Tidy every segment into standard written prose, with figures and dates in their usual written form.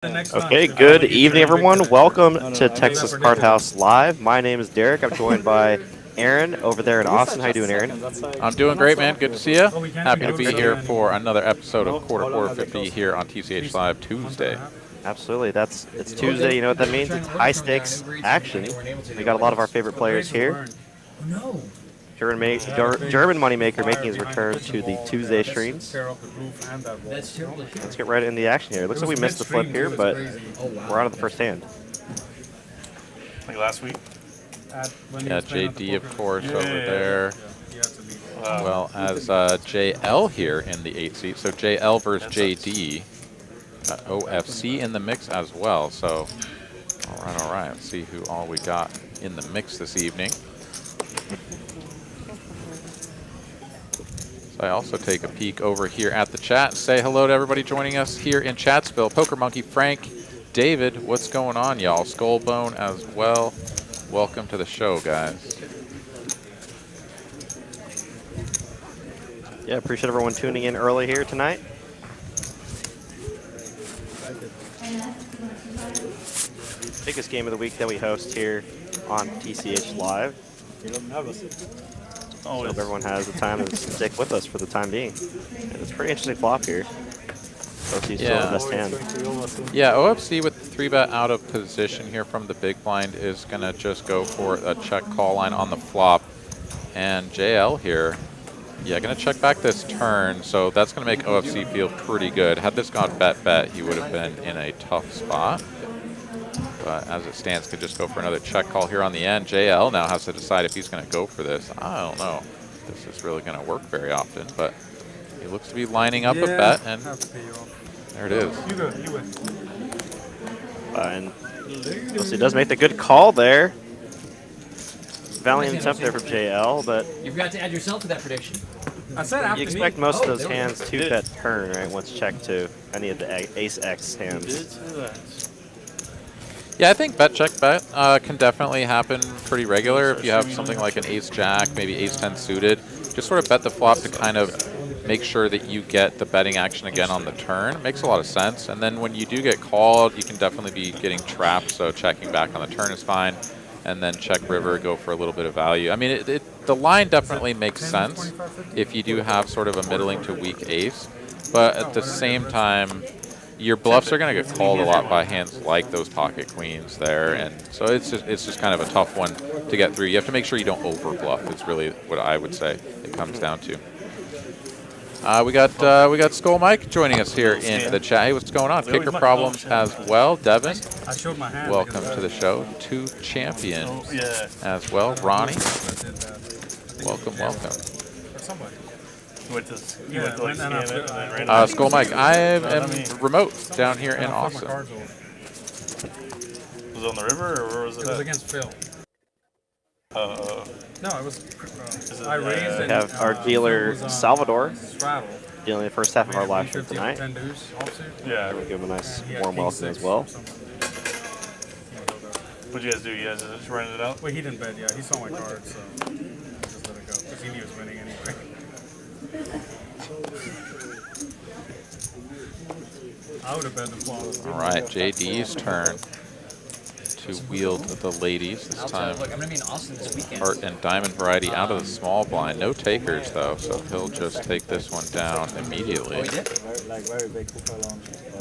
Okay, good evening, everyone. Welcome to Texas Card House Live. My name is Derek. I'm joined by Aaron over there in Austin. How you doing, Aaron? I'm doing great, man. Good to see you. Happy to be here for another episode of Quarter 50 here on TCH Live Tuesday. Absolutely. It's Tuesday. You know what that means? It's high stakes action. We got a lot of our favorite players here. German Moneymaker making his return to the Tuesday streams. Let's get right into the action here. It looks like we missed the flip here, but we're out of the first hand. Like last week? Yeah, JD, of course, over there. Well, as JL here in the 8th seat. So JL versus JD. OFC in the mix as well. So, all right. Let's see who all we got in the mix this evening. I also take a peek over here at the chat. Say hello to everybody joining us here in Chatsville. Poker Monkey, Frank, David, what's going on, y'all? Skullbone as well. Welcome to the show, guys. Yeah, appreciate everyone tuning in early here tonight. Biggest game of the week that we host here on TCH Live. Hope everyone has the time to stick with us for the time being. And it's a pretty interesting flop here. OFC's still the best hand. Yeah, OFC with the 3-bet out of position here from the big blind is going to just go for a check call line on the flop. And JL here, going to check back this turn. So that's going to make OFC feel pretty good. Had this gone bet, he would have been in a tough spot. But as it stands, could just go for another check call here on the end. JL now has to decide if he's going to go for this. I don't know if this is really going to work very often, but he looks to be lining up a bet, and there it is. And he does make the good call there. Valiant attempt there from JL, but you've got to add yourself to that prediction. I said you expect most of those hands to bet turn, right, once checked to any of the Ace-X hands. Yeah, I think bet check bet can definitely happen pretty regular if you have something like an ace-jack, maybe ace-10 suited. Just sort of bet the flop to kind of make sure that you get the betting action again on the turn. It makes a lot of sense. And then when you do get called, you can definitely be getting trapped, so checking back on the turn is fine. And then check river, go for a little bit of value. I mean, the line definitely makes sense if you do have sort of a middling to weak ace. But at the same time, your bluffs are going to get called a lot by hands like those pocket queens there, and so it's just kind of a tough one to get through. You have to make sure you don't over bluff. It's really what I would say it comes down to. We got Skull Mike joining us here in the chat. Hey, what's going on? Kicker problems as well. Devin, welcome to the show. 2 champions as well. Ronnie, welcome. Skull Mike, I am remote down here in Austin. Was it on the river, or where was it? It was against Phil. No, it was. I raised. We have our dealer Salvador dealing the first half of our live stream tonight. Yeah, we'll give him a nice warm welcome as well. What'd you guys do? You guys just rented it out? Well, he didn't bet. Yeah, he saw my card, so I just let it go because he knew he was winning anyway. I would have bet the flop. All right, JD's turn to wield the ladies this time. Look, I'm gonna be in Austin this weekend. Heart and diamond variety out of the small blind. No takers though, so he'll just take this one down immediately. Oh, he did?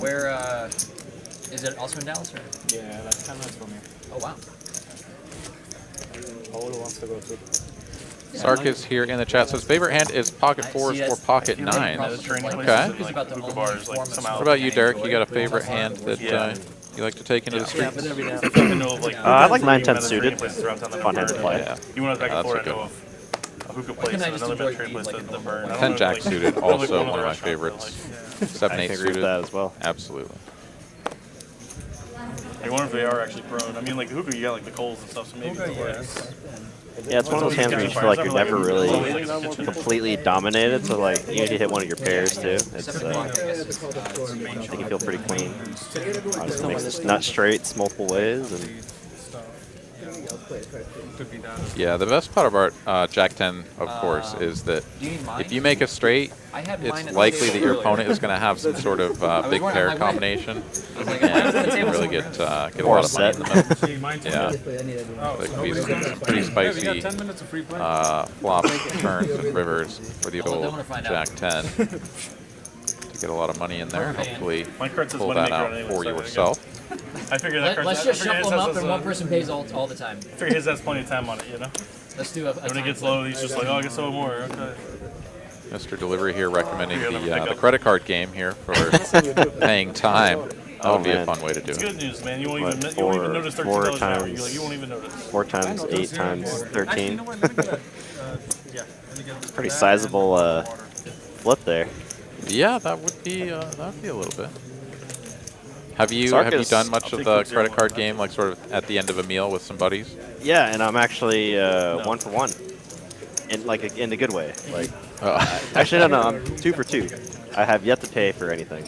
Where is it? Also in Dallas, or? Yeah, like 10 minutes from here. Oh wow. Paolo wants to go too. Sark is here in the chat. Says favorite hand is pocket 4s or pocket 9s. Okay. What about you, Derek? You got a favorite hand that you like to take into the streets? I like 9-10 suited. Fun hand to play. Yeah. That's a good one. Why couldn't I just enjoy being like a normal 10 jack suited, also one of my favorites. 7-8 suited. That as well. Absolutely. I wonder if they are actually prone. I mean, like the hookah, you got like the coals and stuff, so maybe. Yeah, it's one of those hands where you feel like you're never really completely dominated, so like you need to hit one of your pairs too. It's I think you feel pretty clean. Obviously makes nut straights multiple ways, and Could be that. Yeah, the best part about Jack 10, of course, is that Do you need mine? if you make a straight, I had mine it's at the likely table that your earlier. opponent is going to have some sort of big wondering, pair like, combination, I was like, I was at the and table really somewhere. get a lot of money in the middle. See, mine too. Yeah, Oh, there so could be nobody's got some that. pretty Yeah, we got spicy 10 minutes of free play. flop turns and rivers for the I'll let old them wanna find Jack out. 10 to get a lot of money in there. Oh, man. Hopefully, My card says pull that Moneymaker out on it anyway, for so there you go. yourself. I figured that card. Let's just shuffle them up and one person pays all the time. I figured his has plenty of time on it, you know. Let's do a When it time gets flip. low, he's just like, oh, I guess so more. Okay. Mr. Delivery here recommending You're gonna pick the up. credit card game here for paying time. That would be a man. fun way to do It's it. good news, man. You won't What, even you won't even four- notice four $13 an hour. times- You're like, you won't even notice. 4 times 8 times 13. Actually, you know what? Let me get that. Yeah. Let me get Pretty that sizable and water. flip there. Yeah, that would be a little bit. Have you Sarkis. done much I'll of take the quick credit zero card one. game, like sort of at the end of a meal with some buddies? Yeah, and I'm actually 1 for 1, in a good way. Like, actually, no, I'm 2 for 2. I have yet to pay for anything.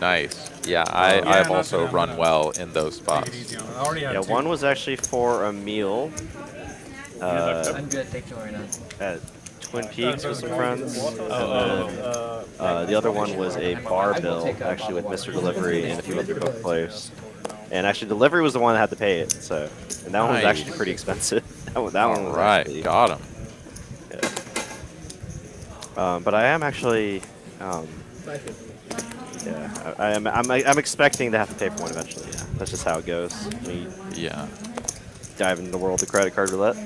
Nice. Yeah, I've not also bad, run not well in those Take spots. it easy on it. I already have Yeah, two. one was actually for a meal I'm good, thank you, Lorena. at Twin Peaks with some friends, and Oh, then the other one was a bar I will bill, take a actually with bottle Mr. of water. Delivery and a few other book players. And actually, Delivery was the one that had to pay it, so and that one was Nice. actually pretty expensive. that one was Right, actually, got him. but I am actually, yeah, I'm expecting to have to pay for one eventually. Yeah, that's just how it goes. We Yeah. dive into the world of credit card roulette.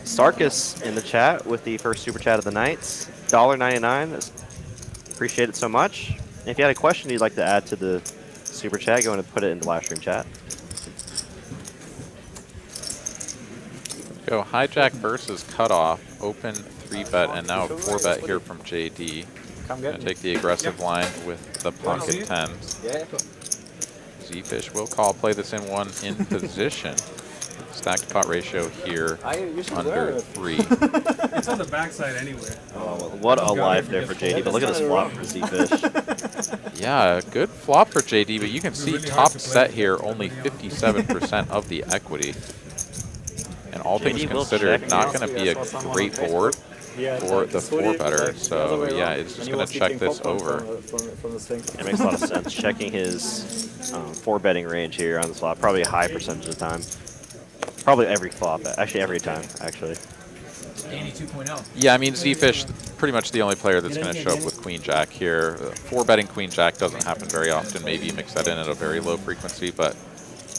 Sarkis in the chat with the first super chat of the night, $1.99. Appreciate it so much. And if you had a question you'd like to add to the super chat, go and put it in the live stream chat. Go hijack versus cutoff, open 3-bet, and now a 4-bet here from JD. Gonna take the aggressive line with the pocket tens. ZeFish will call, play this in one in position. Stacked pot ratio here under 3. It's on the backside anyway. Oh, what a life there for JD, but look at this flop for ZeFish. Yeah, good flop for JD, but you can see top set here, only 57% of the equity. And all things JD will considered, check. not going to be a great board for the 4-better. So yeah, it's just going to check this over. It makes a lot of sense. Checking his 4-betting range here on the flop, probably a high percentage of the time. Probably every flop, actually every time, actually. Danny 2.0. Yeah, I mean, ZeFish, pretty much the only player that's going to show up with Queen Jack here. 4-betting Queen Jack doesn't happen very often. Maybe you mix that in at a very low frequency, but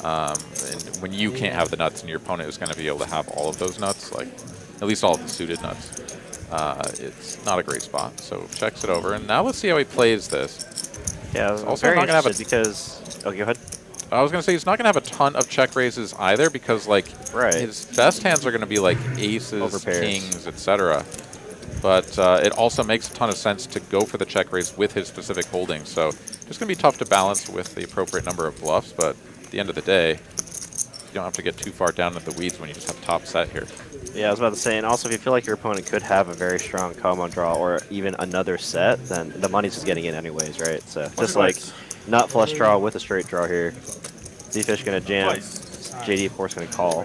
and when you can't have the nuts and your opponent is going to be able to have all of those nuts, like at least all of the suited nuts, it's not a great spot. So checks it over, and now let's see how he plays this. Yeah, I'm also very not gonna have a- interested because... Oh, go ahead. I was going to say he's not going to have a ton of check raises either, because like Right. his best hands are going to be like aces, Overpairs. kings, etc. But it also makes a ton of sense to go for the check raise with his specific holdings. So just going to be tough to balance with the appropriate number of bluffs, but at the end of the day, you don't have to get too far down into the weeds when you just have top set here. Yeah, I was about to say, and also if you feel like your opponent could have a very strong combo draw or even another set, then the money's just getting in anyways, right? So just like nut flush draw with a straight draw here. ZeFish gonna jam. JD of course gonna call.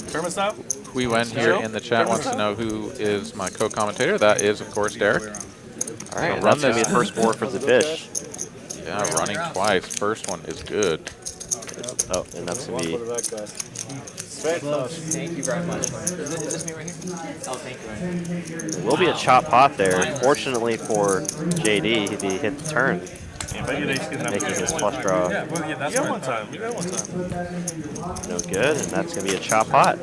Tournament style? We went here in the chat wants to know who is my co-commentator. That is, of course, Derek. All right, Run that's gonna be this. the first board for ZeFish. Yeah, running twice. First one is good. Oh, and that's gonna be Thank you very much. Is this me right here? Oh, thank you. Right will be a chop pot there. Fortunately for JD, he hit the turn, Yeah, if I get ace, making his flush draw Yeah, well, yeah, that's You got right. one time. You got one time. no good, and that's gonna be a chop pot.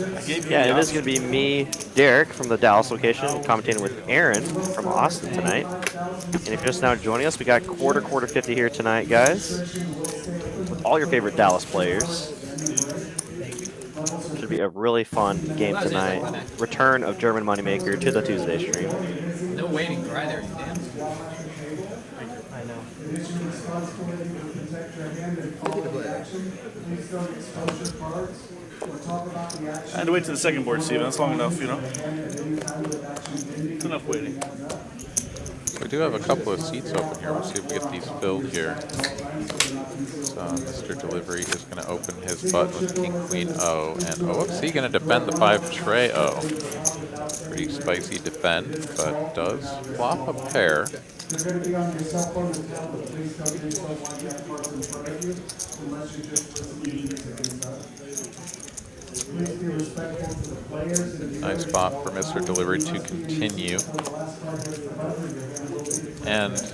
I gave you Yeah, the it is option. going to be me, Derek, from the Dallas location, commentating with Aaron from Austin tonight. And if you're just now joining us, we got quarter 50 here tonight, guys, with all your favorite Dallas players. Should be a really fun game tonight. Return of German Moneymaker to the Tuesday stream. No waiting for either, you damn. I know. I had to wait to the second board, Steven. That's long enough, you know. It's enough waiting. We do have a couple of seats open here. We'll see if we get these filled here. So Mr. Delivery is going to open his button with King Queen O, and OFC going to defend the 5 tray O. Pretty spicy defend, but does flop a pair. You're going to be on your cell phone and tablet. Please don't use those while you have person in front of you, unless you just listen to music and stuff. Please be respectful to the players. And Nice spot for Mr. Delivery to continue. And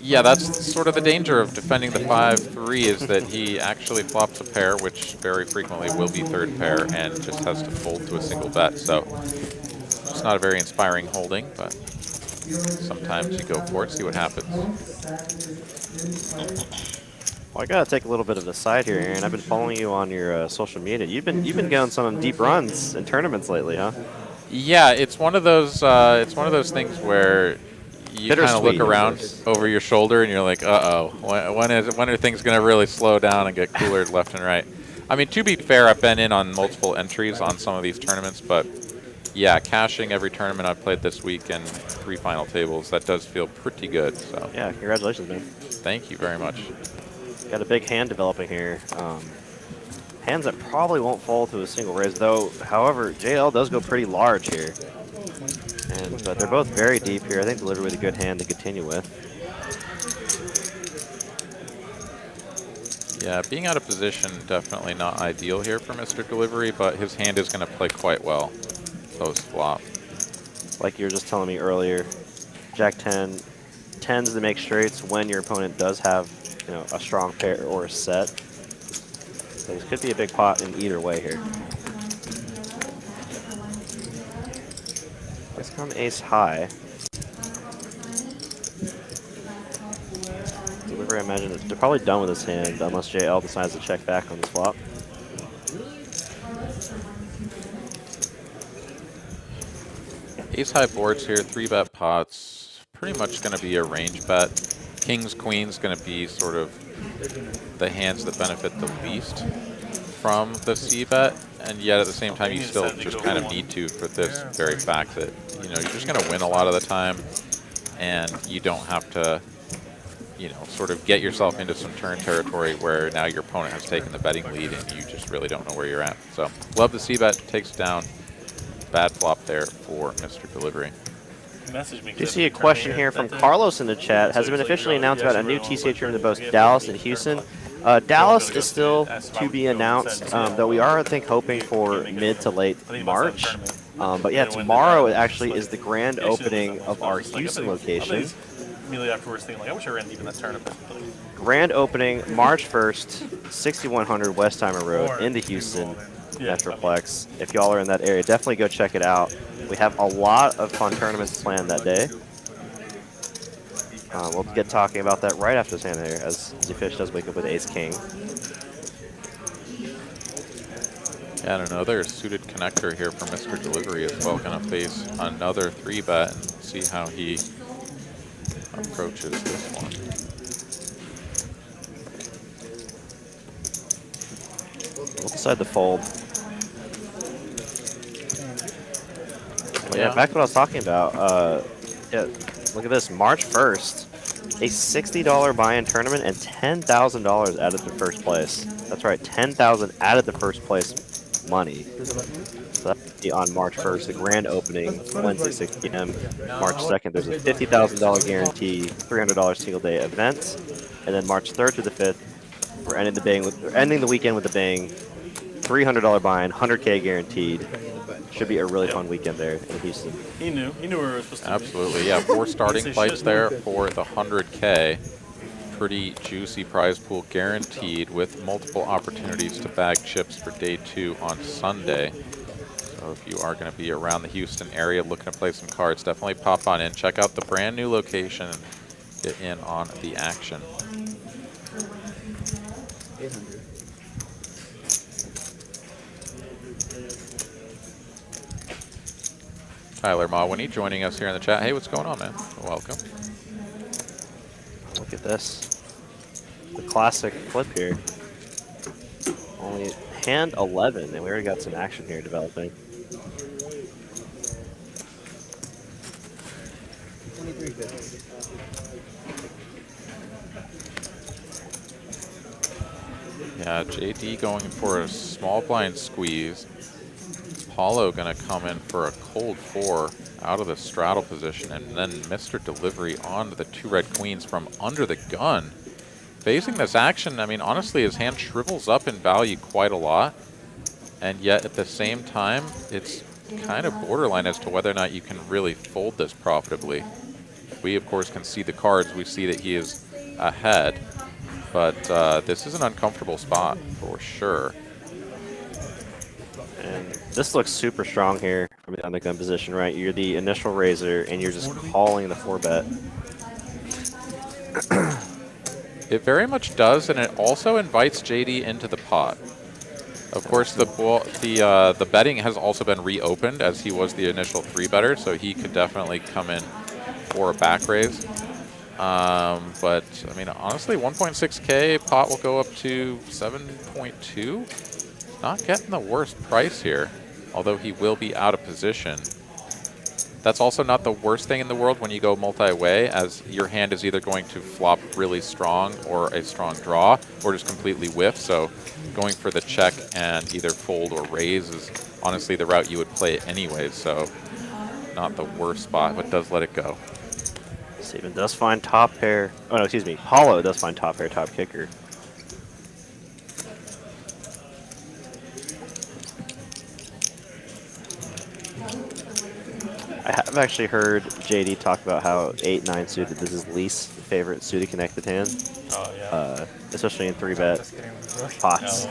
yeah, that's sort of the danger of defending the 5-3 is that he actually flops a pair, which very frequently will be third pair, and just has to fold to a single bet. So it's not a very inspiring holding, but sometimes you go for it, see what happens. Well, I gotta take a little bit of a side here, Aaron. I've been following you on your social media. You've been going some deep runs in tournaments lately, huh? Yeah, it's one of those things where you kind of look around over your shoulder and you're like, uh-oh, when are things going to really slow down and get cooler left and right? I mean, to be fair, I've been in on multiple entries on some of these tournaments, but yeah, cashing every tournament I've played this week and 3 final tables, that does feel pretty good. So yeah, congratulations, man. Thank you very much. Got a big hand developing here. Hands that probably won't fall to a single raise, though. However, JL does go pretty large here. But they're both very deep here. I think Delivery with a good hand to continue with. Yeah, being out of position, definitely not ideal here for Mr. Delivery, but his hand is going to play quite well post-flop. Like you were just telling me earlier, Jack 10 tends to make straights when your opponent does have, you know, a strong pair or a set. So this could be a big pot in either way here. Let's come ace high. Delivery, I imagine they're probably done with this hand unless JL decides to check back on this flop. Ace high boards here, 3-bet pots. Pretty much going to be a range bet. Kings, queens going to be sort of the hands that benefit the least from the c-bet, and yet at the same time you still just kind of need to for this very fact that, you know, you're just going to win a lot of the time, and you don't have to, you know, sort of get yourself into some turn territory where now your opponent has taken the betting lead and you just really don't know where you're at. So love the c-bet, takes down. Bad flop there for Mr. Delivery. Do you see a question here from Carlos in the chat? Has it been officially announced about a new TCH room in both Dallas and Houston? Dallas is still to be announced, though we are, I think, hoping for mid to late March. But yeah, tomorrow actually is the grand opening of our Houston location. Immediately afterwards, thinking like, I wish I ran deep in that tournament. Grand opening March 1st, 6100 Westheimer Road into Houston Metroplex. If y'all are in that area, definitely go check it out. We have a lot of fun tournaments planned that day. We'll get talking about that right after this hand here, as ZeFish does wake up with Ace King. Yeah, and another suited connector here for Mr. Delivery as well. Going to face another 3-bet and see how he approaches this one. We'll decide to fold. Yeah, back to what I was talking about. Yeah, look at this, March 1st, a $60 buy-in tournament and $10,000 added to first place. That's right, $10,000 added to first place money. So that'll be on March 1st, the grand opening, Wednesday, 6 p.m. March 2nd, there's a $50,000 guarantee, $300 single day event. And then March 3rd to the 5th, we're ending the weekend with a bang. $300 buy-in, 100K guaranteed. Should be a really fun weekend there in Houston. He knew where we were supposed to be. absolutely. Yeah, 4 starting fights there for the 100K. Pretty juicy prize pool guaranteed with multiple opportunities to bag chips for day 2 on Sunday. So if you are going to be around the Houston area looking to play some cards, definitely pop on in. Check out the brand new location and get in on the action. Tyler Mawini joining us here in the chat. Hey, what's going on, man? Welcome. Look at this. The classic flip here. Only hand 11, and we already got some action here developing. 23 bits. Yeah, JD going for a small blind squeeze. Paolo going to come in for a cold 4 out of the straddle position, and then Mr. Delivery onto the 2 red queens from under the gun. Facing this action, I mean, honestly, his hand shrivels up in value quite a lot, and yet at the same time, it's kind of borderline as to whether or not you can really fold this profitably. We, of course, can see the cards. We see that he is ahead, but this is an uncomfortable spot for sure. And this looks super strong here from the undergun position, right? You're the initial raiser, and you're just calling the 4-bet. It very much does, and it also invites JD into the pot. Of course, the betting has also been reopened as he was the initial 3-better, so he could definitely come in for a back raise. But, I mean, honestly, 1.6K, pot will go up to 7.2. Not getting the worst price here, although he will be out of position. That's also not the worst thing in the world when you go multi-way, as your hand is either going to flop really strong or a strong draw, or just completely whiff. So going for the check and either fold or raise is honestly the route you would play anyways. So not the worst spot, but does let it go. Steven does find top pair. Oh, no, excuse me. Paolo does find top pair, top kicker. I have actually heard JD talk about how 8-9 suited is his least favorite suited connected hand. Oh, yeah. Especially in 3-bet pots.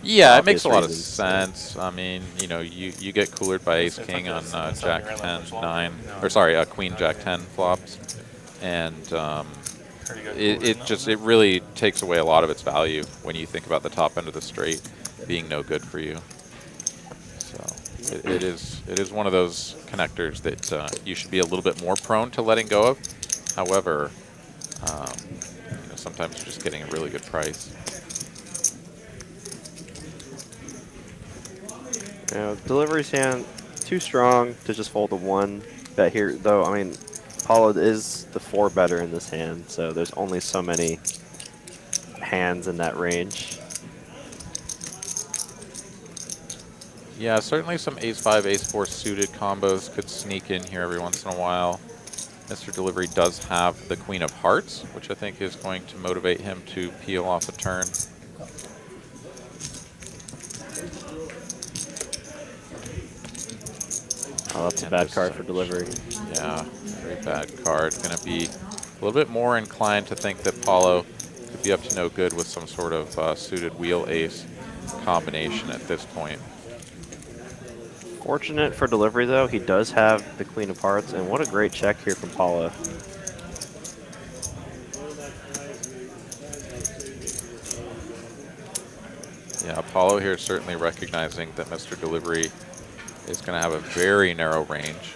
Yeah, it makes a lot of reasons. sense. I mean, you know, you get coolered by Ace King on Jack 10, 9, or sorry, Queen Jack 10 flops, and it really takes away a lot of its value when you think about the top end of the straight being no good for you. So it is one of those connectors that you should be a little bit more prone to letting go of. However, you know, sometimes you're just getting a really good price. You know, delivery's hand too strong to just fold a 1-bet here, though. I mean, Paolo is the 4-better in this hand, so there's only so many hands in that range. Yeah, certainly some ace-5, ace-4 suited combos could sneak in here every once in a while. Mr. Delivery does have the Queen of Hearts, which I think is going to motivate him to peel off a turn. Oh, that's a bad card for delivery. Yeah, very bad card. Going to be a little bit more inclined to think that Paolo could be up to no good with some sort of suited wheel ace combination at this point. Fortunate for delivery, though, he does have the Queen of Hearts, and what a great check here from Paolo. Yeah, Paolo here certainly recognizing that Mr. Delivery is going to have a very narrow range,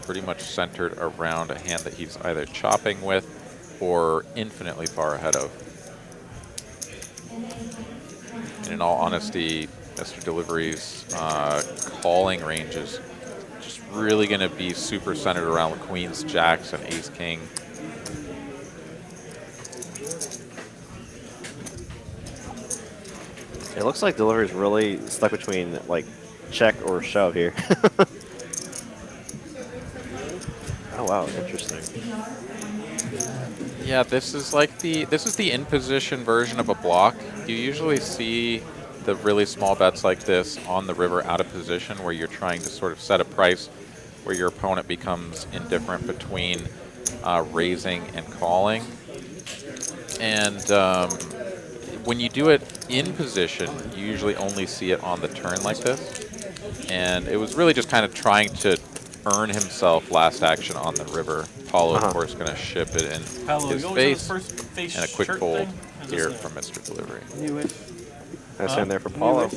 pretty much centered around a hand that he's either chopping with or infinitely far ahead of. And in all honesty, Mr. Delivery's calling range is just really going to be super centered around the queens, jacks, and ace king. It looks like delivery's really stuck between, like, check or shove here. Oh wow, interesting. Yeah, this is the in position version of a block. You usually see the really small bets like this on the river out of position, where you're trying to sort of set a price where your opponent becomes indifferent between raising and calling. And when you do it in position, you usually only see it on the turn like this. And it was really just kind of trying to earn himself last action on the river. Paolo, of course, going to ship it in his face, and a quick fold here from Mr. Delivery. Newish. Nice hand there for Paolo.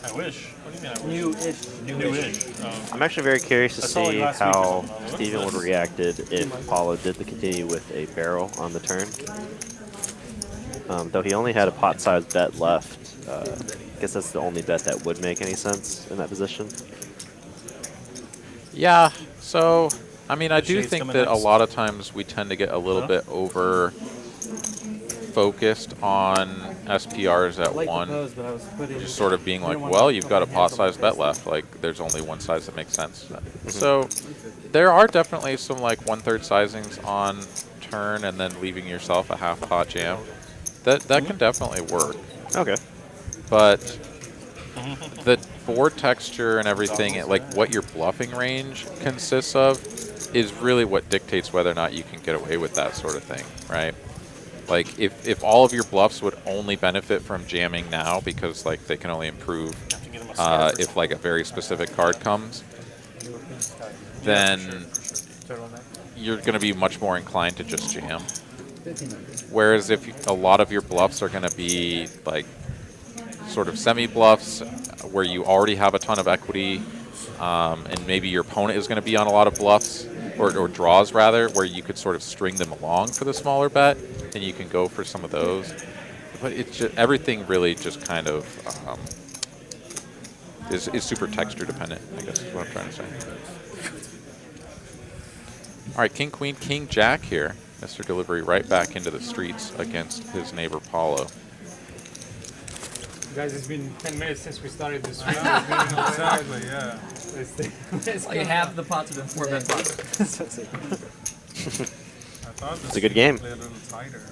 I wish. What do you mean I wish? Newish. I'm actually very curious to saw it see last week or how something. What's Steven would this? reacted if Paolo did the continue with a barrel on the turn. Though he only had a pot-sized bet left. I guess that's the only bet that would make any sense in that position. Yeah, so, I mean, I do Shades think coming that a next. lot of times we tend to get a little bit over focused on SPRs at I like the 1. pose, but I was putting Just sort of being like, well, you've got a pot size bet left. Like, there's only one size that makes sense. So there are definitely some like 1/3 sizings on turn and then leaving yourself a half pot jam. That can definitely work. Okay. But the board texture and everything, like what your bluffing range consists of, is really what dictates whether or not you can get away with that sort of thing, right? Like, if all of your bluffs would only benefit from jamming now because, like, they can only improve if, like, a very specific card comes, then you're going to be much more inclined to just jam. Whereas if a lot of your bluffs are going to be, like, sort of semi-bluffs where you already have a ton of equity, and maybe your opponent is going to be on a lot of bluffs, or draws rather, where you could sort of string them along for the smaller bet, and you can go for some of those. But it's just, everything really just kind of is super texture dependent, I guess is what I'm trying to say. All right, King, Queen, King, Jack here. Mr. Delivery right back into the streets against his neighbor Paolo. Guys, it's been 10 minutes since we started this stream. Exactly, yeah. It's Like half the pots have been 4-bet pots. I thought It's a good game. a little tighter.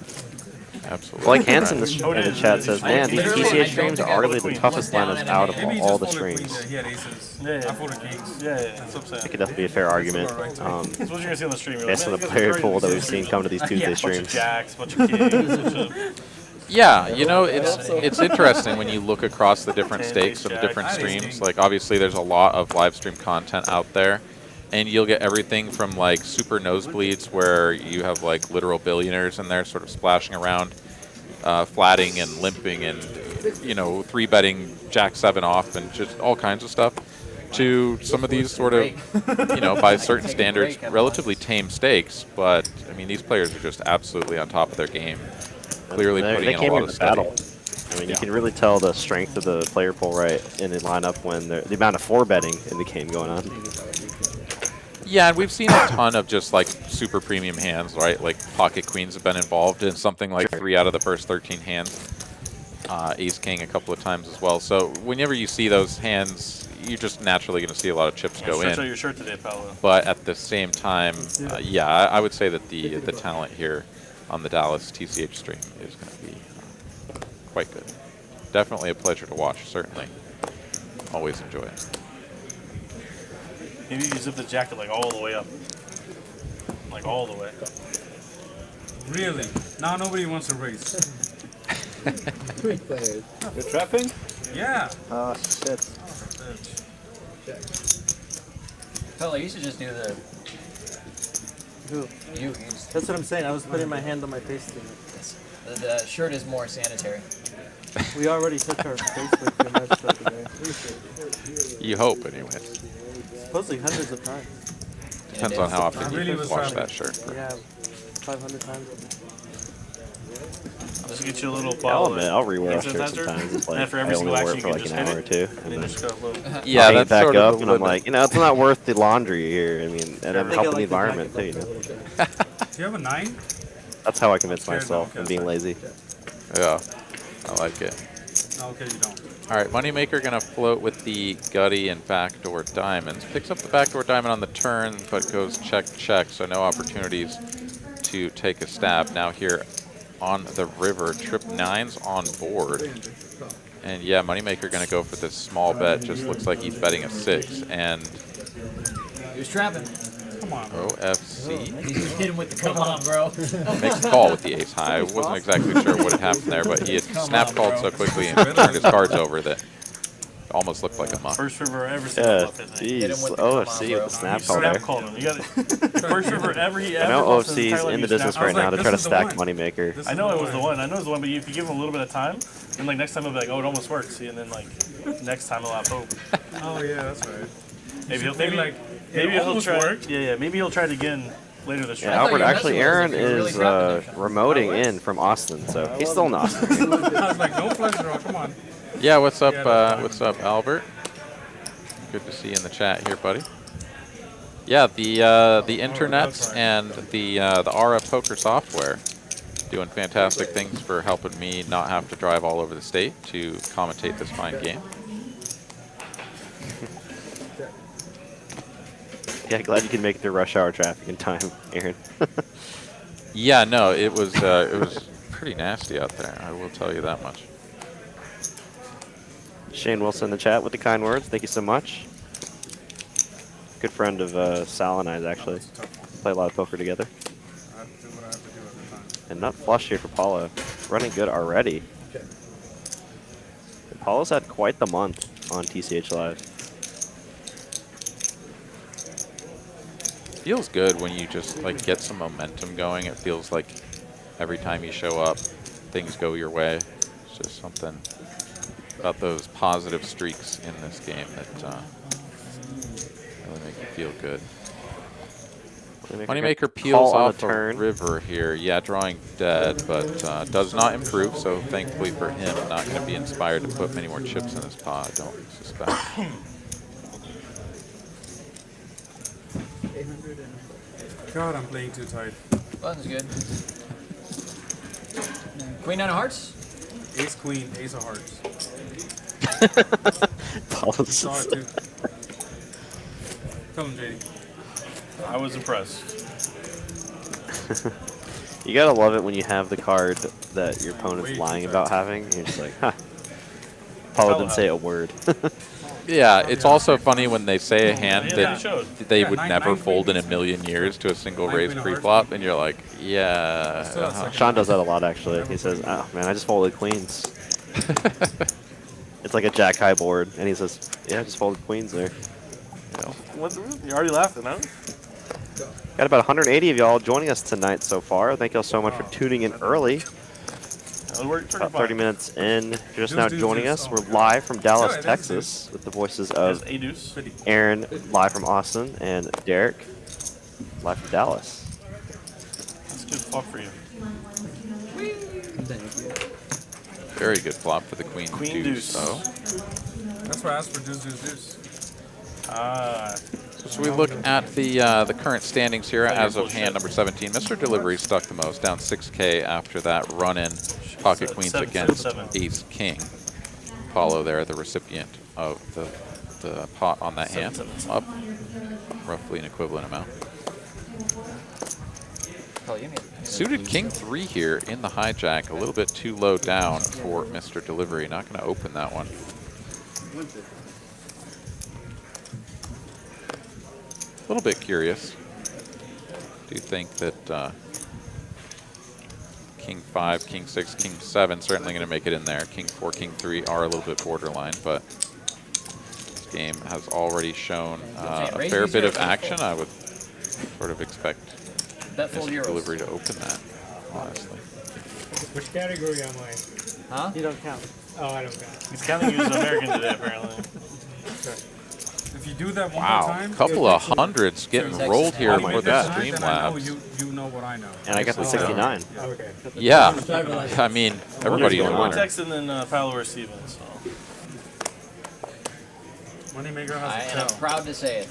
Absolutely. Like Hanson in the chat says, man, these TCH streams are arguably the toughest lineups out of Maybe he all just the folded queens. streams. He had aces. Yeah, yeah. I folded kings. Yeah, yeah. That's what I'm It saying. could definitely be a fair argument. That's what you're gonna see on the stream. You're Based on like, the man, player these guys are pool that great. we've seen come to these Tuesday Bunch of streams. jacks, bunch of kings, bunch of Yeah, you know, it's interesting when you look across the different stakes of the different streams. Like, obviously, there's a lot of live stream content out there, and you'll get everything from, like, super nosebleeds where you have, like, literal billionaires in there sort of splashing around, flatting and limping and, you know, 3-betting Jack 7 off and just all kinds of stuff, to some of these sort of, you know, by certain standards, relatively tame stakes. But, I mean, these players are just absolutely on top of their game. Clearly They putting in a came lot here of to study. battle. I mean, you can really tell the strength of the player pool right in the lineup when the amount of 4-betting in the game going on. Yeah, and we've seen a ton of just like super premium hands, right? Like pocket queens have been involved in something like 3 out of the first 13 hands. Ace king a couple of times as well. So whenever you see those hands, you're just naturally going to see a lot of chips go Stretch out in. your shirt today, Paolo. But at the same time, yeah, I would say that the talent here on the Dallas TCH stream is going to be quite good. Definitely a pleasure to watch, certainly. Always enjoy it. Maybe you zip the jacket like all the way up. Like all the way. Really? Now nobody wants to race. You're trapping? Yeah. Oh, shit. Paolo, you should just do the. Who? You just, That's what I'm saying. I was putting my hand on my face thing. the shirt is more sanitary. We already took our Facebook too much the other day. You hope, anyways. Supposedly hundreds of times. Depends on how often I you really was wash trying that to- shirt. Yeah, 500 times. I'll just get you a little I'll bottle admit, of I'll rewear a hand shirt sanitizer, sometimes. It's and like, after I every only single wear action, it for you like can an just hour or hit two. it, and And then then just go, boom. Yeah, I'll hang it that's back sort up, of and I'm like, you know, it's not worth the laundry here. I mean, and I'm think I helping like the the environment too, jacket you know. Do you have a 9? That's how I convince Scared myself now, I'm being lazy. Yeah, I like it. No, okay, you don't. All right, Moneymaker going to float with the gutty and backdoor diamonds. Picks up the backdoor diamond on the turn, but goes check, check, so no opportunities to take a stab. Now here on the river, trip 9's on board. And yeah, Moneymaker going to go for this small bet. Just looks like he's betting a 6. And He was trapping. Come on. OFC He hit him with the come on, bro. makes a call with the ace high. I wasn't exactly sure what had happened there, but he had Come snap on, called bro. so quickly and turned his cards over that it almost looked like a muck. First river ever seen Yeah, up, I think. Hit him jeez. with the come on, OFC bro. with the snap You call snap there. called him. You got it. First river ever he I ever know lost his OFC's entire life, in you the business snap- right like, now to this try to is the stack one. Moneymaker. This I is know it was the one. I know it was the one, but if you give him a little bit of time, then like next time he'll be like, oh, it almost worked. See, and then like next time he'll have hope. Oh, yeah, that's right. Maybe he'll Should be like, maybe it he'll almost try. worked. Yeah, maybe he'll try it again later this year. Yeah, thought Albert, your actually, message was Aaron if you really is trapped him. remoting in from Austin, so he's still in Austin. I was like, no flush draw, come on. Yeah, what's up? Yeah, that's fine. What's up, Albert? Good to see you in the chat here, buddy. Yeah, the internets and the RF poker software doing fantastic things for helping me not have to drive all over the state to commentate this fine game. Yeah, glad you can make it through rush hour traffic in time, Aaron. Yeah, no, it was pretty nasty out there. I will tell you that much. Shane Wilson in the chat with the kind words. Thank you so much. Good friend of Sal and I's, actually. Play a lot of poker together. I have to do what I have to do at the time. And nut flush here for Paolo. Running good already. And Paolo's had quite the month on TCH Live. Feels good when you just like get some momentum going. It feels like every time you show up, things go your way. It's just something about those positive streaks in this game that really make you feel good. Moneymaker peels off a river here. Yeah, drawing dead, but does not improve, so thankfully for him, not going to be inspired to put many more chips in his pot, I don't suspect. God, I'm playing too tight. Button's good. Queen 9 of hearts? Ace, queen, ace of hearts. Paolo's Saw it too. Tell him, JD. I was impressed. You gotta love it when you have the card that your opponent's lying about having. You're just like, huh. Paolo didn't say a word. Yeah, it's also funny when they say a hand Yeah, that showed. they would never fold in a million years to a single raise pre-flop, and you're like, yeah. Sean does that a lot, actually. He says, oh, man, I just folded queens. It's like a jack-high board, and he says, yeah, I just folded queens there. You're already laughing, huh? Got about 180 of y'all joining us tonight so far. Thank y'all so much for tuning in early. About 30 minutes in. If you're just now joining us, we're live from Dallas, Texas, with the voices of Aaron, live from Austin, and Derek, live from Dallas. That's a good flop for you. Very good flop for the queen deuce, though. That's why I asked for deuce, deuce, deuce. So we look at the current standings here as of hand number 17. Mr. Delivery stuck the most, down 6K after that run-in pocket queens against ace king. Paolo there, the recipient of the pot on that hand, up roughly an equivalent amount. Suited king 3 here in the hijack, a little bit too low down for Mr. Delivery. Not going to open that one. A little bit curious. Do you think that king 5, king 6, king 7 certainly going to make it in there. King 4, king 3 are a little bit borderline, but this game has already shown a fair bit of action. I would sort of expect Mr. Delivery to open that, honestly. Which category am I? Huh? You don't count. Oh, I don't got. He's counting you as American today, apparently. If you do that one more Wow, time, couple of hundreds getting rolled here if you for do the that tonight, then I know Streamlabs. you know what I know. And I got the 69. Okay. Yeah, I mean, everybody's a One winner. text and then Paolo or Steven, so. Moneymaker I has a am tell. proud to say it.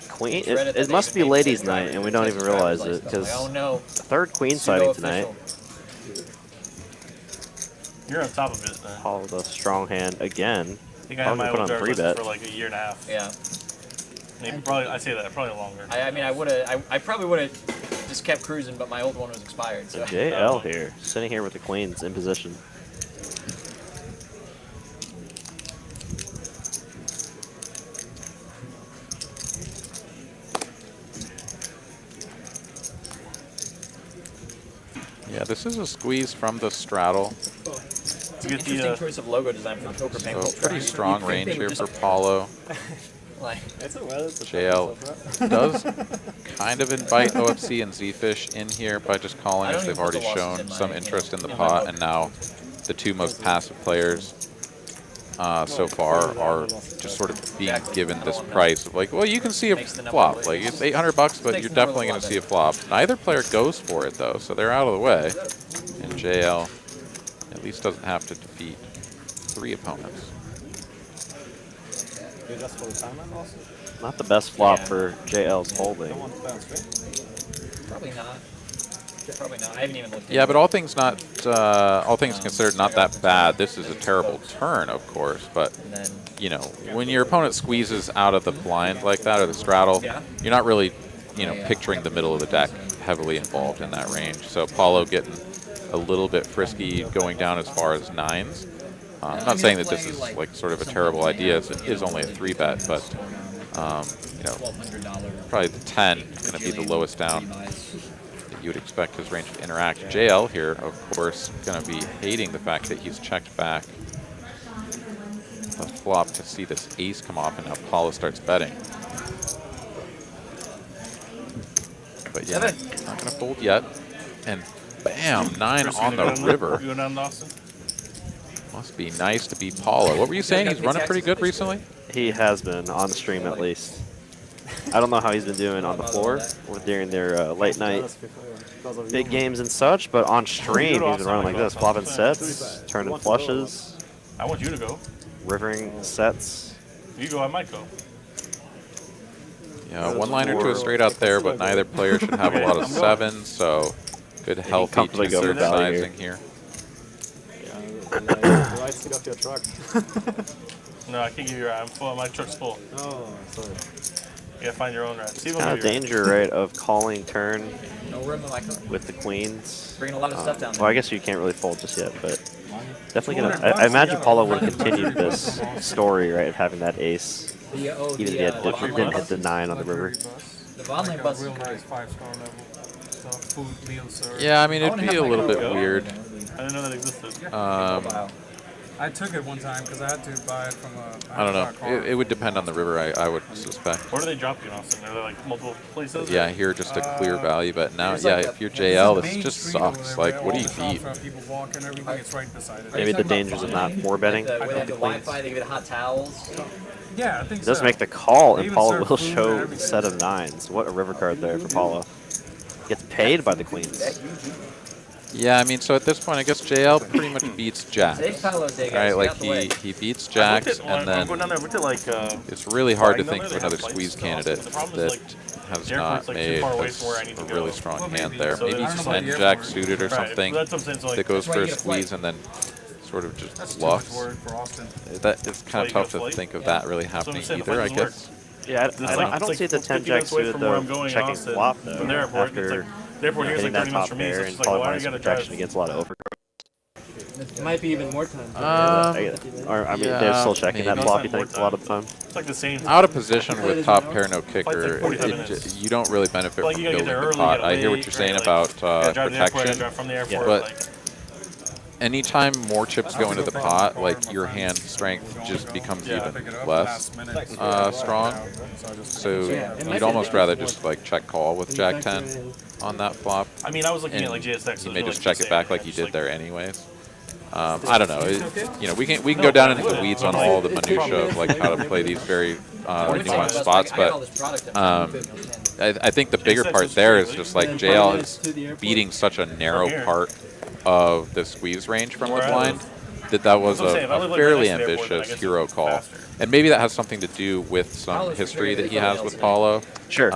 Queen, it must be ladies' night, and we don't even realize it, because Oh no. third queen sighting tonight. You're on top of it, man. Paul with a strong hand again. I think I had my Probably old put on guard 3 list bet. for like a year and a half. Yeah. Maybe probably, I say that, probably longer. I mean, I probably would have just kept cruising, but my old one was expired. So. JL here, sitting here with the queens in position. Yeah, this is a squeeze from the straddle. To get Interesting the, choice of logo design for the poker paint. So pretty strong range here for Paolo. Like, JL does kind of invite OFC and ZeFish in here by just calling, as they've already shown some interest in the pot, and now the two most passive players so far are just sort of being given this price of like, well, you can see a flop. Like, it's $800, but you're definitely going to see a flop. Neither player goes for it, though, so they're out of the way. And JL at least doesn't have to defeat 3 opponents. Not the best flop Yeah. for JL's holding. Probably not. Probably not. I haven't even looked. Yeah, into but all things considered, not that bad. This is a terrible turn, of course, but And then you know, when your opponent squeezes out of the blind like that or the straddle, Yeah. you're not really, you know, picturing the middle of the deck heavily involved in that range. So Paolo getting a little bit frisky, going down as far as 9s. I'm not saying that this is like sort of a terrible idea. It is only a 3-bet, but you know, $1,200. probably the 10 is going to be the lowest down that you would expect his range to interact. JL here, of course, going to be hating the fact that he's checked back the flop to see this ace come off, and now Paolo starts betting. But yeah, not going to fold yet. And bam, 9 on the river. You going down to Austin? Must be nice to be Paolo. What were you saying? He's running pretty good recently? He has been, on the stream at least. I don't know how he's been doing on the floor or during their late night big games and such, but on stream he's been running like this, flopping sets, turning flushes, I want you to go. rivering sets. You go, I might go. Yeah, one liner to a straight out there, but neither player should have a lot of 7s, so good healthy comfortably go for two-thirds value sizing here. Right, sit off your truck. No, I can't give you a ride. I'm full. My truck's full. Oh, sorry. You gotta find your own ride. See if Kind I'll of give you a ride. danger, right, of calling turn No room in my car. with the queens. Bringing a lot of stuff down there. Well, I guess you can't really fold just yet, but definitely gonna. I imagine Paolo would have continued this story, right, of having that ace, The, even if he didn't hit the 9 on the river. The bond lane bus is Real great. nice 5-star level stuff, food, meals, sir. Yeah, I mean, I it'd wanna be have a my little bit car. weird. I didn't know that existed. Wow. I took it one time because I had to buy it from a. I don't had to buy a know. car. It would depend on the river, I would suspect. Where do they drop you in Austin? Are there like multiple places? Yeah, here just a clear value, but now, There's yeah, like if you're There's JL, a this main just street over sucks. there Like, where what do all you the shops beat? are, people walk and everything. It's right beside it. Maybe the dangers of not more betting. With the with the queens. Wi-Fi, they give it hot towels. Yeah, I think It does so. make the call, They and even Paolo serve will food and show everything. set of 9s. What a river card there for Paolo. Gets paid by the queens. Yeah, I mean, so at this point, I guess JL pretty much beats Jack. Today's Paolo's day, guys. Right, Get like out the way. he beats I Jacks, looked at- and I'm going then down there. I looked at like. it's really hard to flying think down of there, another they have squeeze flights and candidate stuff. The problem is, that has the airport's, not like, too made far away from where I need to a go. really strong Well, hand maybe. there. So Maybe I don't he's know about 10 the Jack airport. suited or Right, something that's what I'm saying. So like, that goes why for you a get a flight. squeeze and then sort of just That's too much bluffs. word for Austin. That is kind why of you tough got a to flight? think of Yeah. that really That's what I'm happening saying, the either, I flight doesn't guess. Yeah, It's I like- don't it's see like the 50 10 jack minutes away suited from where though I'm going in checking Austin. flop though From the airport, after it's like, the airport here is hitting like 30 that minutes top from me, so pair it's and just like, why do probably I minus gotta protection drive? against a lot of overcards. It might be even more time. Or I mean, they're still checking that maybe. flop. You think a lot of the time? It's like the same. Out of position with top pair no kicker, Flight's like 45 minutes. you don't really benefit Like from you gotta get building there the early. pot. You I gotta hear what wait, you're saying right, about like, gotta drive to the airport, gotta protection. drive from the airport. But like, anytime more chips go into the pot, like your hand strength just becomes Yeah. even Pick it up less last minute. strong. So I just So you'd almost rather just like check call with Jack 10 on that flop. I mean, I was looking And at like JSX. So you it may was just like check it back like you just did there anyways. I don't know. You know, we can go down into the weeds on all the minutia of like how to play these very nuanced spots, but I think the bigger part there is just like JL is beating such a narrow part of the squeeze range from the blind that was That's what I'm saying. If I a live, like, fairly right next to the airport, then I ambitious guess hero it's call. faster. And maybe that has something to do with some history that he has with Paolo. Sure.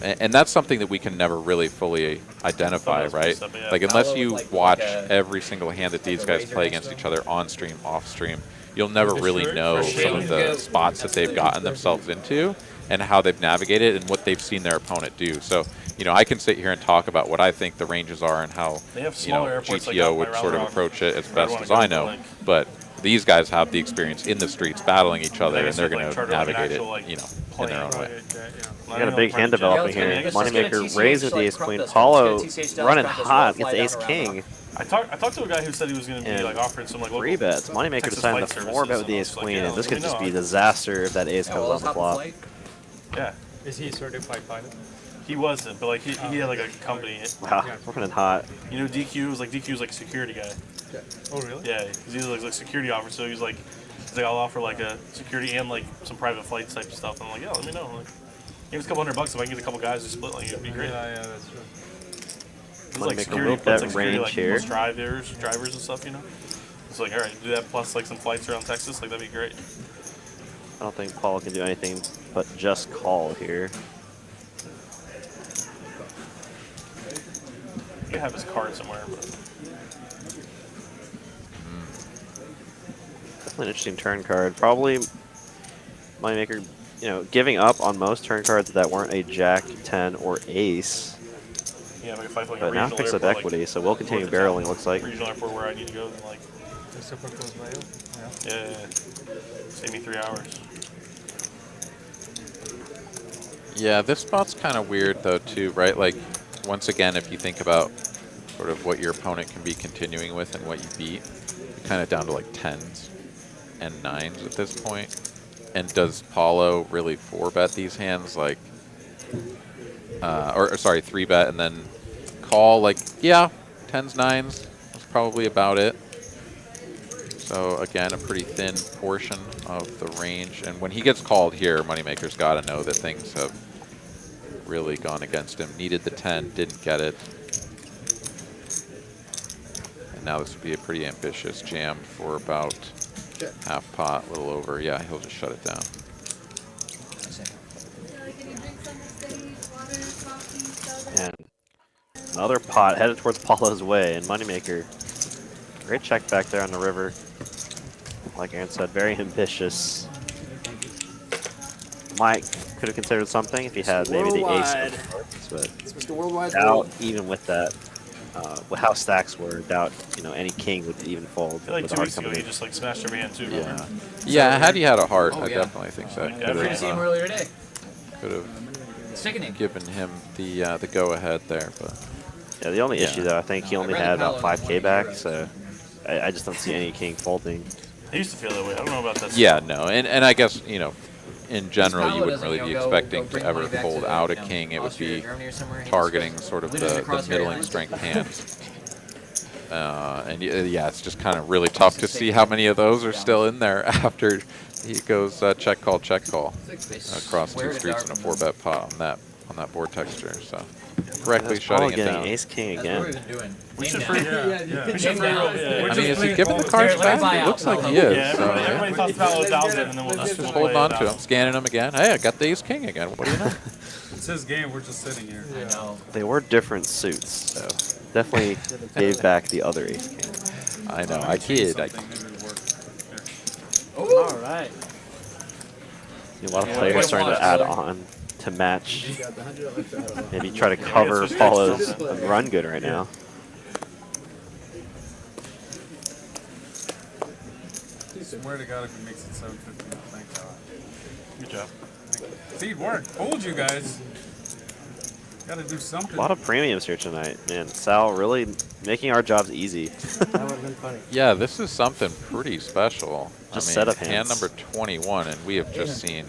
And that's something that we can never really fully identify, right? Like unless you watch every single hand that these guys play against each other on stream, off stream, you'll never really know some of the spots that they've gotten themselves into and how they've navigated and what they've seen their opponent do. So, you know, I can sit here and talk about what I think the ranges are and how, They have you know, smaller airports, like, GTO out would by sort of Round Rock, approach it as where I best wanna as go, I but, know. like- But these guys have the experience in the streets battling each other, and guess they're you, going like, to charter, like, an navigate actual, it, like, you know, in plane, their own way. We got a big hand developing here. let's just get a Moneymaker TCH, raises the like, ace crop queen. this. Paolo Let's get a TCH down, running crop this, hot, fly gets down ace around king. I talked to a guy who said he was going to be And like offering some like local Three bets. Moneymaker Texas decided flight to services, 4 bet with and the I ace was like, queen, yeah, and this let could me just know. be a disaster if that ace Yeah, comes well, on the let's hop flop. flight. Yeah, Is he a certified pilot? he wasn't, but like he had like a company. Wow, running hot. You know, DQ was like a security guy. Oh, really? Yeah, he was like a security officer. So he's like I'll offer like a security and like some private flight type stuff. And I'm like, yeah, let me know. Like, give us a couple $100 if I can get a couple guys to split. Like, it'd be great. Yeah, that's true. It's like Moneymaker security, will plus bet like security, range like here. plus drivers and stuff. You know, it's like all right, do that plus like some flights around Texas. Like that'd be great. I don't think Paul can do anything but just call here. You have his card somewhere, but Definitely an interesting turn card. Probably Moneymaker, you know, giving up on most turn cards that weren't a Jack, 10, or Ace. yeah, like if I feel like But a now regional picks up airport, equity, like, so we'll continue north of town, barreling, looks like. regional airport where I need to go, then like, yeah, save me 3 hours. Yeah, this spot's kind of weird though too, right? Like, once again, if you think about sort of what your opponent can be continuing with and what you beat, you're kind of down to like 10s and 9s at this point. And does Paolo really 4-bet these hands? Like, or sorry, 3-bet and then call? Like, yeah, 10s, 9s. That's probably about it. So again, a pretty thin portion of the range. And when he gets called here, Moneymaker's got to know that things have really gone against him. Needed the 10, didn't get it. And now this would be a pretty ambitious jam for about half pot, a little over. Yeah, he'll just shut it down. And another pot headed towards Paolo's way, and Moneymaker. Great check back there on the river. Like Aaron said, very ambitious. Mike could have considered something if he had maybe the ace of hearts, but It's Mr. Worldwide. doubt even with that, with how stacks were, doubt any king would even fold. I feel like with 2 the weeks heart ago coming you in. just like smashed every hand too. Yeah. Remember? Yeah, had he had a heart, Oh, I yeah. definitely think that Yeah, could Free to see him have, earlier today. given him the go-ahead there. But Yeah, the only Yeah. issue though, I think he No, only I'd rather had about Paolo 5K than back, Moneymaker. so I just don't see any king folding. I used to feel that way. I don't know about that. yeah, no, and I guess, in general, Paolo you wouldn't doesn't, really be go expecting bring to ever money back fold to, out a you know, king. It would Austria or be Germany or somewhere. He just targeting goes sort of literally the in crosshair middling lines. strength hands. And yeah, it's just kind of really tough to see how many of those are still in there after he goes check call across Where 2 to streets and a dark 4-bet pot on that board texture. So correctly That's Paolo shutting it getting down. ace king That's what again. we've been doing. We should Name free. down. We should free roll. I Yeah, mean, is he playing giving the Paolo. cards Let me buy back? It out looks like Paolo. he is. yeah. So, Everybody yeah. thought Paolo dialed in, and then we'll Let's just just play hold on it to out. him, scanning him again. Hey, I got the ace king again. What do you know? It's his game. We're just sitting here. I know. They were different suits, so definitely gave back the other ace king. I know. I kid. Something, maybe it'll work. All right. A lot of Yeah, players way to starting watch, to add brother. on to match. Maybe try to cover Paolo's run good right now. Swear to God, if he makes it 750, thank God. Good job. See, it worked. Told you guys. Got to do something. A lot of premiums here tonight, man. Sal really making our jobs easy. That would have been funny. Yeah, this is something pretty special. Just I mean, setup hand hands. number 21, and we have just seen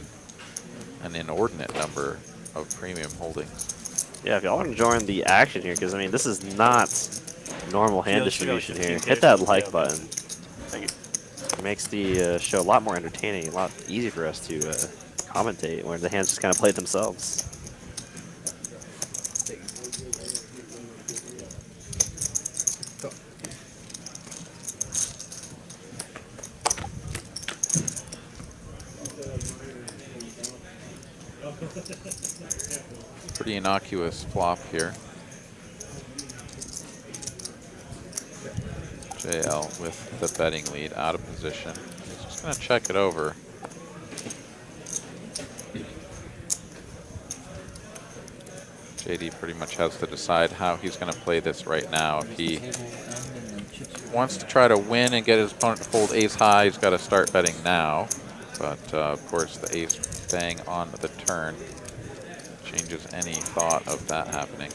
an inordinate number of premium holdings. Yeah, if y'all want to join the action here, because I mean, this is not normal hand Yeah, let's check out distribution here. 15K. Hit that like Yeah. button. Thank you. It makes the show a lot more entertaining, a lot easier for us to commentate, where the hands just kind of play themselves. Pretty innocuous flop here. JL with the betting lead out of position. He's just going to check it over. JD pretty much has to decide how he's going to play this right now. If he wants to try to win and get his opponent to fold ace high, he's got to start betting now. But of course, the ace bang on the turn changes any thought of that happening.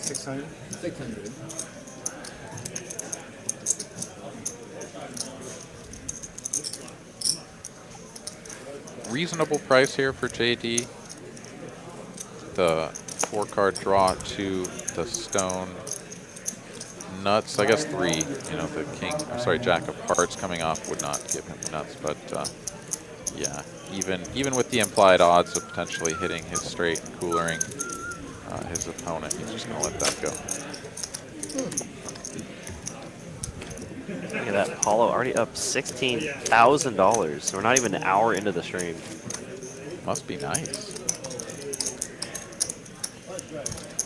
600. 600. Reasonable price here for JD. The 4-card draw to the stone. Nuts, I guess 3. You know, the king, I'm sorry, jack of hearts coming off would not give him nuts, but yeah, even with the implied odds of potentially hitting his straight and coolering his opponent, he's just going to let that go. Look at that, Paolo already up $16,000. We're not even an hour into the stream. Must be nice.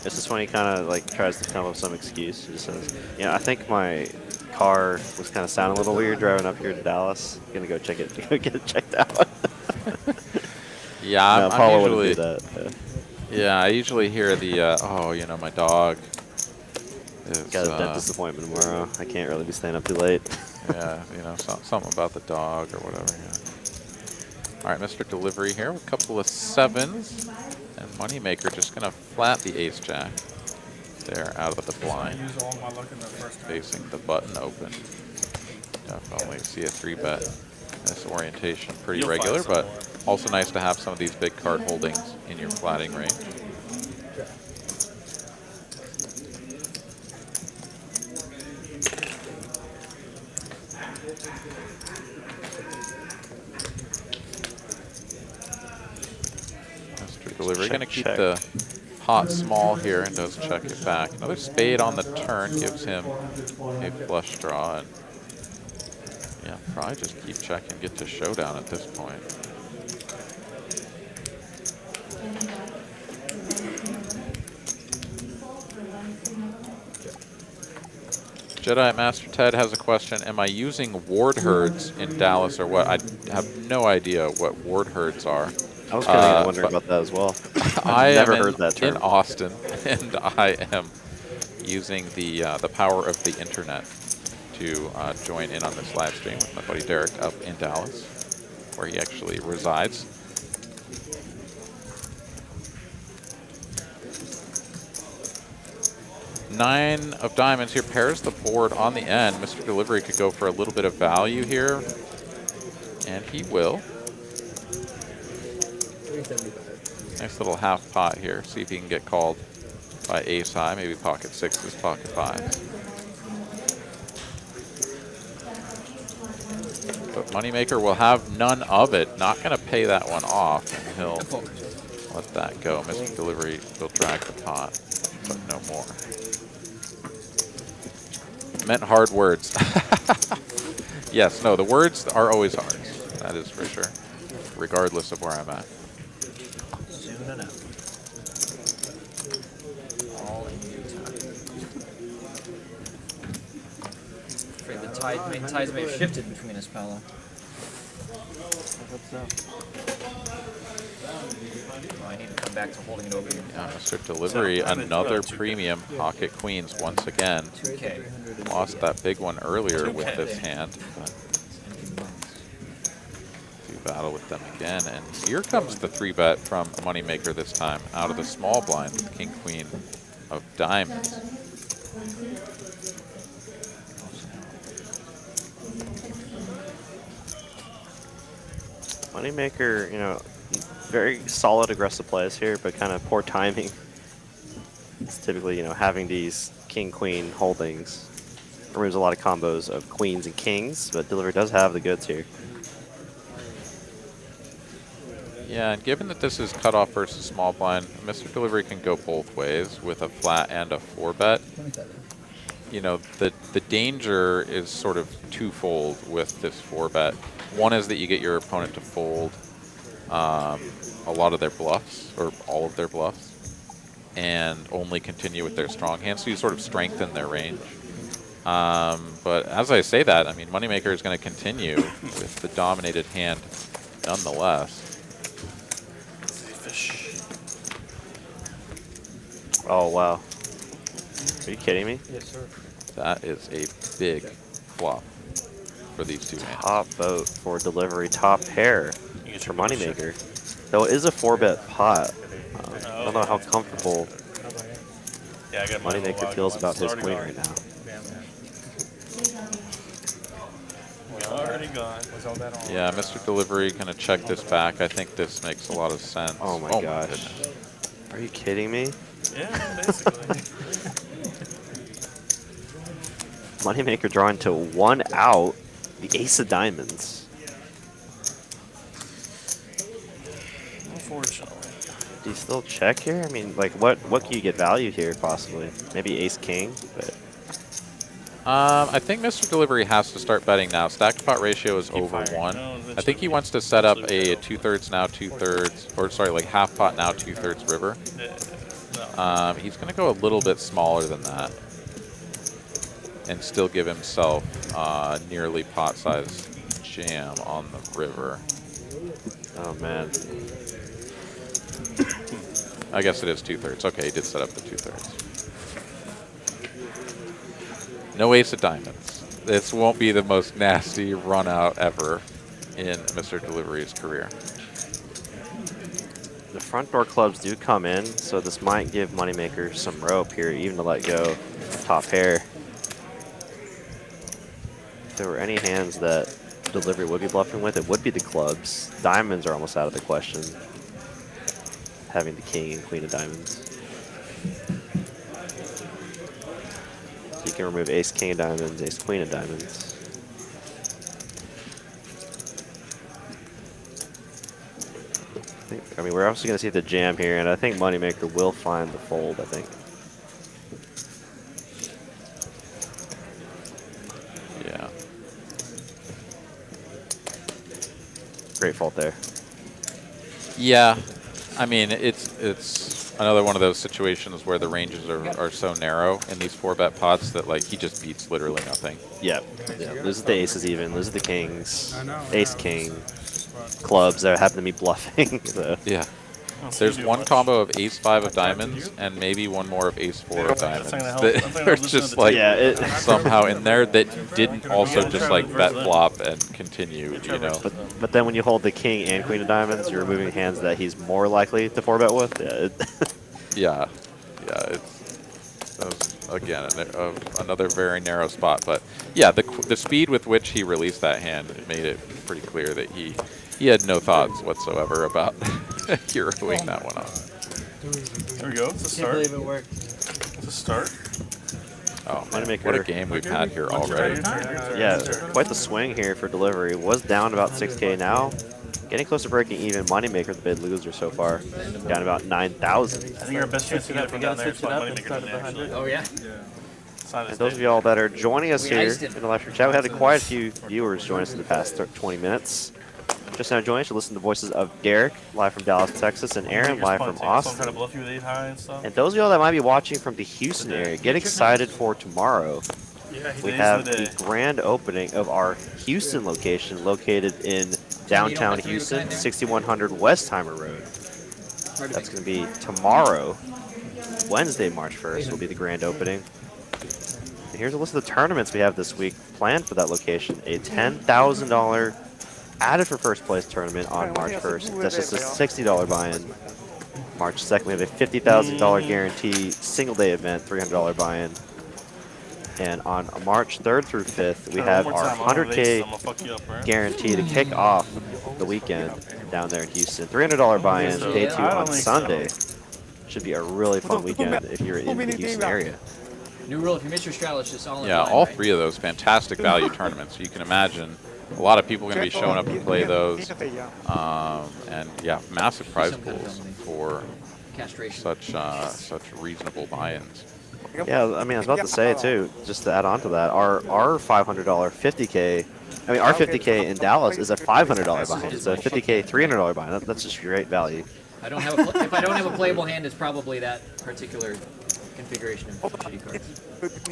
This is when he kind of like tries to come up with some excuse. He just says, "Yeah, I think my car was kind of sounding a little weird driving up here to Dallas. Gonna go check it, go get it checked out." Yeah, No, I'm Paolo usually. wouldn't do that. Yeah, I usually hear the oh, you know, my dog is Got a dentist appointment tomorrow. I can't really be staying up too late. yeah, you know, something about the dog or whatever. Yeah. All right, Mr. Delivery here with a couple of 7s, and Moneymaker just gonna flat the ace jack there out of the I blind, use all my luck in the first hand. facing the button open. Definitely see a 3-bet this orientation, pretty You'll find regular, some but more. also nice to have some of these big card holdings in your flatting range. Mr. Delivery going to keep check. the pot small here and does check it back. Another spade on the turn gives him a flush draw. And yeah, probably just keep checking, get to showdown at this point. Jedi Master Ted has a question. Am I using ward herds in Dallas or what? I have no idea what ward herds are. I was kind of wondering about that as well. I never am heard that term. in Austin, and I am using the power of the internet to join in on this live stream with my buddy Derek up in Dallas, where he actually resides. Nine of diamonds here pairs the board on the end. Mr. Delivery could go for a little bit of value here, and he will. Nice little half pot here. See if he can get called by ace high, maybe pocket 6s, pocket 5s. But Moneymaker will have none of it. Not going to pay that one off, and he'll let that go. Mr. Delivery will drag the pot, but no more. Meant hard words. Yes, no, the words are always hard. That is for sure, regardless of where I'm at. Soon enough. All in due time. Afraid the tides may have shifted between us, Paolo. Oh, I need to come back to holding it over here. Yeah, Mr. Delivery, another premium pocket queens once again. 2K. Lost that big one earlier with this hand, but do battle with them again. And here comes the 3-bet from Moneymaker this time, out of the small blind with King Queen of diamonds. Moneymaker, you know, very solid aggressive plays here, but kind of poor timing. It's typically, you know, having these king-queen holdings removes a lot of combos of queens and kings, but Delivery does have the goods here. Yeah, and given that this is cutoff versus small blind, Mr. Delivery can go both ways with a flat and a 4-bet. You know, the danger is sort of twofold with this 4-bet. One is that you get your opponent to fold a lot of their bluffs, or all of their bluffs, and only continue with their strong hand, so you sort of strengthen their range. But as I say that, I mean, Moneymaker is going to continue with the dominated hand nonetheless. ZeFish. Oh, wow. Are you kidding me? Yes, sir. That is a big flop for these two hands. Top vote for Delivery, top pair You get for your bonus Moneymaker. Though it is a 4-bet pot. I don't know how comfortable Yeah, I got mine a little Moneymaker while feels ago. about It's his already queen gone. right now. Already gone. Was all that on? Yeah, Mr. Delivery going to check this back. I think this makes a lot of sense. Oh my gosh. goodness. Are you kidding me? Yeah, basically. Moneymaker drawing to 1 out, the ace of diamonds. Unfortunately. Do you still check here? I mean, like, what can you get value here, possibly? Maybe ace king, but I think Mr. Delivery has to start betting now. Stack to pot ratio is over firing. 1. No, I think he wants to set up a 2/3 now, 2/3, or sorry, like half pot now, 2/3 river. No. He's going to go a little bit smaller than that and still give himself nearly pot size jam on the river. Oh, man. I guess it is 2/3. Okay, he did set up the 2/3. No ace of diamonds. This won't be the most nasty run out ever in Mr. Delivery's career. The front door clubs do come in, so this might give Moneymaker some rope here, even to let go top pair. If there were any hands that Delivery would be bluffing with, it would be the clubs. Diamonds are almost out of the question, having the king and queen of diamonds. You can remove ace, king of diamonds, ace, queen of diamonds. I mean, we're also going to see the jam here, and I think Moneymaker will find the fold, I think. Yeah. Great fault there. Yeah. I mean, it's another one of those situations where the ranges are so narrow in these 4-bet pots that, like, he just beats literally nothing. Yeah. Loses the aces even, loses the kings, I know, ace, yeah. king, clubs that happen to be bluffing. So. Yeah. There's one combo of ace-5 of diamonds and maybe one more of ace-4 of diamonds. They're just like somehow in there that didn't also just like bet flop and continue, you know. But then when you hold the king and queen of diamonds, you're removing hands that he's more likely to 4-bet with. Yeah. Yeah. That was, again, another very narrow spot. But yeah, the speed with which he released that hand made it pretty clear that he had no thoughts whatsoever about heroing that one off. There we go. It's a Can't start. believe it worked. It's a start. Oh, man, what a game we've had here already. Yeah, quite the swing here for Delivery. Was down about 6K now. Getting close to breaking even. Moneymaker, the big loser so far. Down about 9,000. I think our best chance to get it from down there is by Moneymaker down there, actually. Oh, yeah? And those of y'all that are joining us here in the live stream chat, we had quite a few viewers join us in the past 20 minutes. Just now joining us to listen to the voices of Derek, live from Dallas, Texas, and Aaron, live from Austin. And those of y'all that might be watching from the Houston area, get excited for tomorrow. We have the grand opening of our Houston location, located in downtown Houston, 6100 Westheimer Road. That's going to be tomorrow, Wednesday, March 1st, will be the grand opening. And here's a list of the tournaments we have this week planned for that location. A $10,000 added for first place tournament on March 1st. That's just a $60 buy-in. March 2nd, we have a $50,000 guarantee single day event, $300 buy-in. And on March 3rd through 5th, we have our 100K guarantee to kick off the weekend down there in Houston. $300 buy-in, day 2 on Sunday. Should be a really fun weekend if you're in the Houston area. New rule, if you miss your straddle, it's just all in Yeah, line, all right? 3 of those fantastic value tournaments. You can imagine a lot of people are going to be showing up to play those. And yeah, massive prize pools for such reasonable buy-ins. Yeah, I mean, I was about to say too, just to add on to that, our $500 50K, I mean, our 50K in Dallas is a $500 buy-in, so 50K $300 buy-in. That's just great value. I don't have if I don't have a playable hand, it's probably that particular configuration of shitty cards.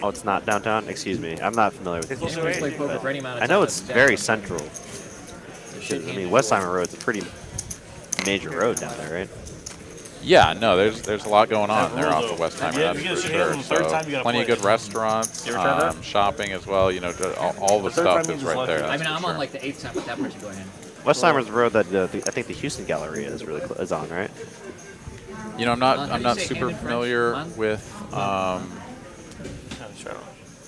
Oh, it's not downtown? Excuse me. I'm not familiar with You can play poker for any amount of I time. know it's very central. I mean, Westheimer Road's a pretty major road down there, right? Yeah, no, there's a lot going on there off of Westheimer, that's for sure. So plenty of good restaurants, shopping as well. You know, all the stuff is right there. I mean, I'm on like the 8th time with that particular hand. Westheimer's the road that I think the Houston Galleria is on, right? You know, I'm not super familiar with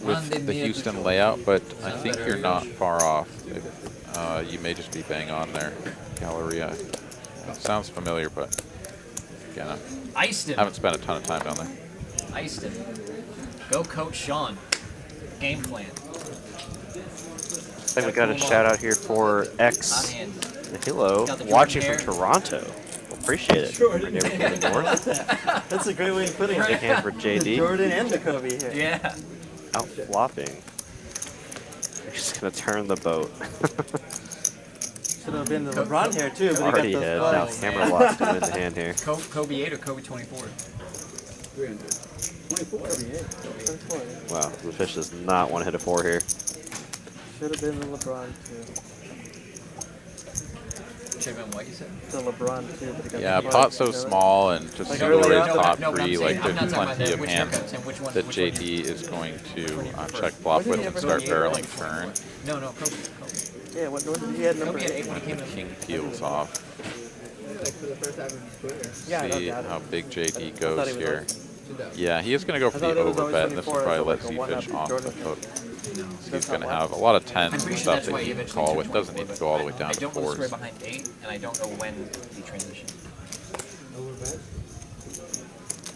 the Houston layout, but I think you're not far off. You may just be bang on there, Galleria. It sounds familiar, but again, I haven't spent a ton of time down there. Iced him. Go Coach Sean. Game plan. I think we got a shout out here for X Hello, watching from Toronto. Appreciate it. Jordan. From the north. That's a great way of putting it. Big hand for JD. Jordan and the Kobe here. Yeah. Out flopping. just gonna turn the boat. Should have been the LeBron here too, but Already he got had the now flags. Hammer Lock's gonna win the hand here. Kobe 8 or Kobe 24? 300. 24. Wow, ZeFish does not want to hit a 4 here. Should have been the LeBron too. Should have been what you said? The LeBron too, but he got Yeah, the pot's flags, so you know? small and just Like super early raised on? top No, but I'm free. saying- Like I'm not there's talking about plenty of which hands haircuts and which one- that which one JD you- is going to first? check flop Why with did and he start ever go barreling turn. No, Kobe. Yeah, what he had number Kobe had 8. 8 when he came in. King peels off. Like for the first half of his career. Yeah, I don't See doubt it. how big JD I thought goes he was here. always- Yeah, he is going to go for I the thought it was always overbet, and this will 24 probably as let like a ZeFish 1-up off the Jordan. hook. He's That's going to not have a lot of 10s I'm and pretty sure stuff that's that why he he can eventually call took with. Doesn't 24, need to go all the way but down I to don't know the story 4s. behind 8, and I don't know when he transitioned.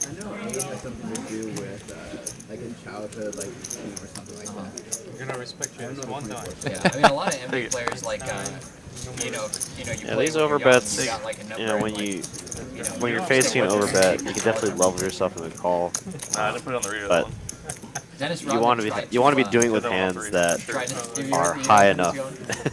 I know it has something to do with like his childhood, like team or something like that. You're gonna respect you this one time. Yeah, I mean, a lot of NBA players, like, you Yeah, play these when you're young, overbets, you got, like, a number you know, and, when like, you you know, when you're you facing an know, overbet, you can definitely level yourself in the call, Nah, I didn't put it on the radio. but Dennis you Rodman want to be tried doing it with Get that one hands free. that Sure. tried to- if you are remember, high you know, enough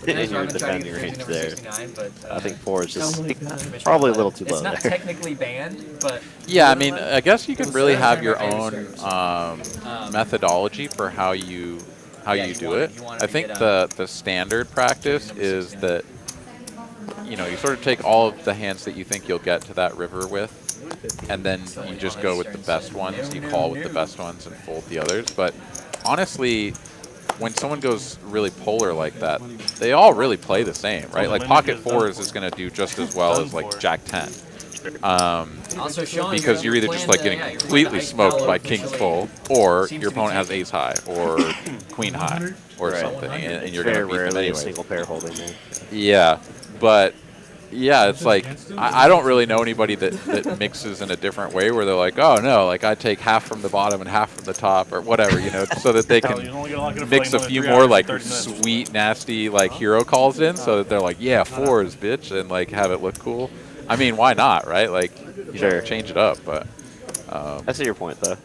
Dennis in your Rodman tried to defending get range number there. 69, but, I think 4 is just Commissioner probably a let little it. too It's low not there. technically banned, but Yeah, I mean, I guess you could really have your own methodology for how you do it. I think the standard practice is that you sort of take all of the hands that you think you'll get to that river with, and then you just go with the best ones. You call with the best ones and fold the others. But honestly, when someone goes really polar like that, they all really play the same, right? Like pocket 4s is going to do just as well as like Jack 10. also showing Because you're either just like getting completely smoked by king full, or your opponent has ace high or queen high or Right. something, and you're Very going to beat them rarely a anyway. single pair holding there. Yeah, but yeah, it's like I don't really know anybody that mixes in a different way where they're like, oh no, like I take half from the bottom and half from the top or whatever, so that they Hell, you can only get a lot of mix a another few 3 more hours and like 30 minutes. sweet, nasty like hero calls in, so that they're like, yeah, 4s, bitch, and like have it look cool. I mean, why not, right? Like, Sure. change it up, but. I see your point though.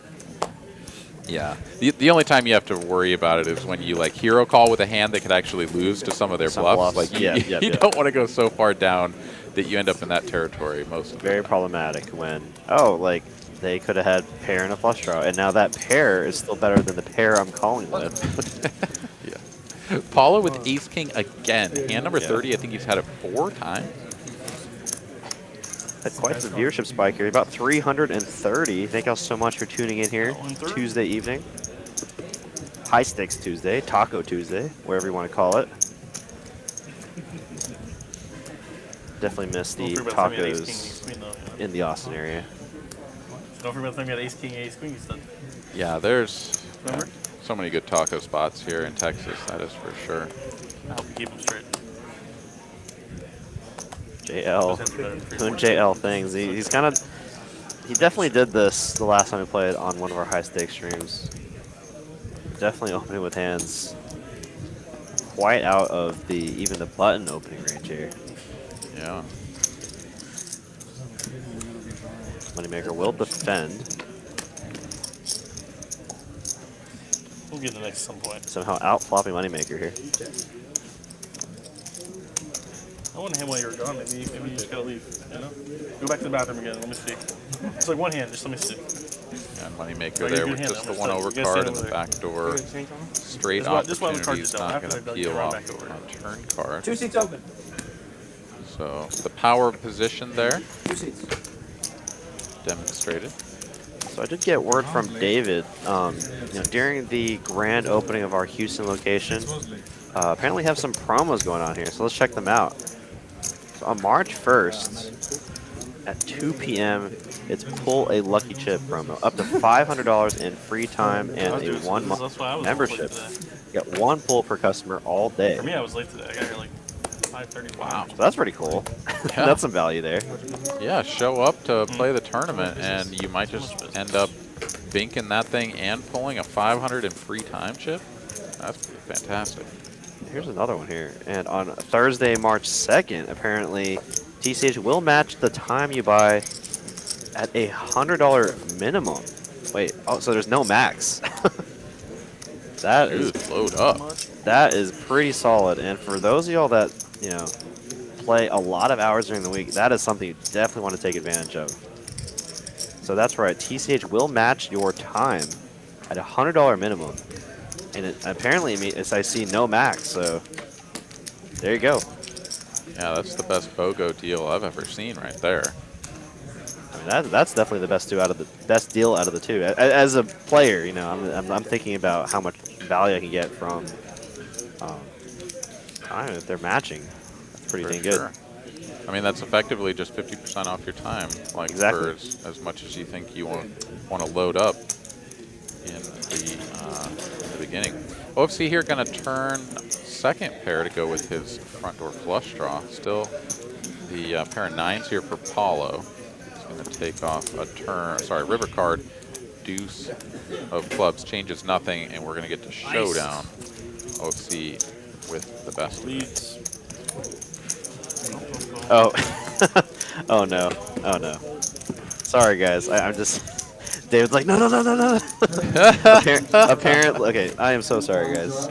Yeah. The only time you have to worry about it is when you like hero call with a hand that could actually lose to some of their Some bluffs. bluffs. Like Yeah, you, yeah, you yeah. don't want to go so far down that you end up in that territory most of the Very time. problematic when like they could have had pair and a flush draw, and now that pair is still better than the pair I'm calling with. Yeah. Paolo with ace king again. Hand number Yeah. 30, I think he's had it 4 times. Had quite the viewership spike here, about 330. Thank y'all so much for tuning in here Tuesday evening. High Stakes Tuesday, Taco Tuesday, wherever you want to call it. Definitely missed the Don't forget about throwing me at ace king, tacos ace queen, though. in the Austin area. Don't forget about throwing me at ace king, ace queen instead. Yeah, there's Remember? so many good taco spots here in Texas, that is for sure. I hope you keep them straight. JL, Those hands are better than free doing board. JL things. He definitely did this the last time we played on one of our high stakes streams. Definitely opening with hands quite out of even the button opening range here. Yeah. Moneymaker will defend. We'll get the next at some point. Somehow out flopping Moneymaker here. I wouldn't hand while you were gone. Maybe you just gotta leave. Go back to the bathroom again. Let me see. It's like one hand. Just let me see. And Moneymaker Oh, there you're with good just the hand. one I'm over gonna card stand and the over there. back door. Straight This is why the card opportunities is down. not After going to they're done, you peel run off back over. on turn card. 2 seats open. So the power of position there 2 seats. demonstrated. So I did get word from David, during the grand opening of our Houston location, apparently have some promos going on here, so let's check them out. So on March 1st at 2 p.m., it's Pull a Lucky Chip promo, up to $500 in free time and a 1 month That's why I was membership. today. You get 1 pull per customer all day. For me, I was late today. I got here like 5:30. Wow. So that's pretty cool. Yeah. That's some value there. Yeah, show up to play the tournament, and you might just end up binking that thing and pulling a 500 in free time chip. That's fantastic. Here's another one here. And on Thursday, March 2nd, apparently, TCH will match the time you buy at $100 minimum. Wait, oh, so there's no max. That Dude, is load up. that is pretty solid. And for those of y'all that play a lot of hours during the week, that is something you definitely want to take advantage of. So that's right. TCH will match your time at $100 minimum, and it apparently as I see no max. So there you go. Yeah, that's the best BOGO deal I've ever seen right there. I mean, that's definitely the best best deal out of the two. As a player, I'm thinking about how much value I can get from. I don't know if they're matching. That's pretty dang good. I mean, that's effectively just 50% off your time, like Exactly. for as much as you think you want to load up in the beginning. OFC here going to turn second pair to go with his front door flush draw. Still the pair of 9s here for Paolo. He's going to take off a turn. Sorry, river card. Deuce of clubs changes nothing, and we're going to get to showdown. OFC with the best Leads. Oh. Oh no. Oh no. Sorry guys. I'm just. David's like, no. Apparently, okay. I am so sorry, guys.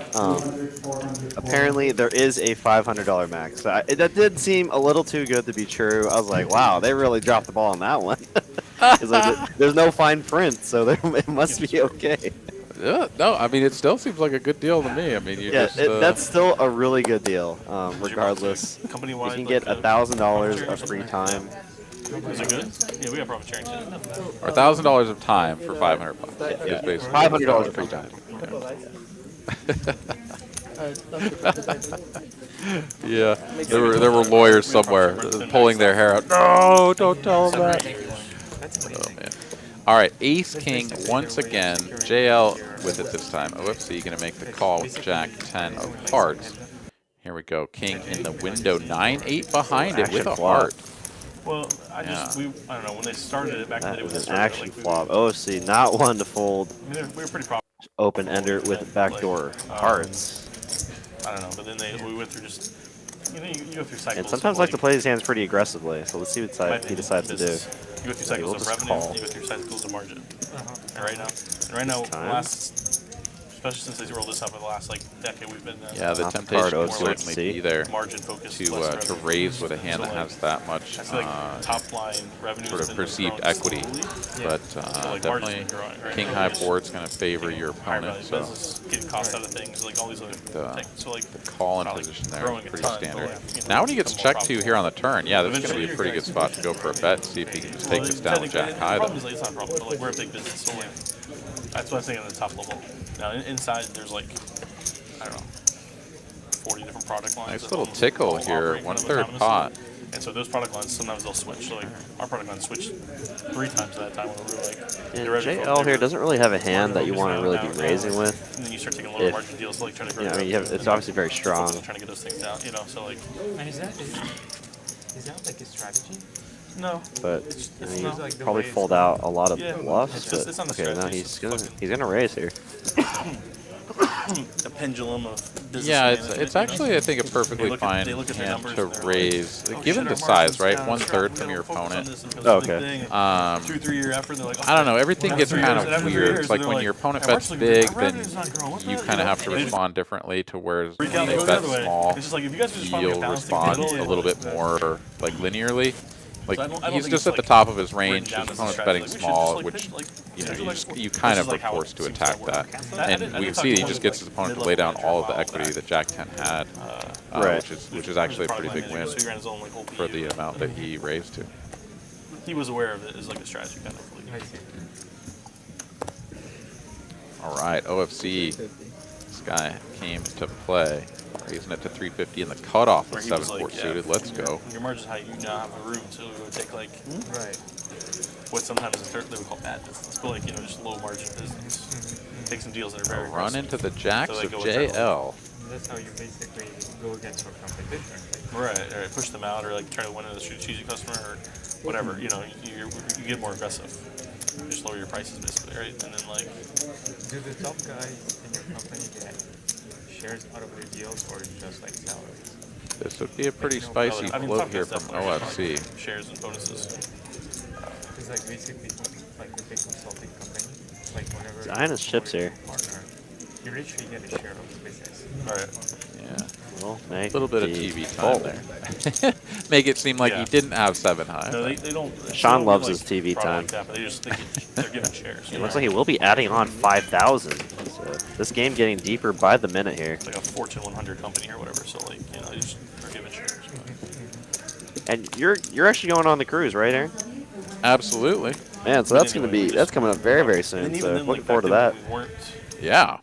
Apparently, there is a $500 max. That did seem a little too good to be true. I was like, wow, they really dropped the ball on that one. It's like, there's no fine print, so it must be okay. Yeah, no, I mean, it still seems like a good deal to me. I mean, you just... that's still a really good deal, regardless. You Company-wide, can get $1,000 of free time. Is it good? Yeah, we got profit sharing too. Or $1,000 of time for $500. Yeah, Is basically $500 of free time. Yeah, there were lawyers somewhere pulling their hair out. No, don't tell them that. Oh man. All right, Ace King once again. JL with it this time. OFC going to make the call with Jack 10 of hearts. Here we go. King in the window, 9-8 behind it with a heart. Well, I don't know, when they started it back in the day, That was an action flop. OFC not one to fold. I mean, we were pretty profitable. Open ender with backdoor hearts. I don't know, but then we went through just, you go through cycles. And sometimes like to play these hands pretty aggressively, so let's see what he decides to do. You go through cycles of revenue, you go through cycles of margin. And right now, especially since they rolled this up in the last decade, we've been yeah, the temptation will certainly be there to raise with a hand that has that much top line revenue sort of perceived equity. But definitely king high board's going to favor your opponent. So getting cost out of things, like all these other things. So like the call in position there is pretty standard. Now when he gets checked to here on the turn, yeah, this is going to be a pretty good spot to go for a bet and see if he can just take this down with Jack high. It's not a problem, but we're a big business, so that's what I'm saying on the top level. Now inside there's I don't know, 40 different product lines. Nice little tickle here, 1/3 pot. And so those product lines, sometimes they'll switch. So our product line switched 3 times at that time when we were JL here doesn't really have a hand that you want to really be raising with. And then you start taking lower margin deals, so trying to grow. I mean, it's obviously very strong. Trying to get those things down, so And is that like a strategy? No. But he's probably fold out a lot of bluffs. It's not a okay, now strategy, he's gonna raise here. A pendulum of business. Yeah, it's actually, I think, a perfectly fine hand to raise, given the size, right? 1/3 from your opponent. Oh, okay. 2-3 year effort, they're like, I don't know. Everything gets kind of weird. It's like when your opponent bets big, then you kind of have to respond differently to where when they bet small, you'll respond a little bit more like linearly. Like he's just at the top of his range. His opponent's betting small, which you kind of are forced to attack that. And we can see he just gets his opponent to lay down all of the equity that Jack 10 had, which is actually a pretty big win for the amount that he raised to. He was aware of it as like a strategy kind of. All right, OFC. This guy came to play. Raising it to 350 in the cutoff with 7-4 suited. Let's go. Your margin's high, you now have the room, so it would take what sometimes they would call bad business, but just low margin business. Take some deals that are very run into the jacks of JL. That's how you basically go against your competition, right? Right, push them out, or try to win a cheesy customer, or whatever. You get more aggressive. You just lower your prices basically, right? And then do the top guys in your company get shares out of the deals, or just salaries? This would be a pretty spicy float here from OFC. Shares and bonuses. It's basically like a big consulting company. Whenever Giant ships here. Partner, You literally get a share of the business. All right. Yeah. Well, A make little bit of the TV time fold. there. Make it seem like Yeah. he didn't have 7 high. No, but- they don't. Sean they don't loves like his TV product time. Like that, but they just think they're giving shares. It looks like he will be adding on 5,000. So this game getting deeper by the minute here. It's like a Fortune 100 company or whatever. So like, you know, they just are giving shares. And you're actually going on the cruise, right, Aaron? Absolutely. Man, so that's coming up very, very soon. And even So then, looking like, forward to back that. then when we weren't Yeah.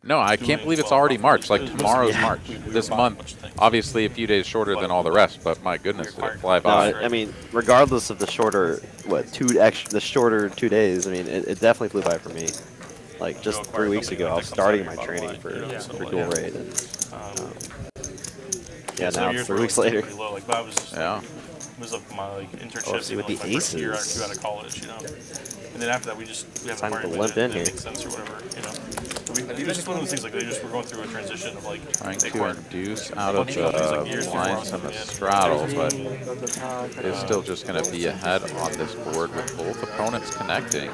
No, I can't believe it's already March. Like, tomorrow's Yeah. March. This month, obviously a few days shorter than all the rest, but my goodness, did it fly No, by. I mean, regardless of the shorter, the shorter 2 days, I mean, it definitely flew by for me. Like, just 3 weeks ago, I was starting my training for dual raid. And, yeah, some now years it's were, 3 weeks like, later. pretty low. Like, that was just Yeah. it was like my like internship Oh, see, with like, the my freshman year or aces. two out of college, you know. And then after that, we have Time a to market limp that in here. makes sense or whatever, you know. It was just one of those things like we're going through a transition of like Trying they to acquired induce a out of bunch of companies, like, the years before blinds us and the coming in. straddle, but Is is still just going to be ahead on this board with both opponents connecting.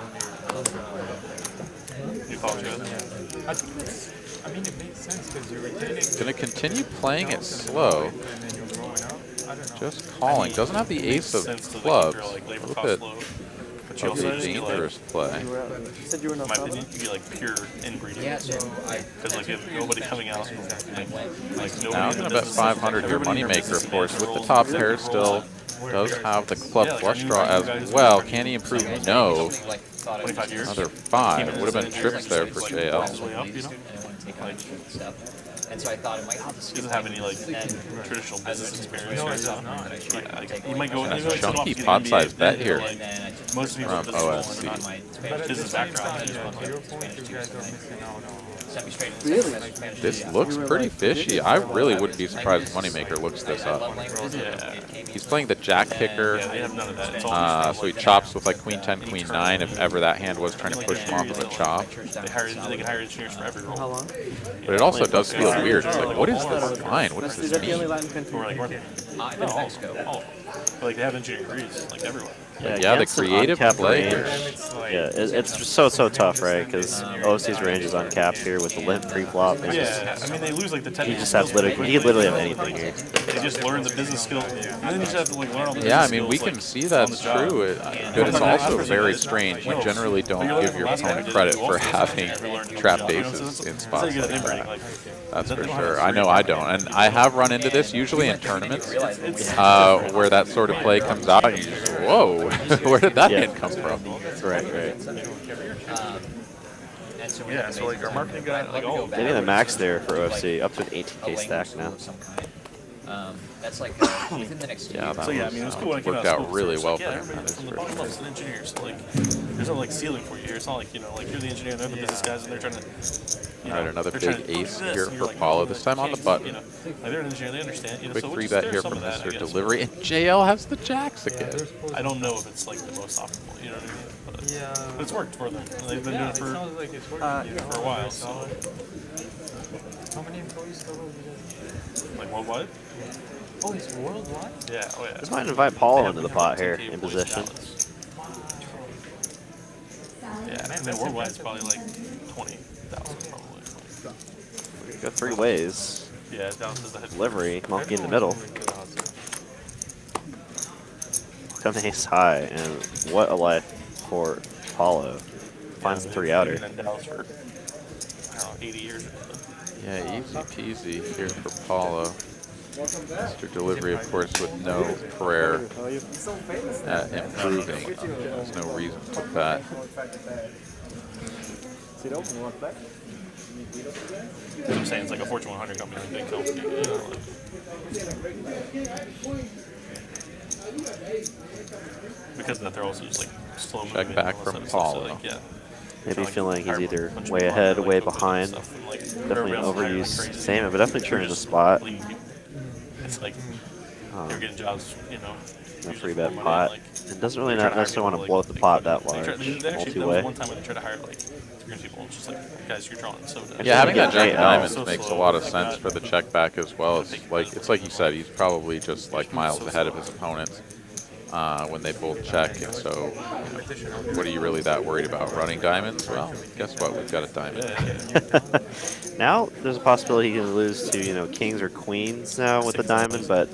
New college guys. I mean, it makes sense because you're retaining. Going to continue playing it slow. And then you're growing up. I don't know. Just calling. Doesn't have the ace of Sense to keep clubs. your like labor A little costs bit low. But you of also a just be like, dangerous play. You said you were in in my Osaka? opinion, you be like pure inbreeding. Yeah, so I Because like you have nobody coming out, like nobody. Now I'm going to bet 500 your Moneymaker, of course, with the top pair still does have the club flush draw as well. Can he improve? No. like thought I was 25 years. Another 5. Would have been trips there for JL. His way up, you know. and I want to take on stuff. And so I thought I'm like, oh, this He doesn't have any like traditional business experience. No, Or it does something. not. Yeah, like, you might go That's you might start off chunky getting pot NBA, size bet then here. like, and then I took most people From with OSC. on my But at business the same background, time, they just yeah, want, to like, your point, you guys are missing out on. sent me straight into Really? Spanish This yeah. looks pretty fishy. I really wouldn't be surprised if Moneymaker looks this I up. love languages. Yeah. It came He's in. playing the jack kicker, Yeah, they have none of that. It's all so he chops with like queen 10, queen 9 if ever that hand was trying to push him off of a chop. they can hire engineers for every role. How long? But it also does feel weird. It's like, what is this line? What does Is this that the only mean? Latin country? Or like North I'm in Mexico. all of them. But, like they have engineering degrees, like everyone. Yeah, the against an creative uncapped play range. here. Yeah, it's just so tough, right? Because OC's range is uncapped here with the limp pre-flop. And just, Yeah, I mean they lose like the he technical just has skills pretty literally, he could quickly. literally have anything here. They just learn the business skills. And then you just have to like learn all the Yeah, I business mean, we skills, can like, see on that's the job. true, but it's also very strange. You generally don't give your opponent credit for having trapped aces in spots like that. That's for sure. I know I don't. And I have run into this usually in tournaments where that sort of play comes out and you just, whoa, where did that hand come from? Right. And so Yeah, so like our marketing guy, like all of them. Getting the max there for OFC, up to an 18k stack now. That's like within the next Yeah, year. that So yeah, I mean, it was cool when I came worked out out of school, really so well it's for like, him. yeah, That everybody is from the for bottom sure. up's an engineer, so like, there's no like ceiling for you here. It's not like, you know, like you're the engineer and they're the business guys and they're trying to, you All right, know, another they're big trying to do ace this, here and you're for like, Paolo, no, this time on the can't, button. You know, like they're an engineer, they understand, you know, Quick so three which bet there's here some from of that, I Mr. guess. Delivery, and JL has the jacks again. I don't know if it's like the most optimal, you know what I mean? But Yeah. it's worked for them. And they've been doing it It for sounds like it's working. You know, a while, so How many employees total do you guys like worldwide. have? Oh, it's worldwide? Yeah, oh yeah. Just might invite Paolo into the pot here in position. Yeah, and then worldwide it's probably like 20,000 probably. Go 3 ways. Yeah, Dallas is the head. Delivery, monkey in the middle. Come ace high, and what a life for Paolo. Finds the 3 outer. Been in Dallas for, I don't know, 80 years or something. Yeah, easy peasy here for Paolo. Mr. Delivery, of course, with no prayer at improving. There's no reason to bet. That's what I'm saying, it's like a Fortune 100 company, like a big company, you know, like. Because of that, they're also just like slow moving. Check back and all from that stuff, so, Paolo. like, yeah. Maybe Kinda feeling he's hire either a bunch of way people ahead, out, way like, build behind. stuff and, like, Definitely an everybody else is hiring like overused crazy. Salmon, but definitely They're turning the just spot. leaving. It's like Um, they're getting jobs, you know. No usually 3-bet for money, pot. like, It doesn't really they try not to hire necessarily want to people, blow like, up the big pot that companies. large. They actually, that was Multi-way. one time when they tried to hire like 300 people. It's just like, guys, you're drawing so down. Yeah, having that Yeah, jack of diamonds so makes a slow, lot of like sense that. for the check back as well. It's like you said, he's probably just like miles ahead of his opponents. when they both check. And so, you know, what are you really that worried about? Running diamonds? Well, guess what? We've got a diamond. Now there's a possibility he can lose to, you know, kings or queens now with the diamond, but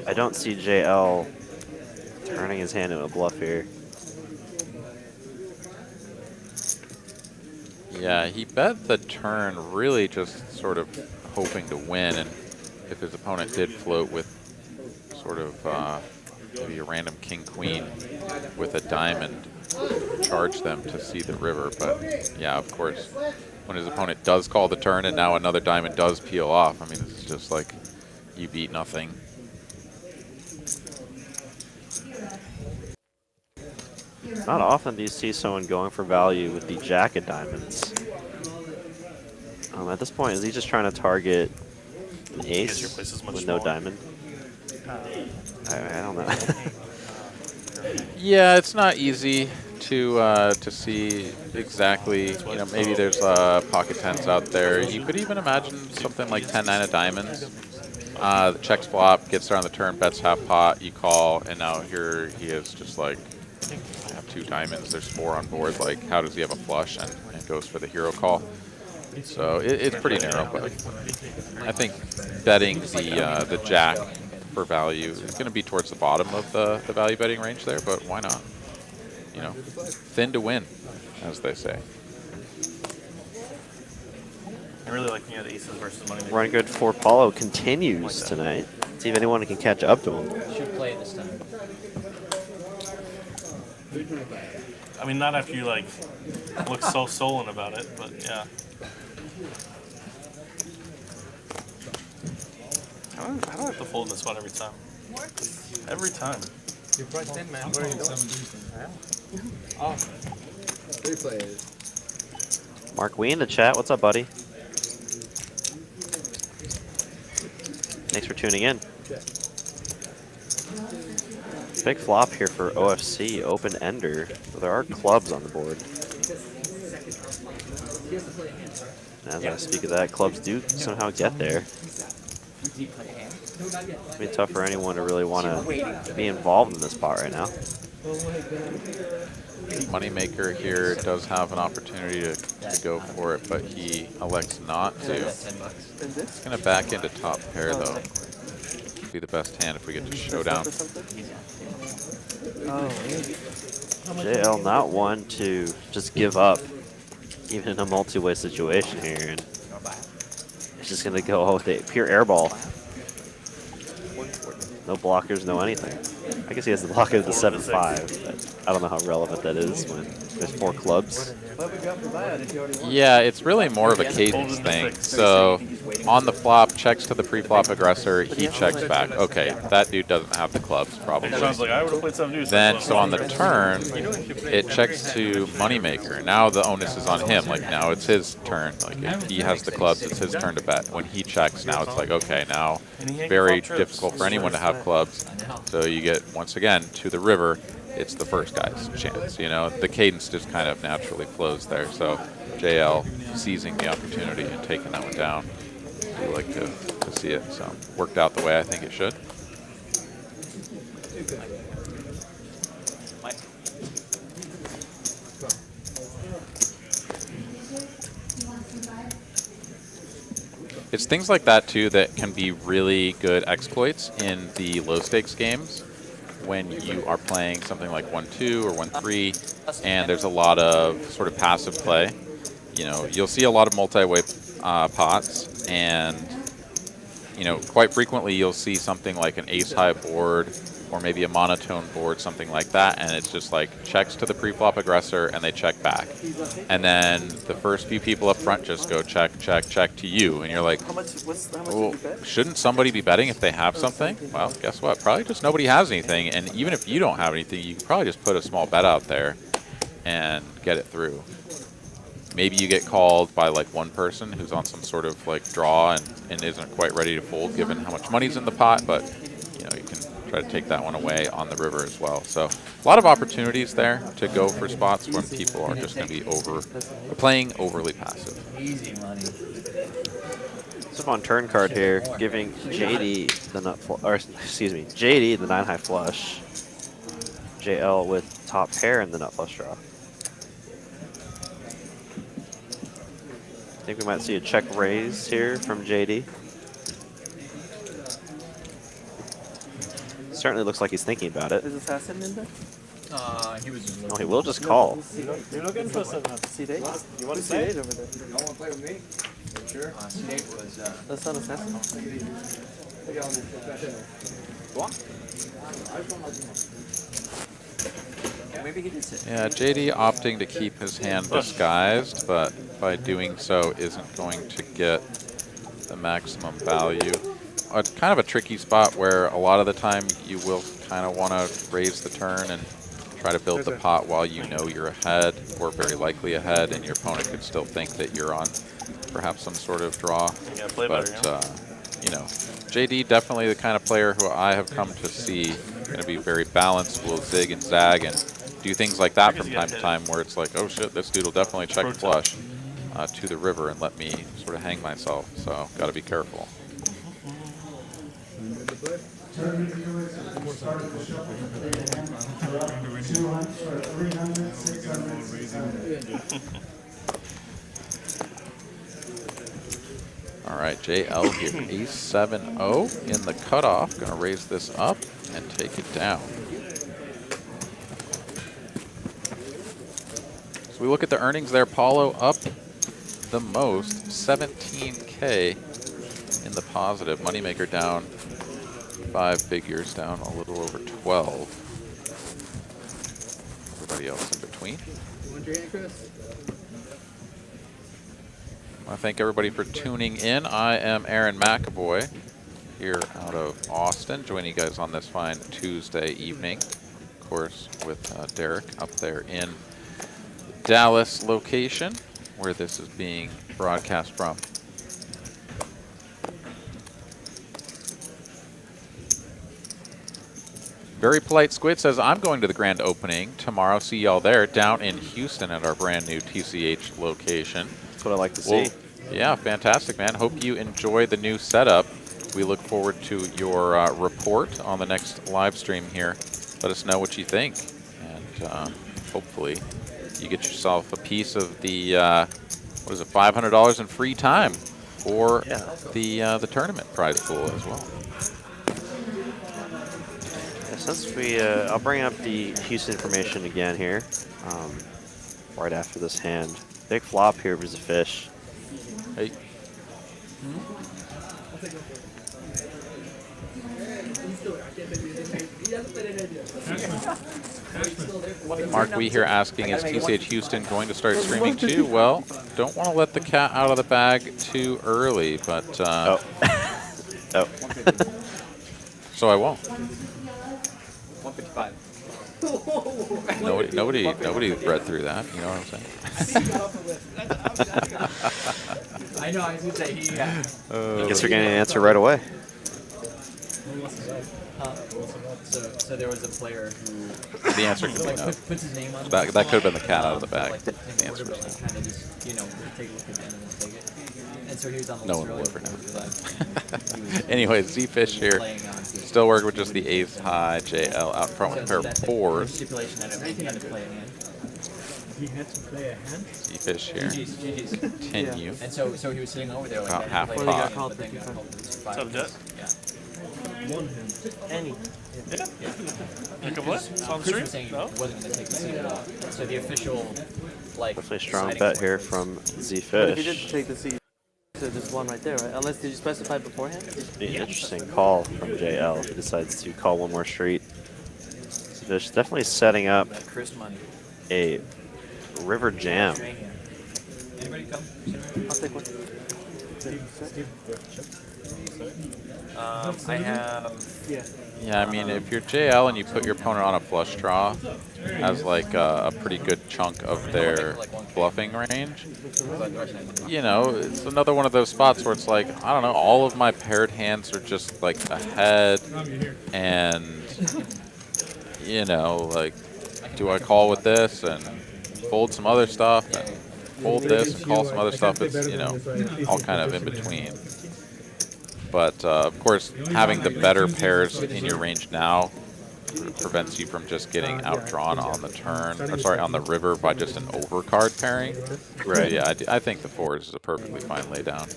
I don't see JL turning his hand into a bluff here. Yeah, he bet the turn really just sort of hoping to win, and if his opponent did float with sort of maybe a random king-queen with a diamond, charge them to see the river. But yeah, of course, when his opponent does call the turn and now another diamond does peel off, I mean, this is just like you beat nothing. Not often do you see someone going for value with the jack of diamonds. At this point, is he just trying to target an ace your place is much with no smaller. diamond? I don't know. Yeah, it's not easy to see exactly. You know, maybe there's pocket tens out there. You could even imagine something like 10-9 of diamonds. The checks flop, gets there on the turn, bets half pot, you call, and now here he is just like, I have 2 diamonds, there's 4 on board. Like, how does he have a flush? And goes for the hero call. So it's pretty narrow, but I think betting the jack for value is going to be towards the bottom of the value betting range there, but why not? You know, thin to win, as they say. I really like looking at aces versus Moneymaker. Run good for Paolo continues tonight. See if anyone can catch up to him. Should play it this time. I mean, not after you like look so sullen about it, but yeah. How do I have to fold in this spot every time? Every time. You priced in, man. What are you doing? Oh, Replay it. Mark Wee in the chat. What's up, buddy? Thanks for tuning in. Big flop here for OFC, open ender. There are clubs on the board. As I speak of that, clubs do somehow get there. It'd be tough for anyone to really want to be involved in this spot right now. Moneymaker here does have an opportunity to go for it, but he elects not to. He's going to back into top pair, though. Be the best hand if we get to showdown. JL not one to just give up, even in a multi-way situation here. And it's just going to go with a pure airball. No blockers, no anything. I guess he has the blocker of the 7-5, but I don't know how relevant that is when there's 4 clubs. Yeah, it's really more of a cadence thing. So on the flop, checks to the pre-flop aggressor, he checks back. Okay, that dude doesn't have the clubs, probably. Sounds like I would have played some dudes. Then, so on the turn, it checks to Moneymaker. Now the onus is on him. Like, now it's his turn. Like, if he has the clubs, it's his turn to bet. When he checks, now it's like, okay, now very difficult for anyone to have clubs. So you get, once again, to the river, it's the first guy's chance. You know, the cadence just kind of naturally flows there. So JL seizing the opportunity and taking that one down. We like to see it. So worked out the way I think it should. It's things like that too that can be really good exploits in the low stakes games when you are playing something like 1-2 or 1-3 and there's a lot of sort of passive play. You know, you'll see a lot of multi-way pots, and you know, quite frequently you'll see something like an ace-high board or maybe a monotone board, something like that, and it's just like checks to the pre-flop aggressor and they check back. And then the first few people up front just go check, check, check to you, and you're like, well, shouldn't somebody be betting if they have something? Well, guess what? Probably just nobody has anything, and even if you don't have anything, you can probably just put a small bet out there and get it through. Maybe you get called by like one person who's on some sort of like draw and isn't quite ready to fold given how much money's in the pot, but you know, you can try to take that one away on the river as well. So a lot of opportunities there to go for spots when people are just going to be playing overly passive. Easy money. Some on turn card here, giving JD the nut or excuse me, JD the 9-high flush. JL with top pair in the nut flush draw. I think we might see a check raise here from JD. Certainly looks like he's thinking about it. Is Assassin in there? He was just Oh, he will just call. You're looking for some C8? You want to C8 say? over there. You don't want to play with me? Sure. C8 was That's not Assassin. maybe he did sit. Yeah, JD opting to keep his hand disguised, but by doing so isn't going to get the maximum value. It's kind of a tricky spot where a lot of the time you will kind of want to raise the turn and try to build the pot while you know you're ahead, or very likely ahead, and your opponent could still think that you're on perhaps some sort of draw. Yeah, play But, better, you know, JD definitely the kind of player who I have come to see going to be very balanced, will zig and zag and do things like that from time to time where it's like, oh shit, this dude will definitely check flush to the river and let me sort of hang myself. So got to be careful. Turn viewers start the shuffle to play the hand. We're up 200 or 300, 600, 600. All right, JL here, ace 7-0 in the cutoff. Going to raise this up and take it down. So we look at the earnings there. Paolo up the most, 17K in the positive. Moneymaker down 5 figures, down a little over 12. Everybody else in between. You want your hand, Chris? I want to thank everybody for tuning in. I am Aaron McAvoy here out of Austin, joining you guys on this fine Tuesday evening. Of course, with Derek up there in Dallas location, where this is being broadcast from. Very Polite Squid says, I'm going to the grand opening tomorrow. See y'all there down in Houston at our brand new TCH location. That's what I like to see. Yeah, fantastic, man. Hope you enjoy the new setup. We look forward to your report on the next live stream here. Let us know what you think. And hopefully you get yourself a piece of the, what is it, $500 in free time for the tournament prize pool as well. Since we, I'll bring up the Houston information again here, right after this hand. Big flop here for ZeFish. Hey. Mark Wee here asking, is TCH Houston going to start streaming too? Well, don't want to let the cat out of the bag too early, but Oh. so I won't. 155. Nobody read through that. You know what I'm saying? I know. I was gonna say he. I guess we're getting an answer right away. So there was a player who The answer could be like no. puts his name on. That could have been the cat out of the bag. Like, The the answer order, is but like kind of just take a look at the end and then take it. And so he was on the no list one will earlier ever know. because he was Anyway, ZeFish here. playing on Still working with just the ace high JL out front with a pair of that fours. stipulation that he had to play a hand. He had to play a hand. ZeFish here. GG's. Continue. And so he was sitting over there like About that, half played pot. a hand, Called but then got 55. called for What's up, Jet? Yeah. One hand. Any. Pick up what? It's on the Chris was stream? saying he No? wasn't going to take the seat at all. So the official, like, Definitely a strong deciding bet score here was- from But if you did ZeFish. take the seat, so just one right there, right? Unless did you specify beforehand? Be an interesting call from JL if he decides to call one more street. ZeFish definitely setting up That Chris money. a river jam. Anybody come? I'll take one. I have. Yeah. Yeah, I mean, if you're JL and you put your opponent on a flush draw as like a pretty good chunk of their bluffing range, you know, it's another one of those spots where it's like, I don't know, all of my paired hands are just like ahead, and, you know, like, do I call with this and fold some other stuff and fold this and call some other stuff? It's, you know, all kind of in between. But, of course, having the better pairs in your range now prevents you from just getting outdrawn on the turn, or sorry, on the river by just an overcard pairing. Right. Yeah, I think the 4s is a perfectly fine laydown.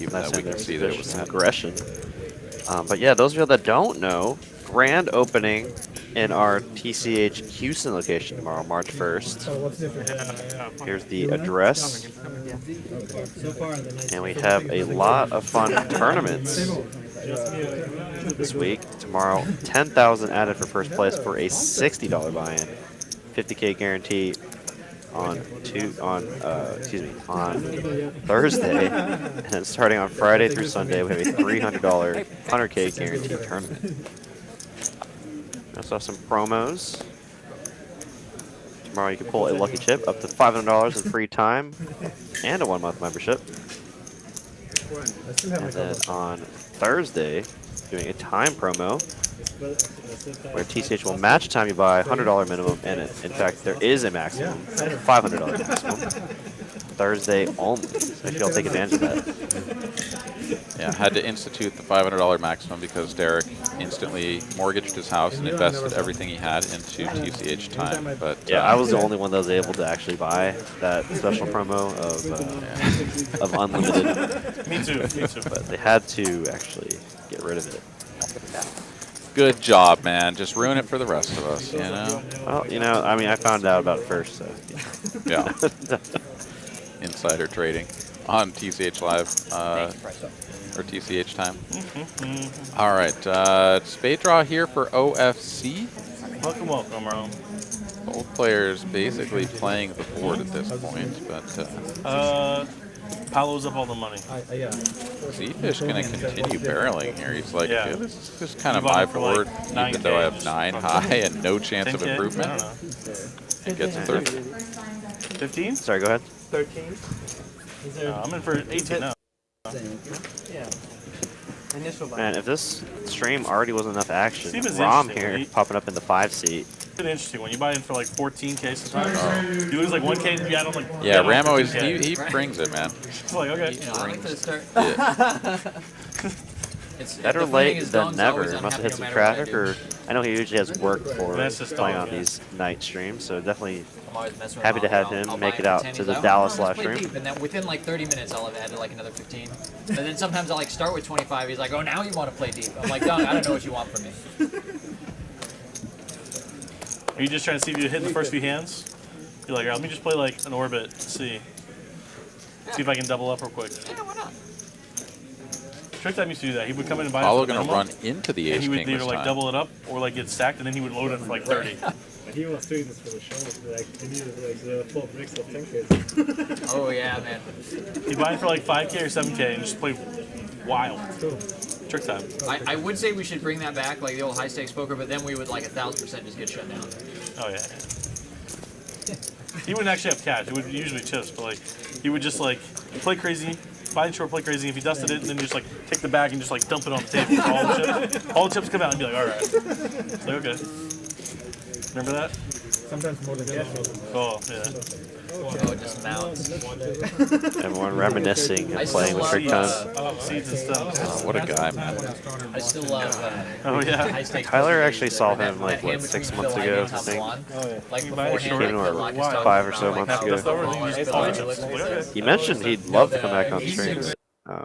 Even Nice though we hand can there, see there ZeFish was with some that. aggression. But yeah, those of you that don't know, grand opening in our TCH Houston location tomorrow, March 1st. Here's the address. And we have a lot of fun tournaments this week. Tomorrow, 10,000 added for first place for a $60 buy-in, 50K guarantee on Thursday, and then starting on Friday through Sunday, we have a $300 100K guarantee tournament. We also have some promos. Tomorrow you can pull a lucky chip up to $500 in free time and a 1-month membership. And then on Thursday, doing a time promo where TCH will match time you buy, $100 minimum, and in fact there is a maximum, $500 maximum. Thursday only, so if you'll take advantage of that. Yeah, had to institute the $500 maximum because Derek instantly mortgaged his house and invested everything he had into TCH time. But yeah, I was the only one that was able to actually buy that special promo of unlimited. Me too. But they had to actually get rid of it. good job, man. Just ruin it for the rest of us, you know? Well, you know, I mean, I found out about it first, so. Yeah. Insider trading on TCH Live, or TCH time. All right, spade draw here for OFC. Welcome, bro. Both players basically playing the board at this point, but Paolo's up all the money. ZeFish gonna continue barreling here. He's like, Yeah. yeah, this is kind of You bought my it for, like, board, 9K. even though I have 9 high and no chance of 10K? improvement. I don't know. And gets 30. 15? Sorry, go ahead. 13. I'm in for 18 now. Yeah. Initial buy. Man, if this stream already wasn't enough action, Steven's Rom interesting, here right? popping up in the 5 seat. It's interesting when you buy in for like 14K sometimes. You lose like 1K and you add on like. Yeah, add on Ram always, 15K. he brings it, man. It's like, okay. You know, I like to start. Yeah. It's Better the funny late thing is than Dong's never. always Must have hit unhappy some no matter what I traffic, do. or I know he usually has work for That's just playing Dong, on yeah. these night streams, so definitely I'm always messing with happy to Molly. have him I'll make buy it out 10, to he's the like, Dallas "Oh, let's live play stream. deep." And then within like 30 minutes, I'll have added like another 15. And then sometimes I'll like start with 25. He's like, "Oh, now you want to play deep?" I'm like, "Dong, I don't know what you want from me." Are you just trying to see if you hit the first few hands? You're like, let me just play like an orbit, see if I can double up real quick. Yeah, why not? Trick Time used to do that. He would come in and buy Paolo it for the gonna minimum, run into the and ace he would king either this like time. double it up or like get stacked, and then he would load it for like 30. He was doing this for the show. Like he needed like the full mix of 10K. Oh yeah, man. He'd buy it for like 5K or 7K and just play wild. Trick Time. I would say we should bring that back, like the old high stakes poker, but then we would like 1000% just get shut down. Oh yeah. He wouldn't actually have cash. It would usually chips, but like he would just like play crazy, buy and short, play crazy. If he dusted it, and then just like take the bag and just like dump it on the table. All the chips come out and be like, all right. It's like, okay. Remember that? Sometimes more than cash. Oh yeah. Oh, just mounts. Everyone reminiscing I and still playing with love, Trick Time. Seeds and stuff. Oh, what a guy, man. I still love Oh yeah. high stakes Tyler poker actually games. saw That- him, like, that what, hand 6 between months Phil ago, Ivey I and Tom think? Swan. Like You buy beforehand, it short. Came to like, our Lock is 5 or talking so about, months like, ago. how Phil Ivey It's Phil all Ivey chips. looks Like, like okay. this. He mentioned he'd love to come back on streams. The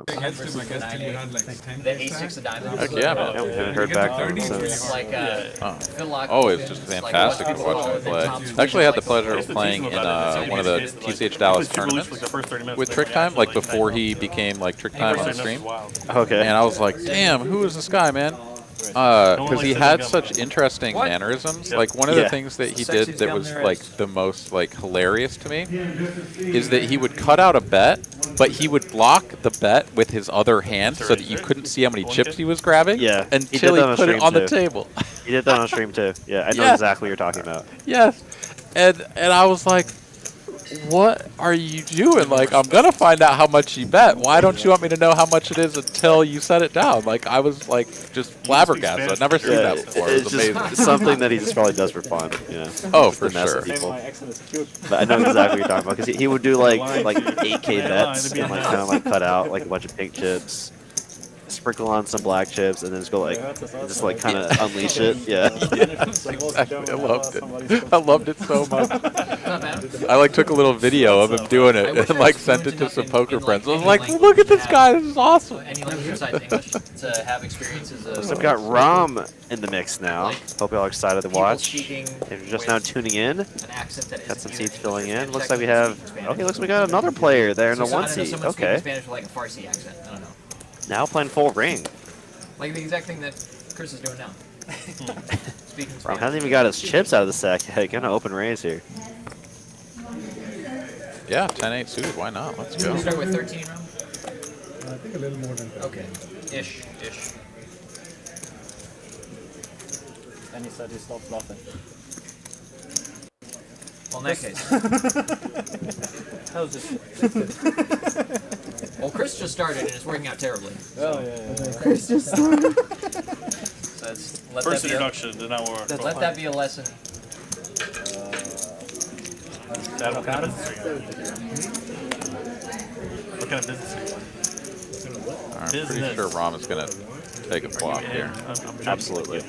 A6 of diamonds. Heck yeah, man. Yeah, we haven't heard back from him since. It's like Phil Lock Always wins, just like, fantastic to one watch ball, him and then play. Tom I Swan actually had the like, pleasure Here's of the playing teasing in about it. one of the It's TCH like- Dallas it's super loose for, tournaments like, the first 30 minutes, with and Trick then Time, actually, like before he became like Trick Time on first 30 stream. minutes is wild. Okay. And I was like, damn, who is this guy, man? Because he had such interesting What? mannerisms. Yep. Like one of the Yeah. things that he Sexiest did that gum was there like is. the most like hilarious to me is that he would cut out a bet, but he would block the bet with his other hand so that you couldn't see how many chips he was grabbing. Yeah, he did until that he on put it stream on the too. table. He did that on stream too. Yeah, I know Yeah. exactly what you're talking about. Yes, and I was like, what are you doing? Like, I'm gonna find out how much you bet. Why don't you want me to know how much it is until you set it down? Like, I was like just flabbergasted. I've never seen Yeah, that before. It it's was amazing. just something that he just probably does for fun. You know? Oh, Just for to mess sure. with people. My accent is cute. But I know exactly what you're talking about because he would do like 8K Yeah, bets it'd be and like nice. kind of like cut out like a bunch of pink chips. sprinkle on some black chips, and then just go like, and just like kind of unleash it. Yeah. Exactly. I loved it. I loved it so much. I like took a little video of him doing it and like sent it to some poker friends. I was like, look at this guy. This is awesome. Any language besides English to have experiences of. So we've got Rom in the mix now. Hope y'all are excited to watch. If you're just now tuning in, got some seats filling in. Looks like we have. Okay, looks like we got another player there in the one seat. Okay. Spanish with like a Farsi accent. I don't know. Now playing full ring. Like the exact thing that Chris is doing now. Speaking Rom hasn't even got his chips out of the sack yet. Gonna open raise here. Yeah, 10-8 suited. Why not? Let's go. Start with 13 Rom. I think a little more than that. Okay. Ish. And he said he stopped bluffing. Well, in that case. How's this? Well, Chris just started and it's working out terribly. Oh, yeah. Chris just started. So let First that be introduction did not work. let that be a lesson. Dad, what kind of business are you in? What kind of business are you in? I'm pretty sure Rom is going to take a flop here. Absolutely.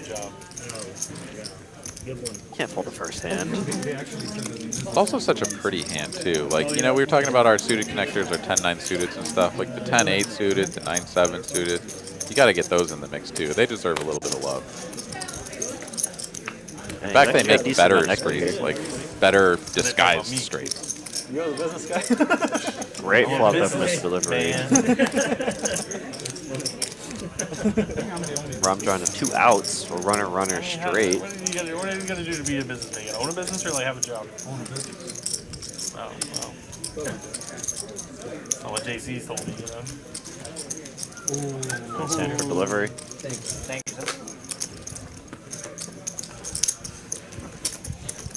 Can't fold the first hand. It's also such a pretty hand, too. Like, you know, we were talking about our suited connectors, our 10-9 suited and stuff. Like the 10-8 suited, the 9-7 suited. You got to get those in the mix, too. They deserve a little bit of love. In fact, they make better straights, like better disguised straights. You're the business guy. Great flop up miss delivery. Rom drawing to 2 outs for runner straight. What are you gonna do to be a businessman? You gotta own a business or like have a job? Own a business. Oh, well. That's not what JC's told me, you know. Stand for delivery. Thank you.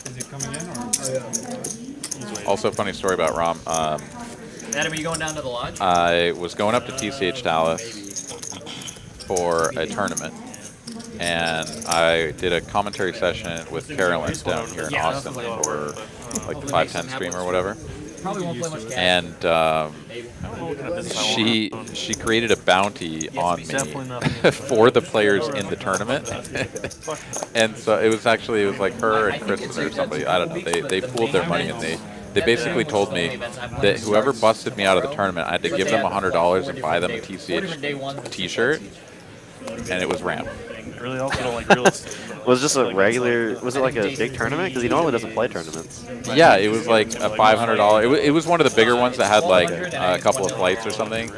Is he coming in or? Also, funny story about Rom. Adam, are you going down to the lodge? I was going up to TCH Dallas for a tournament, and I did a commentary session with Carolyn down here in Austin for like the 510 stream or whatever. Probably won't play much cash. And she created a bounty on me for the players in the tournament. And so it was like her and Kristen or somebody, I don't know, they pooled their money and they basically told me that whoever busted me out of the tournament, I had to give them $100 and buy them a TCH t-shirt, and it was ramp. Really also don't like real estate. Was this a regular, was it like a big tournament? Because he normally doesn't play tournaments. Yeah, it was like a $500. It was one of the bigger ones that had like a couple of flights or something.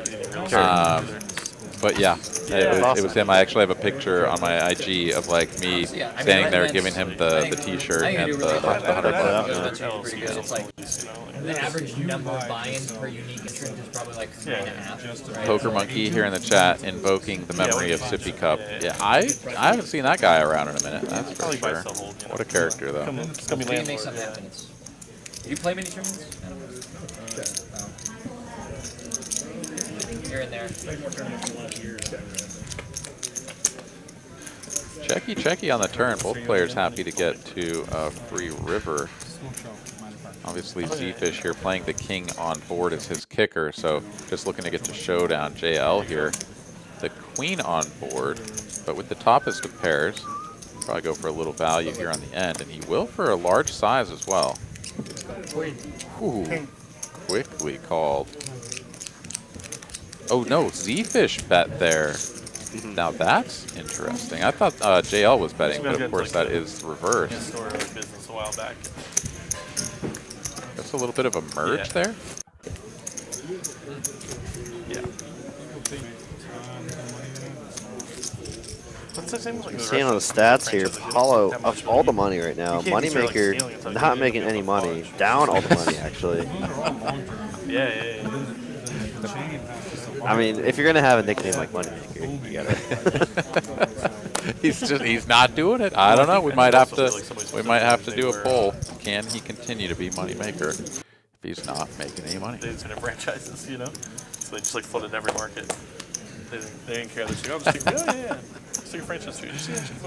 But yeah, it was him. I actually have a picture on my IG of like me standing there giving him the t-shirt and the $100. The average number of buy-ins per unique entrant is probably like 3.5. Right? Poker Monkey here in the chat invoking the memory of Sippy Cup. Yeah, I haven't seen that guy around in a minute. That's for sure. What a character though. It's gonna make something happen. Do you play many tournaments? Here and there. Checky on the turn. Both players happy to get to a free river. Obviously, ZeFish here playing the king on board as his kicker, so just looking to get to showdown. JL here, the queen on board, but with the toppest of pairs. Probably go for a little value here on the end, and he will for a large size as well. Ooh, quickly called. Oh no, ZeFish bet there. Now that's interesting. I thought JL was betting, but of course that is reversed. Business a while back. That's a little bit of a merge there. Yeah. Seeing on the stats here, Paolo up all the money right now. Moneymaker not making any money. Down all the money, actually. Yeah. I mean, if you're gonna have a nickname like Moneymaker, you gotta. he's not doing it. I don't know. We might have to do a poll. Can he continue to be Moneymaker if he's not making any money? They just have franchises, you know. So they just like flooded every market. They didn't care. They're like, oh, just take, yeah. Just take a franchise too.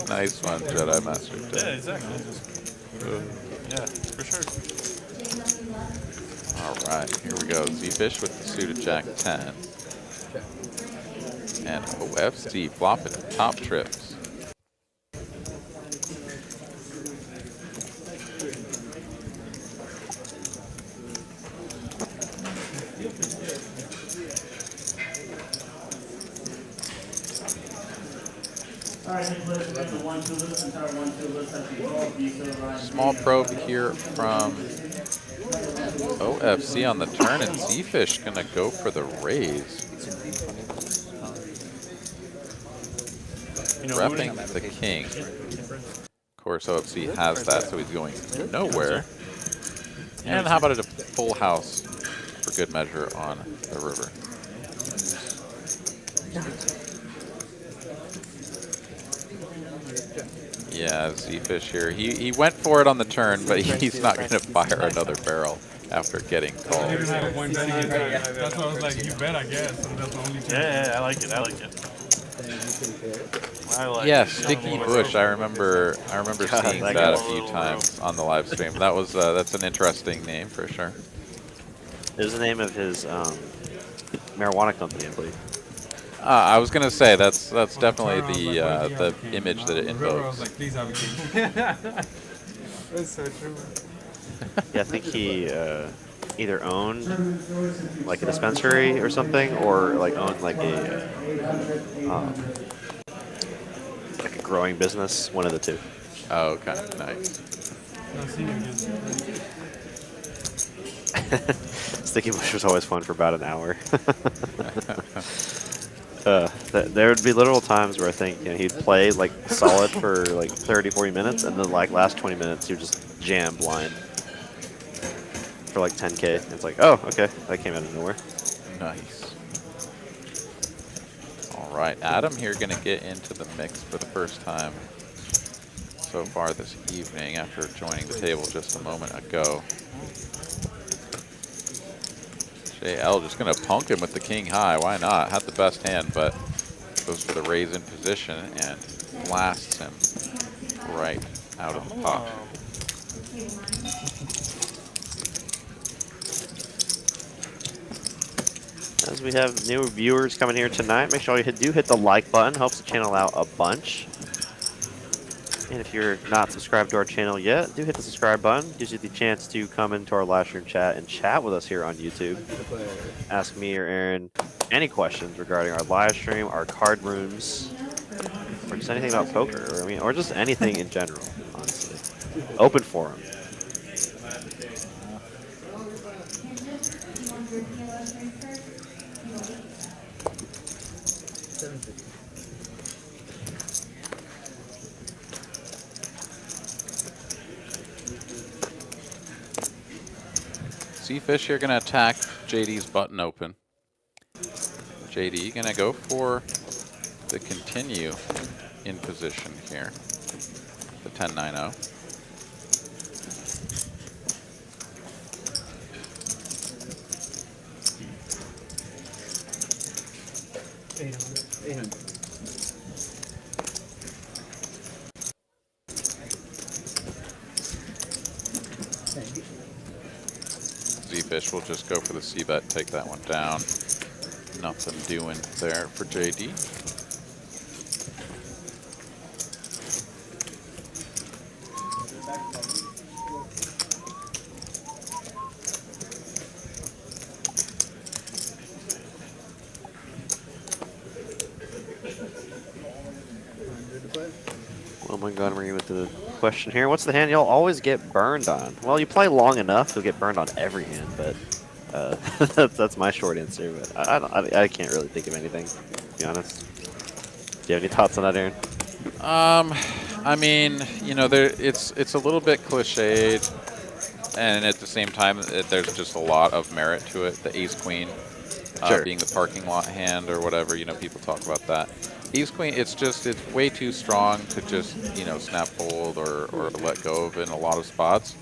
Nice one, Jedi Master. Yeah, exactly. Yeah, for sure. All right, here we go. ZeFish with the suited Jack 10. And OFC flopping top trips. Small probe here from OFC on the turn, and ZeFish gonna go for the raise. Repping the king. Of course, OFC has that, so he's going nowhere. And how about a full house for good measure on the river? Yeah, ZeFish here. He went for it on the turn, but he's not going to fire another barrel after getting called. I didn't have a point betting in that. That's why I was like, you bet, I guess. And that's the only thing. Yeah, I like it. I like it. I like Yeah, it. Sticky Bush. I remember seeing that a few times on the live stream. That was that's an interesting name for sure. It was the name of his marijuana company, I believe. I was gonna say that's definitely the image that it I was invokes. like, please have a king. That's so true. Yeah, I think he either owned like a dispensary or something, or like owned like a growing business. One of the two. Oh, okay, nice. Sticky Bush was always fun for about an hour. There would be literal times where I think he'd play like solid for like 30, 40 minutes, and then like last 20 minutes he would just jam blind for like 10K. And it's like, oh, okay, that came out of nowhere. Nice. All right, Adam here going to get into the mix for the first time so far this evening after joining the table just a moment ago. JL just going to punk him with the king high. Why not? Had the best hand, but goes for the raise in position and blasts him right out of the pot. As we have new viewers coming here tonight, make sure you do hit the like button. Helps the channel out a bunch. And if you're not subscribed to our channel yet, do hit the subscribe button. Gives you the chance to come into our live stream chat and chat with us here on YouTube. Ask me or Aaron any questions regarding our live stream, our card rooms, or just anything about poker, or just anything in general, honestly. Open forum. ZeFish here going to attack JD's button open. JD going to go for the continue in position here. The 10-9-0. ZeFish will just go for the C-bet, take that one down. Nothing doing there for JD. Oh my god, I'm bringing with the question here. What's the hand you'll always get burned on? Well, you play long enough, you'll get burned on every hand, but that's my short answer. But I can't really think of anything, to be honest. Do you have any thoughts on that, Aaron? I mean, you know, it's a little bit cliched, and at the same time, there's just a lot of merit to it. The ace-queen being the parking lot hand or whatever, you know, people talk about that. Ace-queen, it's way too strong to just, you know, snap fold or let go of in a lot of spots.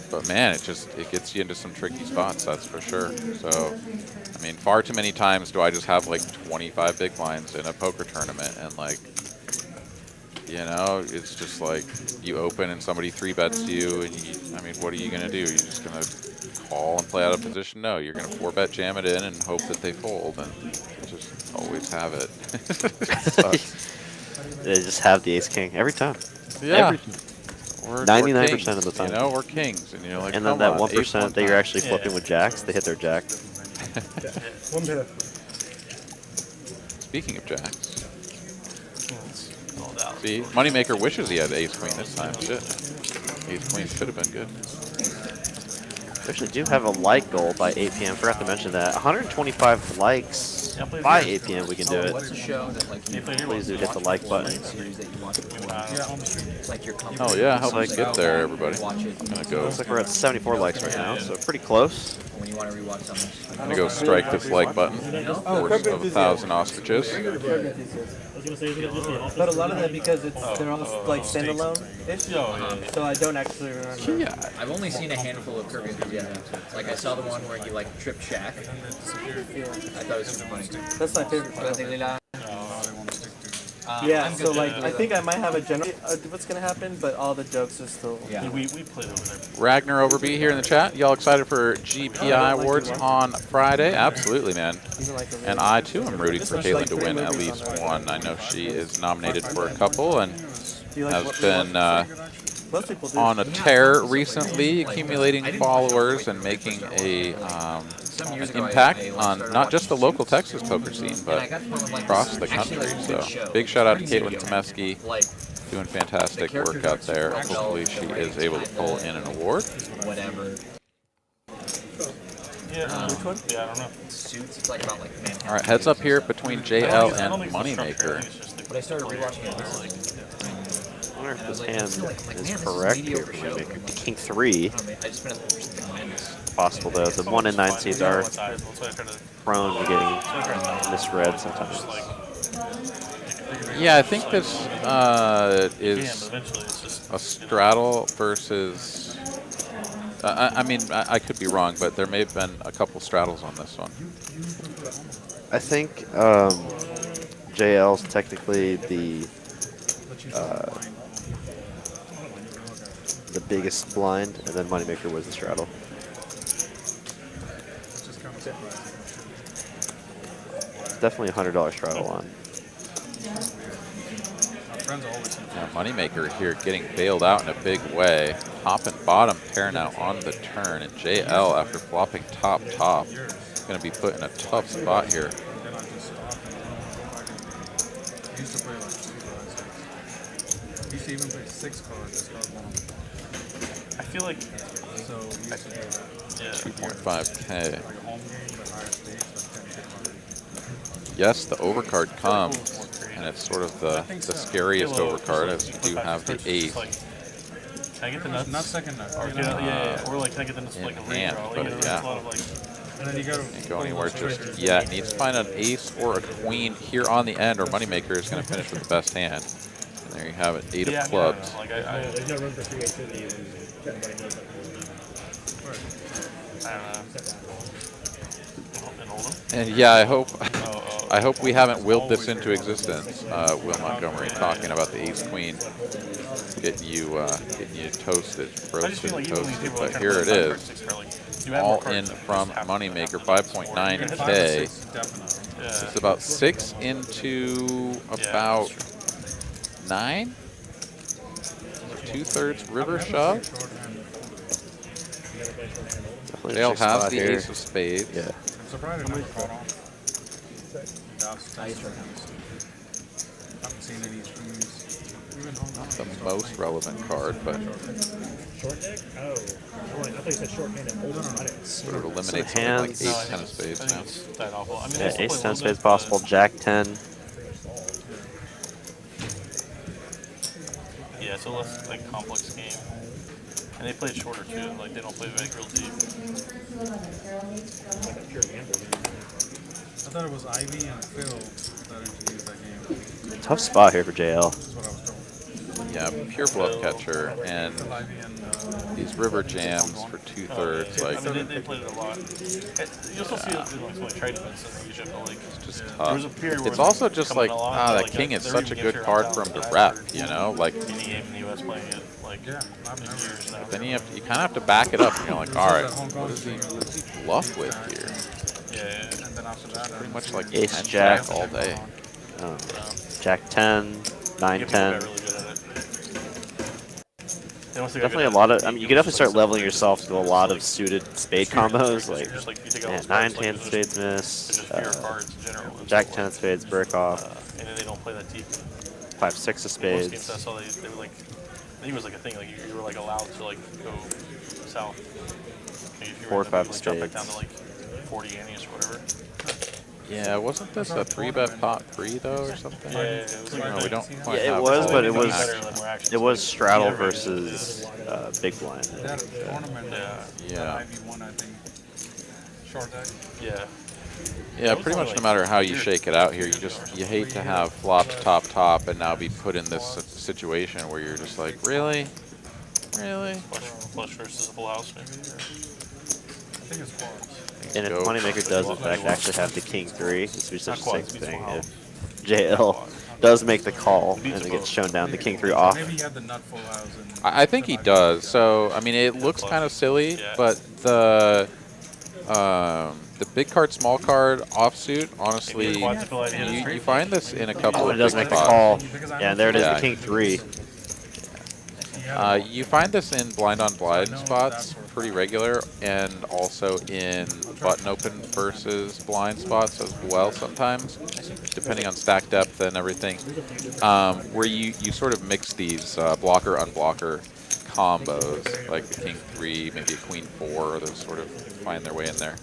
But man, it gets you into some tricky spots, that's for sure. So, I mean, far too many times do I just have like 25 big blinds in a poker tournament, and like, you know, it's just like you open and somebody 3-bets you, and I mean, what are you gonna do? You're just gonna call and play out of position. No, you're going to 4-bet jam it in and hope that they fold, and just always have it. It sucks. They just have the ace king every time. Yeah. Every, We're 99% kings, of the time. You know, we're kings, and you're like, and then come that on, 1% that you're actually flipping with jacks, they hit their jack. One bit. Speaking of jacks, All out. see, Moneymaker wishes he had ace queen this time. Shit, ace queen should have been good. We actually do have a like goal by 8 p.m. Forgot to mention that. 125 likes by 8 p.m. We can do What's it. a show that like you Please do hit the like button. series that you want to Yeah, on the stream. like your company? Oh yeah, help like us get there, everybody. Watch it I'm gonna go. Looks like we're at 74 likes right now, so pretty close. when you want to rewatch something. I'm gonna go strike this like button. Force of 1,000 ostriches. But a lot of that because they're all like standalone-ish, so I don't actually remember. Yeah. I've only seen a handful of Kirby enthusiasm episodes. Like I saw the one where he like tripped Shaq. I thought it was super funny. That's my favorite part. I'm Yeah, good so to like do I that. think I might have a general of what's gonna happen, but all the jokes are still. Yeah. We played over there. Ragnar Overby here in the chat. Y'all excited for GPI awards on Friday? Absolutely, man. Even like a And I too am rooting for Caitlin to win at least one. I know she is nominated for a couple and Do you like has what- been most people do. on a tear recently, accumulating followers and making a Some years an ago, impact I on started not just the watching local Suits. Texas poker scene, And I but got to the point where, like, across this the is actually, country. like, a So good show. big shout out to Pretty Caitlin good. Temeski, Like doing fantastic work out there. Hopefully she is able to pull in an award. whatever. Yeah. Which one? Yeah, I don't know. Suits. It's like about like Manhattan. All right, heads up here between I JL don't and think it's the structure, I Moneymaker. think it's just the But I started career. rewatching it recently. I wonder if I was this like, hand I'm still like, is man, this is a correct here mediocre for show. Moneymaker. I'm like, King 3, I don't know, I just finished something tremendous. possible though. The 1 in 9 seeds are That's why I tried to prone to getting misread sometimes. Yeah, I think this jam, is eventually it's just a straddle versus. I mean, I could be wrong, but there may have been a couple straddles on this one. I think JL's technically the biggest blind, and then Moneymaker was the straddle. Definitely a $100 straddle on. Now Moneymaker here getting bailed out in a big way. Top and bottom pair now on the turn, and JL after flopping top, going to be put in a tough spot here. He used to play like super high stakes. He used to even play 6 cards to start one. I feel like So he used to do that. yeah. 2.5K. Like a home game, but higher stakes, like 10 Yes, the overcard comes, and it's sort of the scariest Halo, overcard just as like, you do flip have the back to first, ace. just like, can I get the nuts? Not second nut. Or, you get know? out, yeah. Or like, can I get the nuts in like a hand, redraw? but Like, there's yeah. a lot of like. And then you go Can't go anywhere just yet. Needs to find an ace or a queen here on the end, or Moneymaker is going to finish with the best hand. And there you have it, 8 Yeah, of clubs. I mean, I don't know. Like There's no room for creativity when everybody knows that. I don't know. And hold him. And yeah, Oh. I hope we haven't willed this into existence. Will Montgomery talking about the ace queen, getting you toasted, I just roasted feel like and even when these toasted. people But are here it trying to is, you have more all cards in than from just half Moneymaker, half. 5.9K. Definitely. Yeah. It's about 6 into about 9. 2/3 river shove. Definitely a Dale trick has spot the here. ace of spades. Yeah. I'm surprised it never caught on. Nice right now. Haven't seen any streams. Even home. Not the most relevant card, but Short deck? Oh. I thought you said short hand and hold on. I didn't. sort of eliminates something like hands- ace 10 of spades I now. think it's that awful. I mean, Yeah, they still ace play a 10 little spades bit, possible, but- jack 10. Yeah, it's a less like complex game, and they play it shorter too. Like they don't play like real deep. I thought it was Ivy and Phil that introduced that game. Tough spot here for JL. That's what I was told. Yeah, pure bluff catcher, and Phil Ivy and these river jams for 2/3. Like, I mean, they played it a lot. You'll still see it in like some like trade events in Asia, but like just there was a tough. period where It's it was also just coming like, along, that like, king is they're such a even good getting card tier for him to out. rep, you know? Like, Any game in the US playing it, like Yeah, I've in never. years now. then you kind of have to back it up. And you're like, all right, what does he bluff with here? Yeah. And then after that, Pretty much like Ace 10 jack. all day. Jack 10, 9 People 10. got really good at it. They must have got Definitely good a at lot it. of. I mean, you It can was definitely just, start like, leveling some yourself to a players, lot like, of suited spade experience combos. characters, Like, just, like, you take all yeah, those 9 cards, like, 10 it's spades They're miss. just pure cards in general. and Jack so, 10 like, of spades break off. and then they don't play that deep. 5 6 of Most games spades. that's all they were like. I think it was like a thing. Like you were like allowed to like go south. Like, if you 4 were or 5 like drop back spades. down to like 40 antes or whatever. Yeah, wasn't this a 3-bet pot 3 though or something? Yeah, it was like No, we don't quite Yeah, it have was, all but the it was- action. better than we're actually It was supposed to. straddle Yeah, versus big blind. that tournament, Yeah. IB1, I think. Short deck. Yeah. Yeah, was pretty only, much like, no matter how you years. shake it out here, you hate to have flopped top and now be put in this situation where you're just like, really? Really? Flush versus a full house maybe. Or, I think it's fours. And if Go. Moneymaker does in fact actually have the king 3, this would be such a Not sick quads, thing. full If JL does make the call and Beats it both. gets shown down the king 3 off. Maybe he had the nut full house. And I think he does. So, I mean, it looks kind of silly, Yeah. but the big card, small card offsuit, honestly, Maybe quads feel like he had a you straight find this in a couple Oh, of it does big make the spots. call. Because I Yeah, know there it is, Yeah. the king 3. You find this in blind on blind spots pretty regular, and also in button open versus blind spots as well sometimes, depending on stack depth and everything, where you sort of mix these blocker unblocker combos, like the king 3, maybe a queen 4, those sort of find their way in there.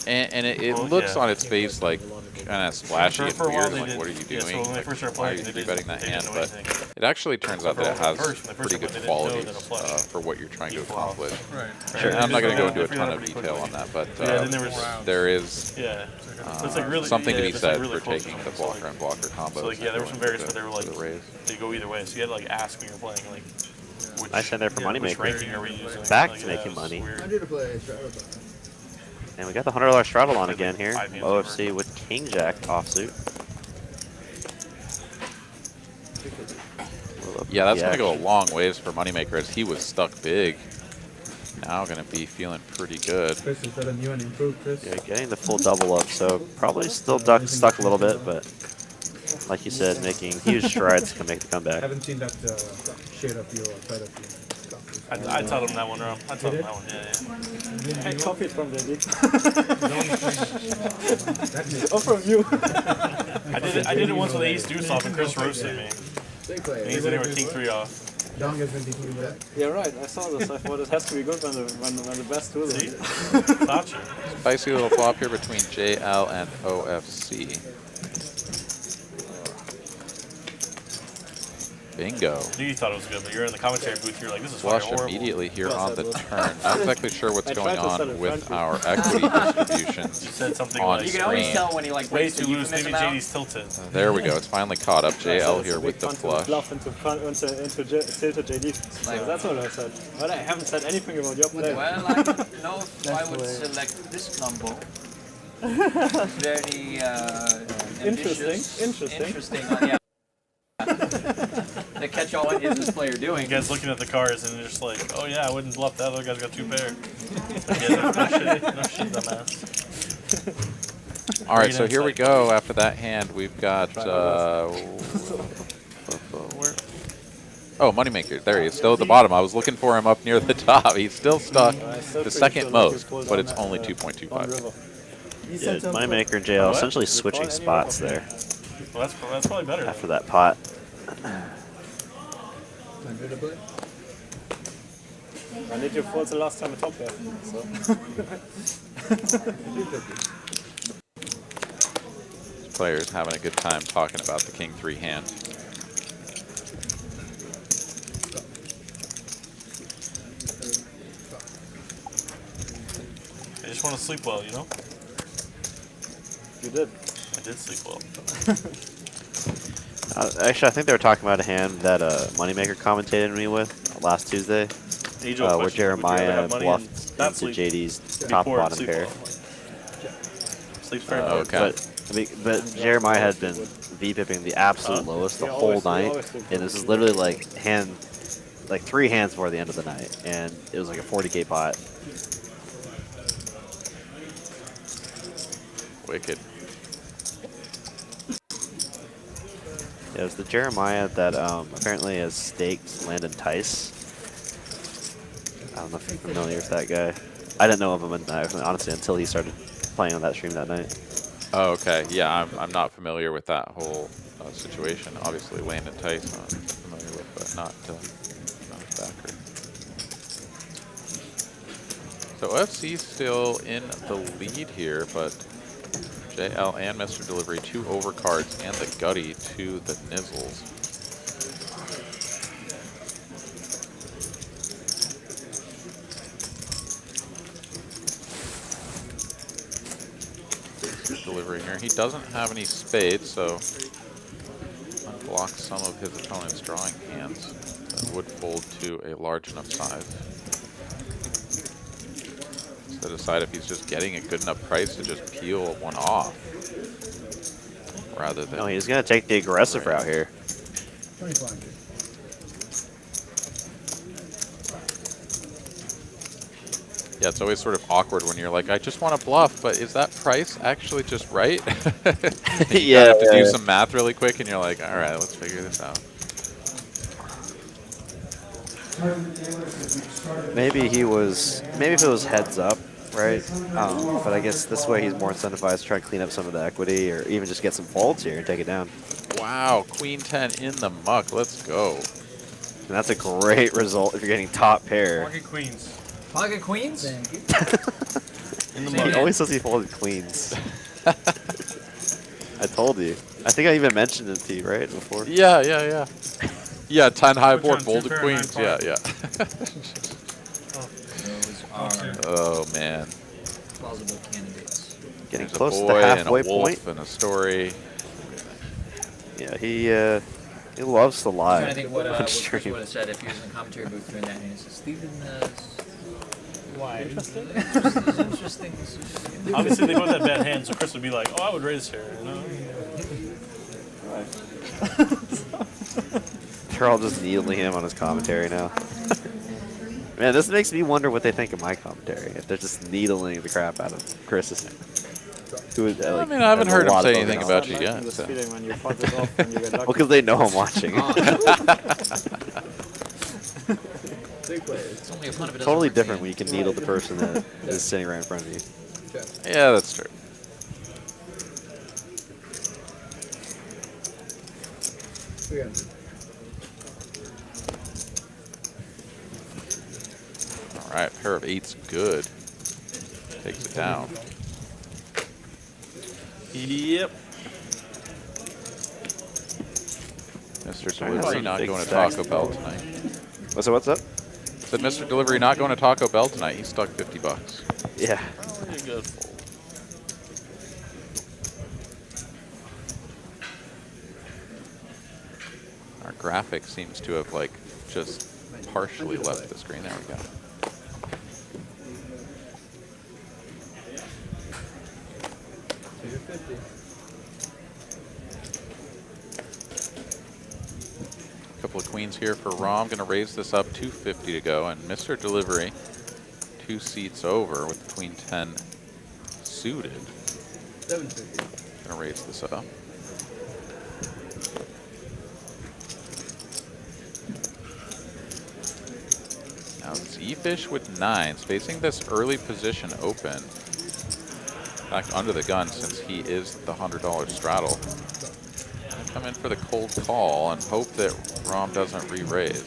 And it Well, looks yeah. on its face like kind of splashy and For a while weird, they like did- what are you yeah, so doing? when they Like, first started why are playing, you they 3-betting that didn't hand? know But anything. it actually turns out that it has When they first pretty good went, they didn't know qualities that a flush for what you're trying to equal out. accomplish. Right. Sure, They I'm not just going to go found- into a they figured ton out of pretty detail quickly. on that, but Yeah, then there was there is yeah. It's like really something to yeah, be it's like said really for close taking to the them. blocker and blocker combos. So like yeah, there were some and going variants where they were to the raise. like they go either way. So you had to like ask when you're playing like which, Nice hand there for which Moneymaker. ranking are we using? Back like, to yeah, making it was money. weird. I need to play straddle. And we got the $100 straddle on again here. 5 hands OFC with king jack offsuit. Yeah, that's going to go a long ways for Moneymaker as he was stuck big. Now going to be feeling pretty good. Chris, is that a new and improved, Chris? Yeah, getting the full double up, so probably still stuck a little bit, but like you said, making huge strides to make the I comeback. haven't seen that shade of you outside of you. I taught him that one, Rom. I taught him that one. Yeah, I copied from the league. Oh, from you. yeah. I did it once with Ace Deuce off, and Chris roasted me. Big And player. he's in there with King 3 off. Don has been thinking that. Yeah, right. I saw this. I thought it has to be good when the best do See? it. Taught you. Spicy little flop here between JL and OFC. Bingo. I knew you thought it was good, but you're in the commentary booth. You're like, this is Flush fucking horrible. immediately here Well, on the that was- turn. Not exactly sure what's I going tried to set on it with front our equity distributions You said something on like, You can always screen. tell when he like ways waits to the lose. Maybe euphemism out. JD's tilted. There we go. It's finally caught up. JL here with the flush. Bluff into tilted JD. Like- That's what I said. But I haven't said anything about your play. Well, I don't know if I That's would the way. select this combo. Very ambitious. Interesting. Interesting. Yeah. The catch-all is this player doing. You guys looking at the cards and you're just like, oh yeah, I wouldn't bluff that. Other guy's got 2 pair. No shit, dumbass. All right, Great so here we insight. go. After that hand, we've got where? Oh, Moneymaker. There he is, still at the bottom. I was looking for him up near the top. He's still stuck, the second most, but it's only 2.25. Yeah, Moneymaker and JL essentially switching spots there Well, that's probably better. after that pot. Under the play. I need you for the last time I top there. So. Players having a good time talking about the King 3 hand. I just want to sleep well, you know? You did. I did sleep well. Actually, I think they were talking about a hand that Moneymaker commentated me with last Tuesday. age-old where question, would you rather Jeremiah have money and bluffed not into sleep, JD's be top poor and bottom sleep pair. well? Sleep's very important. Okay. But Jeremiah had been V-pipping the absolute lowest the whole night, and this is literally like 3 hands before the end of the night, and it was like a 40K pot. Wicked. Yeah, it was the Jeremiah that apparently has staked Landon Tice. I don't know if you're familiar with that guy. I didn't know of him, honestly, until he started playing on that stream that night. Oh, okay. Yeah, I'm not familiar with that whole situation. Obviously, Landon Tice I'm familiar with, but not Backer. So OFC's still in the lead here, but JL and Mr. Delivery 2 overcards and the Gutty to the Nizzles. Delivery here. He doesn't have any spades, so unblocks some of his opponent's drawing hands that would fold to a large enough size. To decide if he's just getting a good enough price to just peel one off, rather than. No, he's gonna take the aggressive route here. Yeah, it's always sort of awkward when you're like, I just want to bluff, but is that price actually just right? You have to do some math really quick, and you're like, all right, let's figure this out. Maybe if it was heads up, right? But I guess this way he's more incentivized to try to clean up some of the equity, or even just get some folds here and take it down. Wow, Queen 10 in the muck. Let's go. And that's a great result if you're getting top pair. Pocket queens. Pocket queens? In the He mug. always says he folded queens. I told you. I think I even mentioned it to you, right, before? Yeah. Yeah, 10 high board, Two folded pair, queens. 9 Yeah. Those are Oh, man. plausible candidates. Getting There's close a to boy the and halfway a wolf point. and a story. Yeah, he loves to I'm lie. trying to think what Chris stream. would have said if he was in the commentary booth doing that. And he says, Steven, why? Interesting. Interesting. Obviously, they both had bad hands, so Chris would be like, "Oh, I would raise here." You know? They're all just needling him on his commentary now. Man, this makes me wonder what they think of my commentary. If they're just needling the crap out of Chris's. Who is, I mean, I haven't heard him say anything about you yet. So. Well, because they know I'm watching. It's only a fun if it doesn't Totally work different again. when you can needle the person that is sitting right in front of you. Yeah, that's true. All right, pair of 8's good. Takes it down. Yep. Mr. Delivery not going to Taco Bell tonight. What's up? Said Mr. Delivery not going to Taco Bell tonight. He stuck $50. Yeah. Pretty good fold. Our graphic seems to have like just partially left the screen. There we go. Couple of queens here for Rom. Going to raise this up, 250 to go, and Mr. Delivery 2 seats over with the Queen 10 suited. 750. Going to raise this up. Now ZeFish with 9s, facing this early position open. In fact, under the gun since he is the $100 straddle. Come in for the cold call and hope that Rom doesn't re-raise.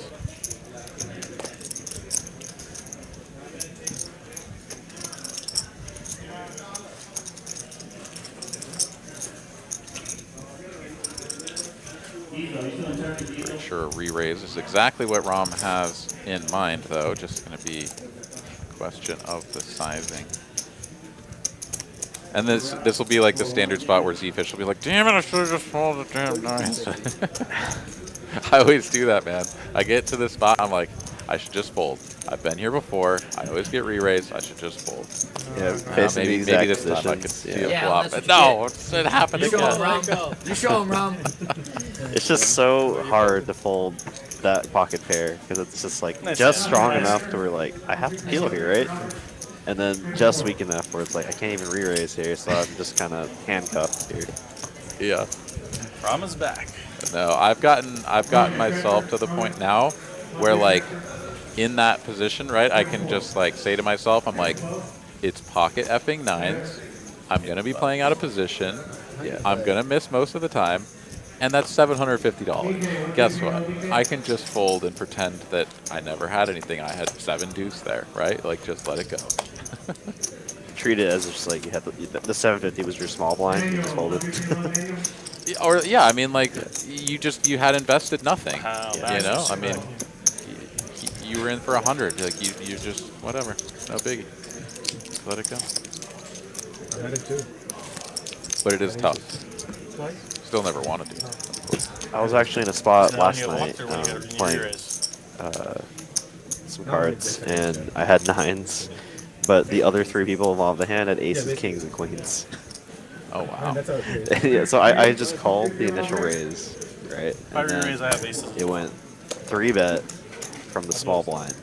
Pretty sure a re-raise is exactly what Rom has in mind, though. Just going to be a question of the sizing. And this will be like the standard spot where ZeFish will be like, damn it, I should have just folded the damn nines. I always do that, man. I get to this spot, I'm like, I should just fold. I've been here before. I always get re-raised. I should just fold. Yeah, facing the Maybe exact this time I could positions. see a Yeah, flop. that's But what no, it happened You show him, again. Rum. You show him, Rum. It's just so hard to fold that pocket pair because it's just like Nice just hand. strong Nice. enough to where like I have to peel here, right? And then just weak enough where it's like I can't even re-raise here, so I'm just kind of handcuffed here. Yeah. Rama's back. No, I've gotten myself to the point now where like in that position, right, I can just like say to myself, I'm like, it's pocket effing nines. I'm gonna be playing out of position. Yeah. I'm gonna miss most of the time. And that's $750. Guess what? I can just fold and pretend that I never had anything. I had 7 deuce there, right? Like just let it go. Treat it as just like you had the 750 was your small blind. You just hold it. Or yeah, I mean like you had invested nothing. Wow, You know, nice. I mean, you were in for 100. Like you just whatever, no biggie. Let it go. I had it too. But it is tough. Twice. Still never wanted to. I was actually in a spot Now last you night walked through when you got your playing raise. some cards, and I had nines, but the other 3 people involved in the hand had aces, kings, and queens. Oh wow. That's okay. Yeah, so I just called the initial raise, right? If I And then re-raise, I have aces. it went 3-bet from the small blind,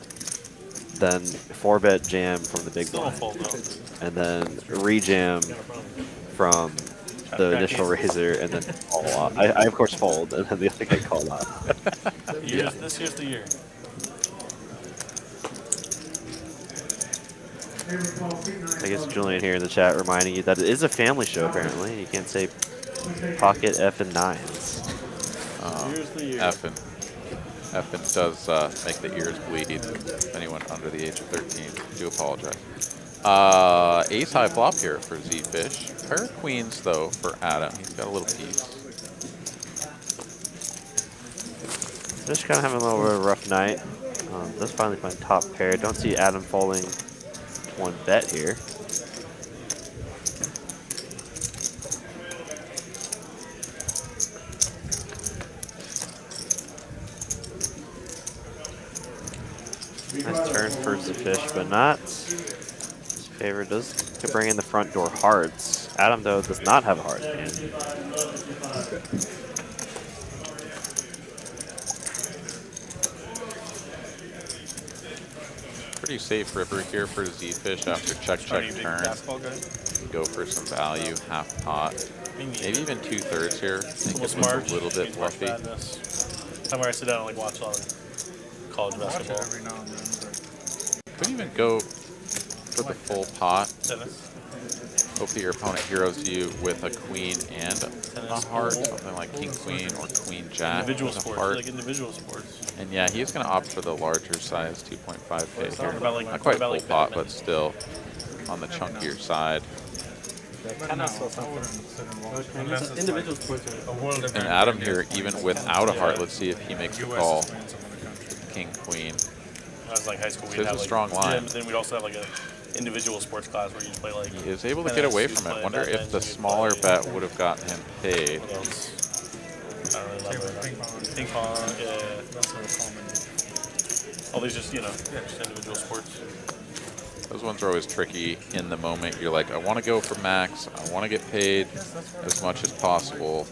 then 4-bet jam from the big Still don't blind, fold though. and then re-jam from the initial raiser, and then call off. I of course fold, and then the other guy called off. This year's the year. I guess Julian here in the chat reminding you that it is a family show apparently. You can't say pocket F and nines. Here's the year. Effin does make the ears bleed. Anyone under the age of 13, do apologize. Ace high flop here for ZeFish. Pair of queens though for Adam. He's got a little piece. Just kind of having a little bit of a rough night. Does finally find top pair. Don't see Adam folding 1-bet here. Nice turn for ZeFish, but not. His favor does to bring in the front door hearts. Adam, though, does not have a heart in hand. Pretty safe river here for ZeFish after check Are you a big turn. basketball guy? Go for some value, half pot. Maybe even 2/3 here. I think Almost it was March. a little bit March fluffy. Madness. Somewhere I sit down and like watch a lot of college Watch it basketball. every now and then. But Could even go for the full pot. Tennis. Hopefully your opponent heroes you with a queen and a Tennis. heart, something like king queen or queen jack Individual with a sports. heart. Like individual sports. And yeah, he's going to opt for the larger size 2.5K It's here. not about like Not quite about full like pot, Batman. but still on the chunkier side. no, I wouldn't sit and watch it unless it's Individual like sports are a world event. And Adam where here, it's even like without a heart, let's see if he makes the US call. is playing some other country. King, queen. When I was like high school, So we'd it's have a like strong line. gym, then we'd also have like a individual sports class where you play like. He is able to get tennis, away you'd from it. play Wonder if badminton, the you'd smaller play- bet would have gotten him paid. What else? I don't really Same love with it. ping pong. Ping pong, yeah. That's so common. All these just, just individual sports. Those ones are always tricky in the moment. You're like, I want to go for max. I want to get paid as much as possible.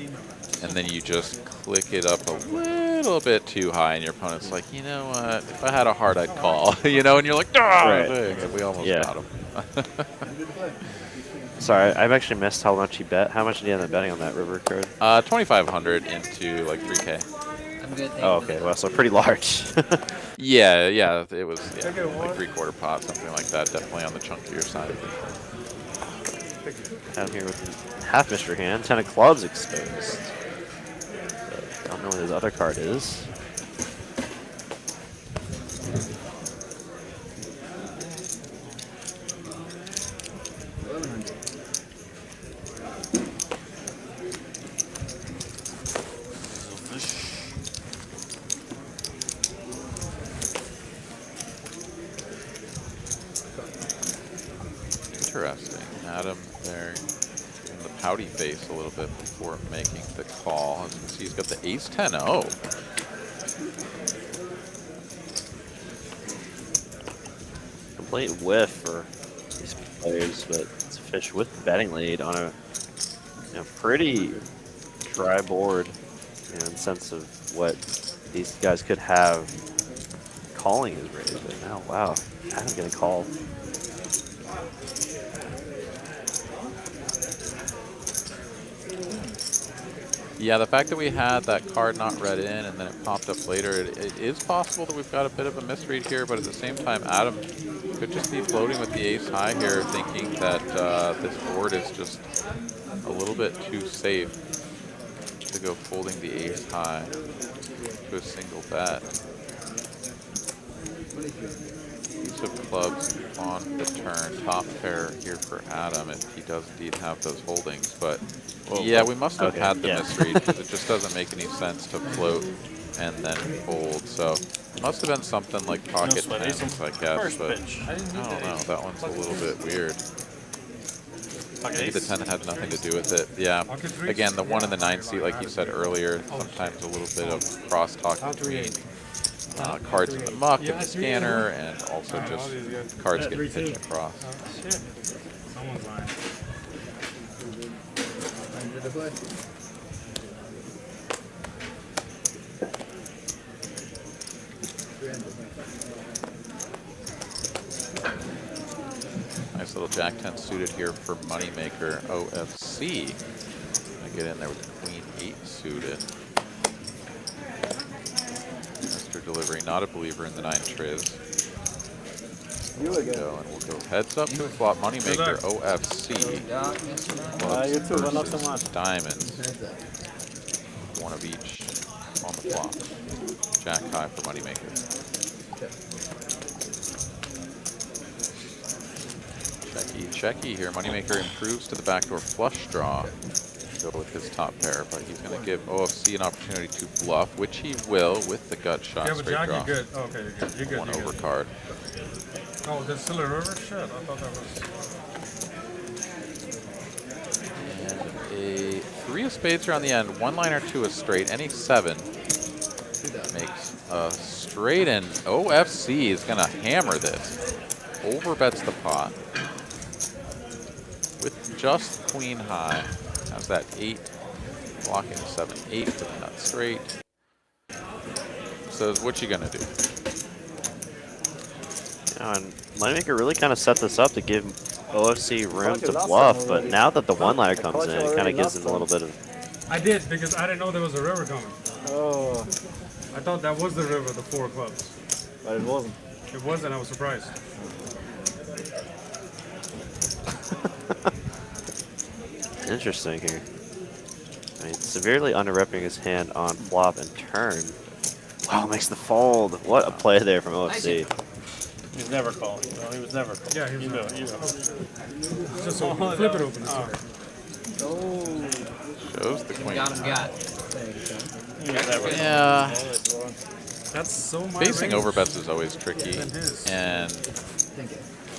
And then you just click it up a little bit too high, and your opponent's like, you know what? If I had a heart, I'd call. And you're like, ah, Right. dang, and we almost Yeah. got him. Sorry, I've actually missed how much he bet. How much did he end up betting on that river card? 2,500 into like 3K. I'm good. Oh, okay. Well, so pretty large. Yeah, it was like 3/4 pot, something like that. Definitely on the chunkier side. Down here with the half Mr. Hand, 10 of clubs exposed. I don't know what his other card is. Interesting. Adam there in the pouty face a little bit before making the call. As you can see, he's got the ace 10-0. complete whiff for these players, but it's a fish with the betting lead on a pretty dry board, in the sense of what these guys could have. Calling is raised, but now, wow, Adam getting called. Yeah, the fact that we had that card not read in and then it popped up later, it is possible that we've got a bit of a misread here, but at the same time, Adam could just be floating with the ace high here, thinking that this board is just a little bit too safe to go folding the ace high to a single bet. Use of clubs on the turn, top pair here for Adam if he does indeed have those holdings, but yeah, we must have had the misread because it just doesn't make any sense to float and then fold. So it must have been something like pocket tens, I guess. But I don't know. That one's a little bit weird. Maybe the 10 had nothing to do with it. Yeah. Again, the 1 and the 9 seat, like you said earlier, sometimes a little bit of crosstalk between cards in the muck and the scanner, and also just cards getting pitched across. Someone's lying. To play. Nice little Jack 10 suited here for Moneymaker OFC. I get in there with the Queen 8 suited. Mr. Delivery, not a believer in the 9 triz. You again. And we'll go heads up to a flop. Moneymaker OFC. You too, but not so much. Diamonds. One of each on the flop. Jack high for Moneymaker. Checky here. Moneymaker improves to the backdoor flush draw. Go with his top pair, but he's going to give OFC an opportunity to bluff, which he will with the gut shot. Yeah, but straight Jack, draw. you're good. Oh, okay, you're good. You're good. One you're over good. card. Oh, there's still a river? Shit, I thought that was... And a 3 of spades here on the end. 1 line or 2 is straight. Any 7 makes a straight, and OFC is going to hammer this. Overbets the pot. With just queen high. How's that? 8. Blocking 7, 8 with the nut straight. So what you going to do? And Moneymaker really kind of set this up to give OFC room to bluff, but now that the one-liner comes in, it kind of gives him a little bit of... I did, because I didn't know there was a river coming. Oh. I thought that was the river, the 4 clubs. But it wasn't. It wasn't, I was surprised. Interesting here. I mean, severely under-repping his hand on flop and turn. Wow, makes the fold. What a play there from OFC. He's never calling. No, he was never calling. Yeah, he was you know, never. you know. It's just open. Flip it open. Oh. Shows the queen. Got him, got. He was never Yeah. That's so my Facing range. overbets is always tricky, Than his. and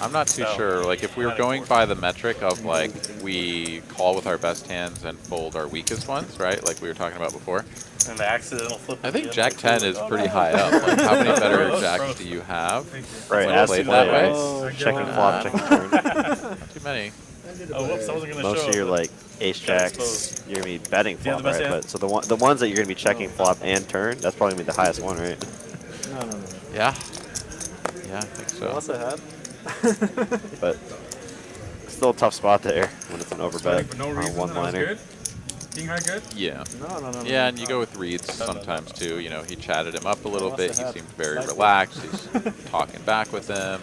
I'm not too sure. Like, if we were going by the metric of, like, we call with our best hands and fold our weakest ones, right? Like we were talking about before. And the accidental flip. I think Jack 10 is pretty high up. Like, how many better jacks do you have? Right, when as played played, that way? Oh, checking flop, checking turn. Not too many. Oh, whoops, I wasn't going to show. Most of your like ace jacks, exposed. you're gonna be betting Do you have flop, the best right? hand? But so the ones that you're gonna be checking flop and turn, that's probably gonna be the highest one, right? No. Yeah. Yeah, I think so. What's ahead? But still a tough spot there when it's an overbet For no on a reason, that was one-liner. good. King high good? Yeah. No. Yeah, and you go with reads sometimes too. You know, he chatted him up a little bit. He seemed very relaxed. He's talking back with him,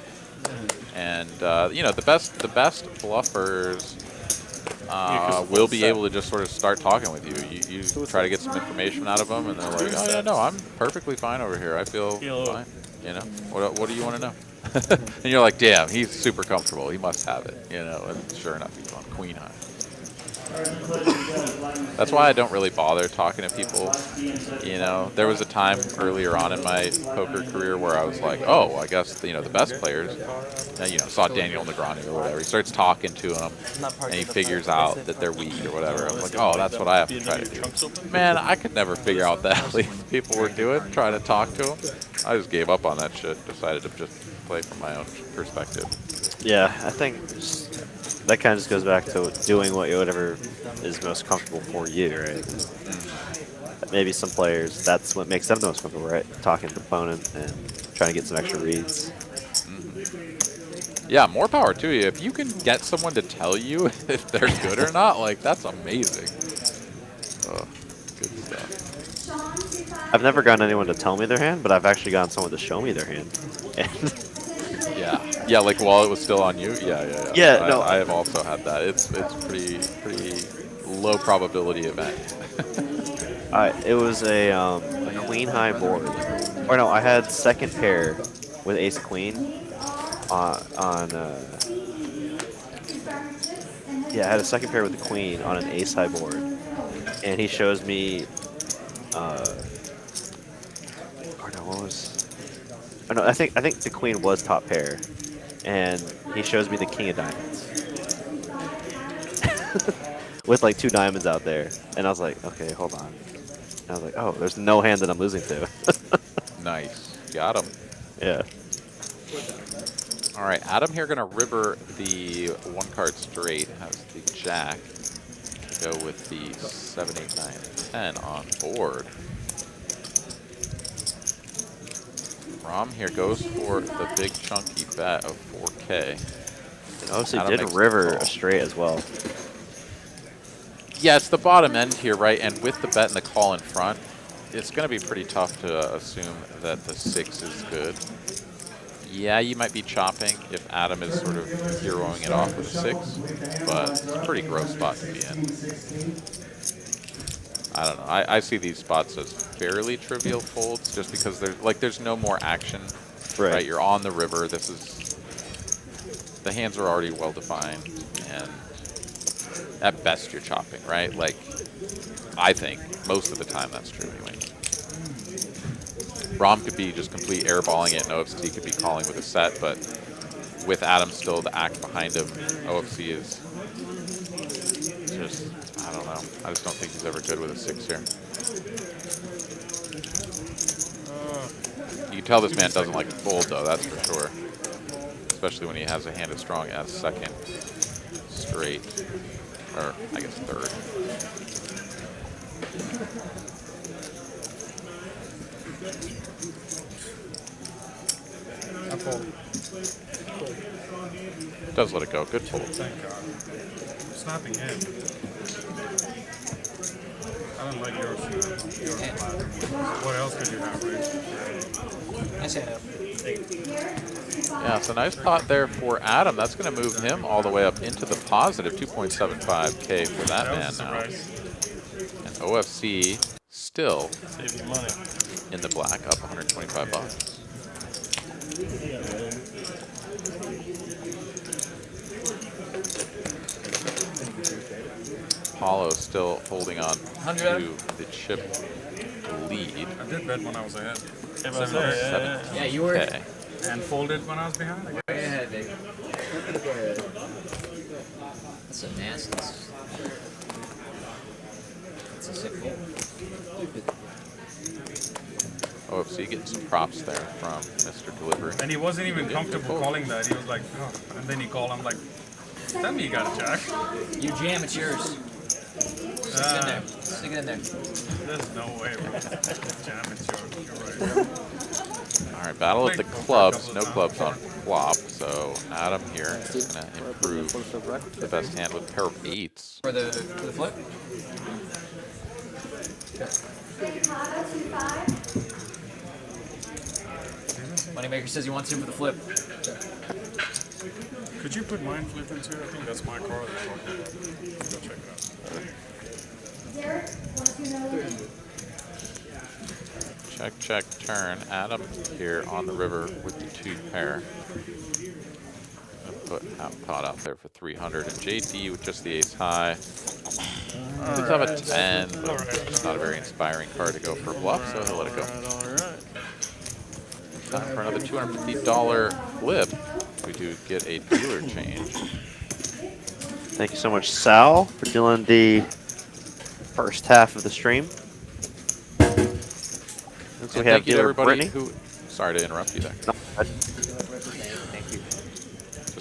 and you know, the best bluffers will be able to just sort of start talking with you. You try to get some information out of them, and they're like, "Oh yeah, no, I'm perfectly fine over here. I feel fine." You know, what do you want to know? And you're like, "Damn, he's super comfortable. He must have it." You know, and sure enough, he's on queen high. That's why I don't really bother talking to people. You know, there was a time earlier on in my poker career where I was like, oh, I guess, you know, the best players, you know, saw Daniel Negreanu or whatever. He starts talking to them, and he figures out that they're weak or whatever. I'm like, oh, that's what I have to try to do. Man, I could never figure out the hell these people were doing, trying to talk to them. I just gave up on that shit, decided to just play from my own perspective. Yeah, I think that kind of just goes back to doing whatever is most comfortable for you, right? Maybe some players, that's what makes them the most comfortable, right? Talking to the opponent and trying to get some extra reads. Yeah, more power to you. If you can get someone to tell you if they're good or not, like, that's amazing. Oh, good stuff. I've never gotten anyone to tell me their hand, but I've actually gotten someone to show me their hand. Yeah, like while it was still on you. Yeah. Yeah, no, I have also had that. It's pretty low probability event. It was a queen high board, or no, I had second pair with ace queen yeah, I had a second pair with the queen on an ace high board, and he shows me or no, what was? Oh no, I think the queen was top pair, and he shows me the king of diamonds with like 2 diamonds out there, and I was like, okay, hold on. And I was like, oh, there's no hand that I'm losing to. Nice, got him. Yeah. All right, Adam here gonna river the 1 card straight. Has the jack. Go with the 7, 8, 9, 10 on board. Rom here goes for the big chunky bet of 4K. Obviously Adam did makes the river call. a straight as well. Yeah, it's the bottom end here, right? And with the bet and the call in front, it's going to be pretty tough to assume that the 6 is good. Yeah, you might be chopping if Adam is sort of zeroing it off with a 6, but it's a pretty gross spot to be in. I don't know. I see these spots as fairly trivial folds just because there's no more action. Right? You're on the river. The hands are already well defined, and at best you're chopping, right? Like, I think most of the time that's true anyway. Rom could be just complete airballing it, and OFC could be calling with a set, but with Adam still the act behind him, OFC is just, I don't know. I just don't think he's ever good with a 6 here. You can tell this man doesn't like to fold, though, that's for sure. Especially when he has a hand as strong as 2nd straight, or I guess 3rd. I fold. Does let it go. Good fold. Thank God. Snapping in. I don't like yours. What else could you have, right? Nice hand up. Yeah, it's a nice pot there for Adam. That's going to move him all the way up into the positive 2.75K for that man now. And OFC still in the black, up 125 bucks. Paolo still holding on to the chip lead. I did bet when I was ahead. Yeah, you were. Okay. And folded when I was behind. I guess. Way ahead, baby. That's a nasty. That's a sick fold. OFC getting some props there from Mr. Delivery. And he wasn't even comfortable calling that. He was like, oh. And then he called. I'm like, tell me you got a jack. You jam, it's yours. Stick it in there. Stick it in there. There's no way, bro. Jam, it's yours. You're right. All right, battle of the clubs. No clubs on flop. So Adam here is going to improve the best hand with a pair of 8s. For the flip? Moneymaker says he wants him for the flip. Could you put mine flip into it? I think that's my card. Go check it out. Check, check, turn. Adam here on the river with the 2 pair. Put half pot out there for 300. And JD with just the ace high. Does have a 10, but it's not a very inspiring card to go for a bluff, so he'll let it go. Time for another $250 flip. We do get a dealer change. Thank you so much, Sal, for doing the first half of the stream. So And we have thank you to dealer everybody Brittany. who. Sorry to interrupt you there. No,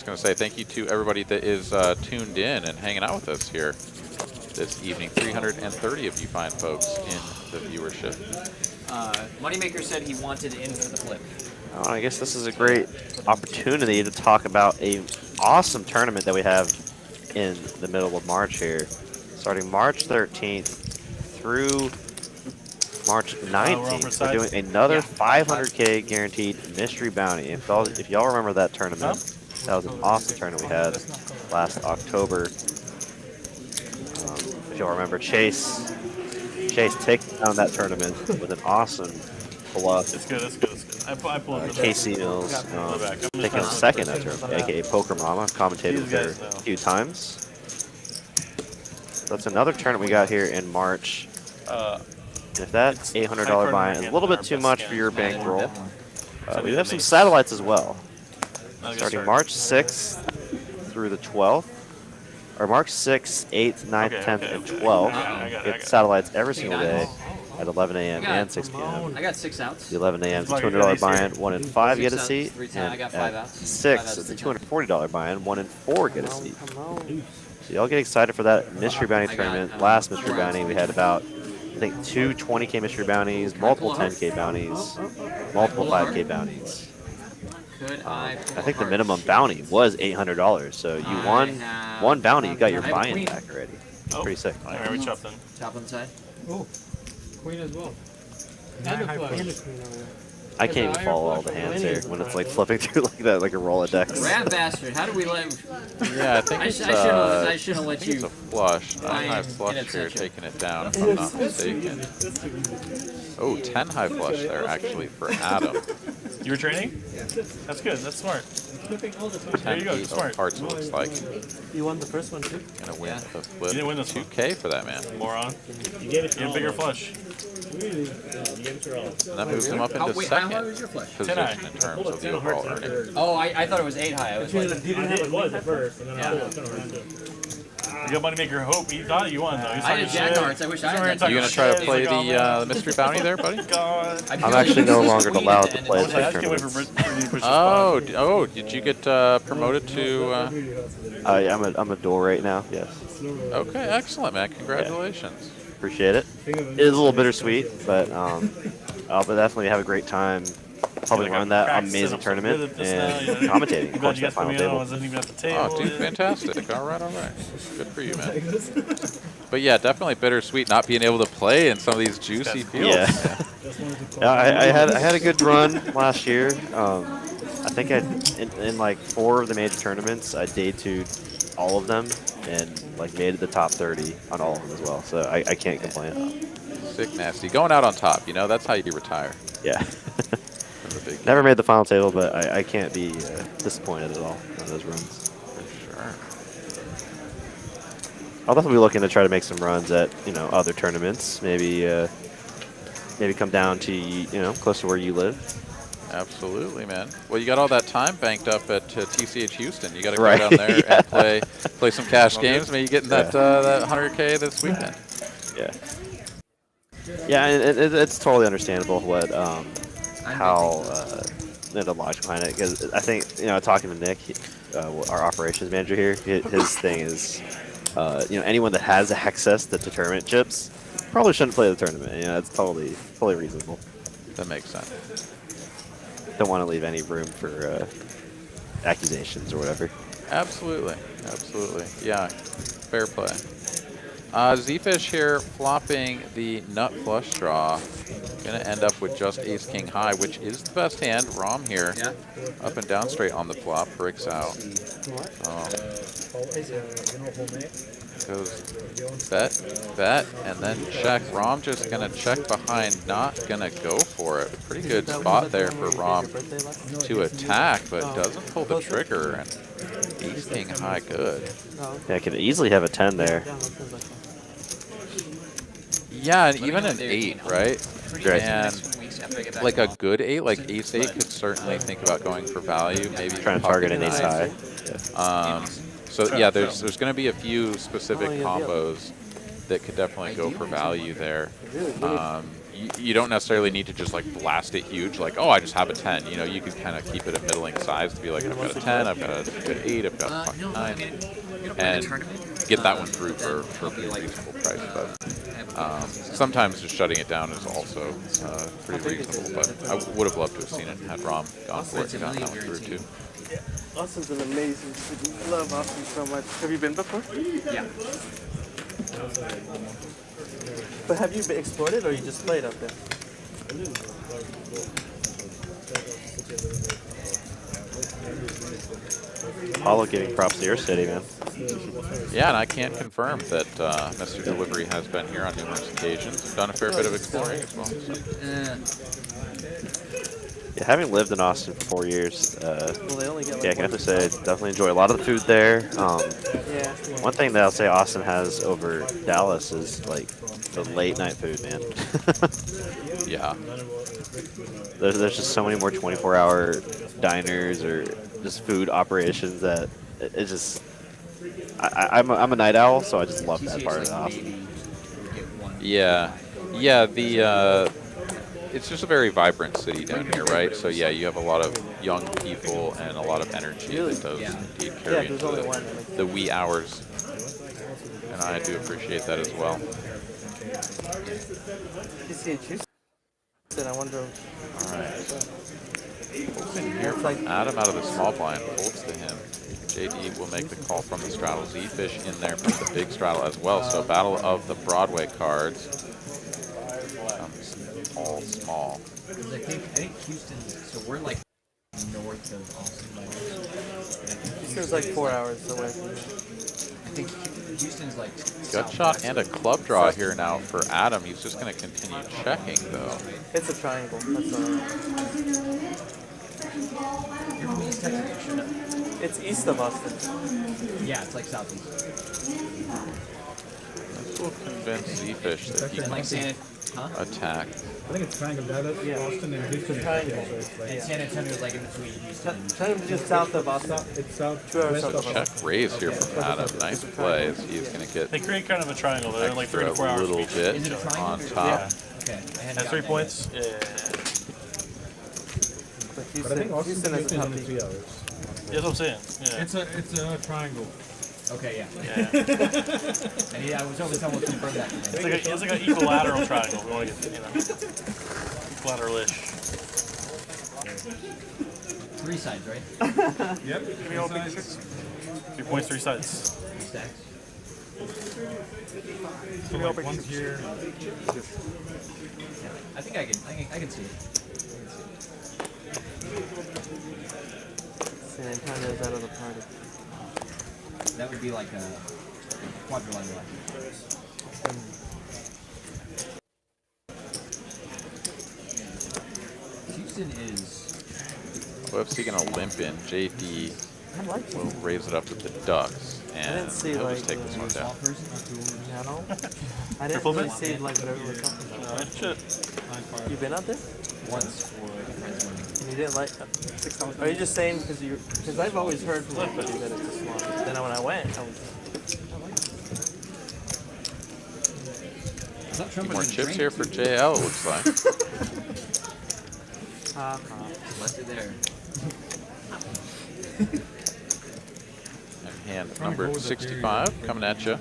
going to say thank you to everybody that is tuned in and hanging out with us here this evening. 330 of you fine folks in the viewership. Moneymaker said he wanted in for the flip. Oh, I guess this is a great opportunity to talk about a awesome tournament that we have in the middle of March here. Starting March 13th through March 19th, we're doing another 500K guaranteed mystery bounty. If y'all remember that tournament, that was an awesome tournament we had last October. If y'all remember, Chase taking down that tournament with an awesome bluff. It's good. It's good. It's good. I pulled it. Casey Mills taking second that tournament, aka Poker Mama. I've commentated with her a few times. That's another tournament we got here in March. And if that $800 buy is a little bit too much for your bankroll, we have some satellites as well. Starting March 6th through the 12th, or March 6th, 8th, 9th, 10th, and 12th. Get satellites every single day at 11 a.m. and 6 p.m. I got 6 outs. The 11 a.m. is $200 buy-in, 1 in 5 get a seat. I got 5 And outs. 6 is the $240 buy-in, 1 in 4 get a seat. So y'all get excited for that mystery bounty tournament. Last mystery bounty, we had about, I think, 2 20K mystery bounties, multiple 10K bounties, multiple 5K bounties. Could I think the minimum bounty was $800, so you won one bounty, you got your buy-in back already. Pretty sick. Alright, we chopped in. Top on the side. Oh, queen as well. And And a flush. I can't even follow all the hands here when it's like flipping through like that, like a roll of decks. Rat bastard, how do we let... Yeah, I think it's, I shouldn't let you... it's a flush. High flush here, inception. taking it down, if I'm not mistaken. Oh, 10 high flush there, actually, for Adam. You were training? That's good. That's smart. There 10 you go. 8 Smart. of hearts, looks like. You won the first one too? Gonna win the flip. You didn't win this one. 2K for that man. Moron. You gave a bigger flush. And that moves him up into How high second was your flush? position in terms of the overall earnings. Oh, I thought it was 8 high. I was like... You got Moneymaker hope. He thought you won though. He's I had Jack hearts. I wish I had You gonna try to play the mystery bounty there, buddy? I'm actually no longer allowed to play the tournaments. Oh, did you get promoted to? I'm a duel right now. Yes. Okay, excellent, man. Congratulations. Appreciate it. It is a little bittersweet, but I'll definitely have a great time helping run that amazing tournament and commentating. Of course, that final table. Oh, dude, fantastic. All right. Good for you, man. But yeah, definitely bittersweet not being able to play in some of these juicy fields. Yeah. I had a good run last year. I think in like 4 of the major tournaments, I day 2'd all of them and like made it the top 30 on all of them as well. So I can't complain. Sick nasty. Going out on top, you know, that's how you retire. Yeah. Never made the final table, but I can't be disappointed at all on those runs. For sure. I'll definitely be looking to try to make some runs at other tournaments. Maybe come down to close to where you live. Absolutely, man. Well, you got all that time banked up at TCH Houston. You got to go down there and play some cash games. Maybe getting that 100K this weekend. Yeah. Yeah, and it's totally understandable what how the logic behind it, because I think talking to Nick, our operations manager here, his thing is anyone that has access to tournament chips probably shouldn't play the tournament. It's totally reasonable. That makes sense. Don't want to leave any room for accusations or whatever. Absolutely. Yeah, fair play. ZeFish here flopping the nut flush draw. Gonna end up with just ace king high, which is the best hand. Rom here, up and down straight on the flop, breaks out. Goes bet, and then check. Rom just gonna check behind, not gonna go for it. Pretty good spot there for Rom to attack, but doesn't pull the trigger. And ace king high, good. Yeah, I could easily have a 10 there. Yeah, and even an 8, right? Right. And like a good 8, like ace 8, could certainly think about going for value. Maybe trying to target an ace high. So yeah, there's going to be a few specific combos that could definitely go for value there. you don't necessarily need to just like blast it huge. Like, oh, I just have a 10. You know, you could kind of keep it a middling size to be like, I've got a 10, I've got a good 8, I've got a fucking 9, and get that one through for a pretty reasonable price. But sometimes just shutting it down is also pretty reasonable. But I would have loved to have seen it had Rom gone for it and gotten that one through too. Austin's an amazing city. I love Austin so much. Have you been before? Yeah. But have you explored it or you just played up there? Paolo giving props to your city, man. Yeah, and I can't confirm that Mr. Delivery has been here on numerous occasions and done a fair bit of exploring as well. So. Yeah, having lived in Austin for 4 years, Well, they only get like yeah, I can definitely say I definitely enjoy a lot of the food there. Yeah. One thing that I'll say Austin has over Dallas is like the late night food, man. Yeah. There's just so many more 24-hour diners or just food operations that it's just. I'm a night owl, so I just love that part of Austin. Yeah. Yeah, it's just a very vibrant city down here, right? So yeah, you have a lot of young people and a lot of energy that does indeed carry into the wee hours. And I do appreciate that as well. TCH. I wonder. Alright. Open here from Adam out of the small blind. Folds to him. JD will make the call from the straddle. ZeFish in there for the big straddle as well. So battle of the Broadway cards. All small. I think Houston, so we're like north of Austin by Houston's like 4 hours away. I think Houston's like Gut shot and a club draw here now for Adam. He's just going to continue checking though. It's a triangle. That's all right. You're from East Texas, you should know. It's east of Austin. Yeah, it's like southeast. This will convince ZeFish that he And like San, attack. I think it's triangle. That's Austin and Houston. Triangle. and San Antonio's like in between Houston. Triangle just south of Austin. It's south. 2 hours south of Check Austin. raise here from Adam. Nice play as he's going to get They create kind of a triangle. They're like 3 to 4 a hours. little each. bit Is it a triangle? on Yeah. top. Okay. I hadn't That's 3 gotten points. Yeah. But But I think Austin Houston has a top only peak. 3 hours. That's what I'm saying. Yeah. It's a triangle. that. Okay, yeah. Yeah. And yeah, I was hoping someone would confirm that. It's like an equilateral triangle. We want to get, equilateral-ish. 3 sides, right? Yep. Give me all pictures. 3 points, 3 sides. 3 stacks. So like one's here. I think I can see it. San Antonio's out of the party. That would be like a quadrilateral. Houston is. Well, if he's going to limp in, JD I like will raise it up to the Ducks, and didn't see, he'll like, just take this one down. No. I didn't really see like whatever we're talking about. Shit. You been out there? Once for a friend's wedding. And you didn't like $6? Are you just saying because I've always heard from everybody that it's a swamp. Then when I went, I was. More chips here for JL, it looks like. Left it there. And hand number 65 coming at you.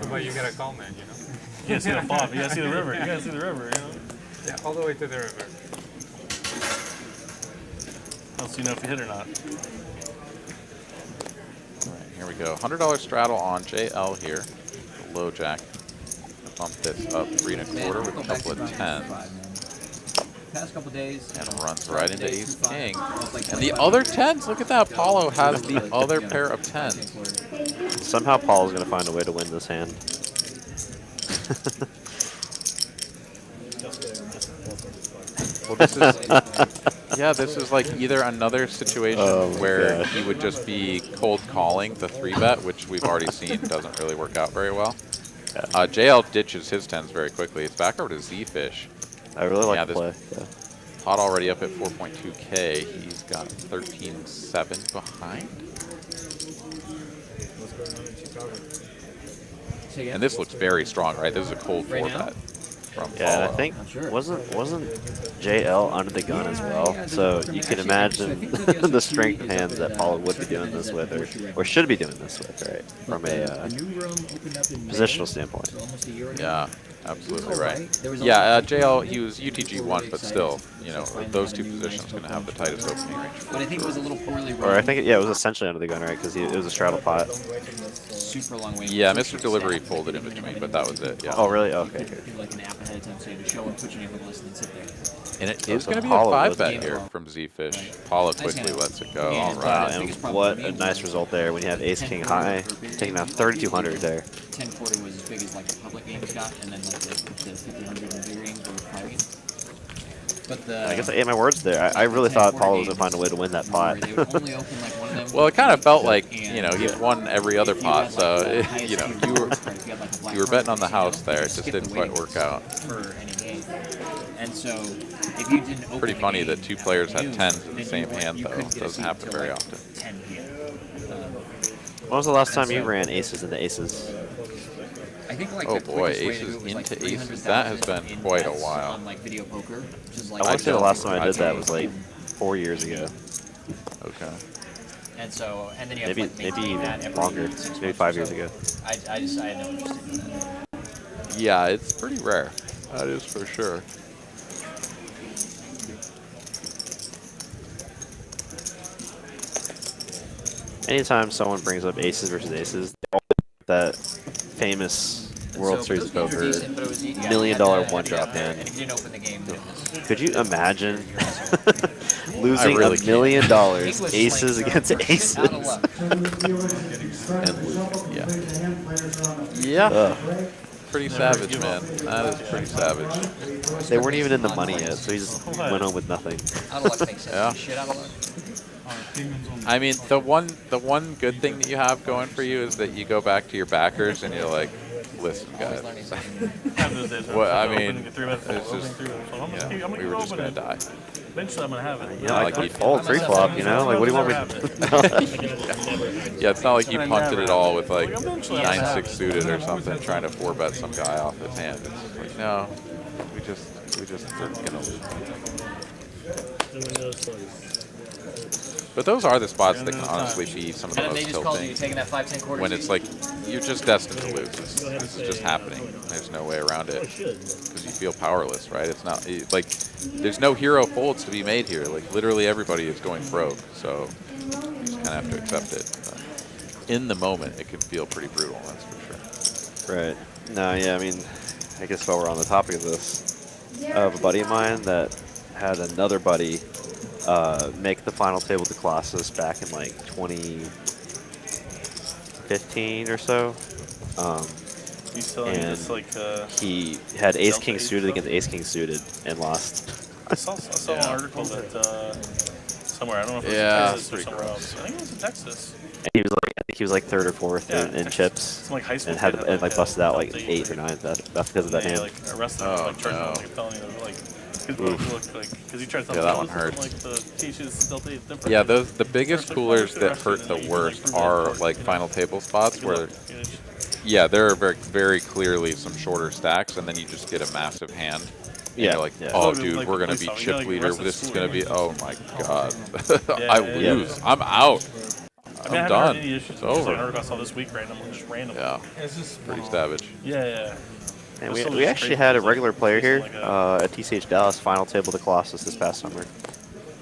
But you gotta call, man, you know? You gotta see the flop. You gotta see the river. You gotta see the river, Yeah, all the way to the river. Else you know if you hit or not. All right, here we go. $100 straddle on JL here. Low jack. Bump this up 3 1/4 with a couple of 10s. Past couple days. And runs right into ace king. And the other 10s, look at that. Paolo has the other pair of 10s. Somehow Paul's going to find a way to win this hand. Well, this is, yeah, this is like either another situation where he would just be cold calling the 3-bet, which we've already seen doesn't really work out very well. JL ditches his 10s very quickly. It's back over to ZeFish. I really like the play. Pot already up at 4.2K. He's got 13.7 behind. And this looks very strong, right? This is a cold 4-bet. from Yeah, and I Paolo. think I'm sure. wasn't JL under the gun as well. So you can imagine the strength of hands that Paolo would be doing this with, or should be doing this with, right? From a positional standpoint. Yeah, absolutely right. Yeah, JL, he was UTG 1, but still, you know, those two positions going to have the tightest opening range. But I think it was a little poorly Or I think, yeah, it was essentially under the gun, right? Because it was a straddle pot. super long way. Yeah, Mr. Delivery folded in between, but that was it, yeah. Oh, really? Okay, okay. Like an app ahead of time, so you have to show up, put your name on the list, and then sit there. And it So is going to be a Paolo 5-bet was- here from ZeFish. Paolo quickly lets it go. All Wow, right. and what a nice result there when you have Ace King high, taking out 3,200 there. 1040 was as big as like the public games got, and then like the 5000 and bigger games were private games. But the I guess I ate my words there. I really thought Paolo was going to find a way to win that pot. they would only open like one of them. Well, it kind of felt like, you know, he's won every other pot, so, you know, you were betting on the house there. It just didn't quite work out. For any game. And so, if you didn't open Pretty the funny game that two players at had noon, 10s in the then same you hand, though. couldn't It get a doesn't seat happen till, very like, often. 10 p.m. When was the last time you ran aces into aces? I think like Oh the boy, quickest way to aces do it was, like, into aces. 300,000 That has been in quite a bets while. On like video poker, which is I like want to say the last time I did that don't- was like 4 years ago. Okay. and so and then you have Maybe to like maintain that every longer. 6 Maybe months 5 or years so. ago. I had no interest in that. Yeah, it's pretty rare. That is for sure. Anytime someone brings up aces versus aces, they always put that famous World So Series those games were poker decent, but it was, $1 million one drop and hand. if you didn't open the game, then it was Could you imagine losing really $1 million English aces slang against term for aces? out of luck. Yeah. Yeah. Ugh. Pretty savage, man. That is pretty savage. They weren't even in the money yet, so he just went home with nothing. Out of luck makes sense. Yeah. Shit out of luck. I mean, the one good thing that you have going for you is that you go back to your backers and you're like, listen, Always guys. learning something. Have those days where Well, I'm I mean, opening a 3-bet fold, it's opening just- 3-bet fold. I'm Yeah, gonna we keep were just gonna opening. die. Eventually, I'm gonna have it. You know, like you you fold I 3-flop, you know? Like, what do you want me Yeah, it's not like you punted it all with like Eventually, 9-6 suited or something, trying to 4-bet some guy off his hand. It's just like, no, we just are gonna lose. But those are the spots that can honestly be some of the And then they most just called you tilting. taking that 5-10 quarter. When it's like you're just destined to lose. This is just happening. There's no way around it because you feel powerless, right? It's not like there's no hero folds to be made here. Like literally everybody is going broke, so you just kind of have to accept it. But in the moment, it can feel pretty brutal. That's for sure. Right. No, yeah, I mean, I guess while we're on the topic of this, I have a buddy of mine that had another buddy make the final table to Colossus back in like 2015 or so. He's telling me And this like He had ace king Delta suited ace against ace king suited and lost. I saw an article that somewhere, I don't know if it was Yeah, in Texas or pretty somewhere gross. else. I think it was in Texas. And he was like, I think he was like third or fourth Yeah, in Texas. chips, Some like high school and had kid and like a busted out like Delta 8th or 9th. That's because of that Yeah, hand. like arrested him, Oh, like charged him, no. like a felony, like his book looked like because he tried to tell Yeah, me that one "Oh, hurts. Like the TCH Delta 8 is different. Yeah, the biggest coolers that hurt the worst are like final table spots where, yeah, there are very clearly some shorter stacks, and then you just get a massive hand. And Yeah, you're like, yeah. oh, Like, dude, like we're the gonna police be officer, chip like, leader. arrested This is school, gonna be, yeah. oh my god, Yeah, I yeah, lose. I'm out. I mean, I I'm haven't done. heard any issues. It's Just like over. an article I saw this week, just random. Yeah, It's just pretty small. savage. Yeah. And There's some we just actually crazy had a things, like, regular player here like at TCH Dallas final table to Colossus this past summer.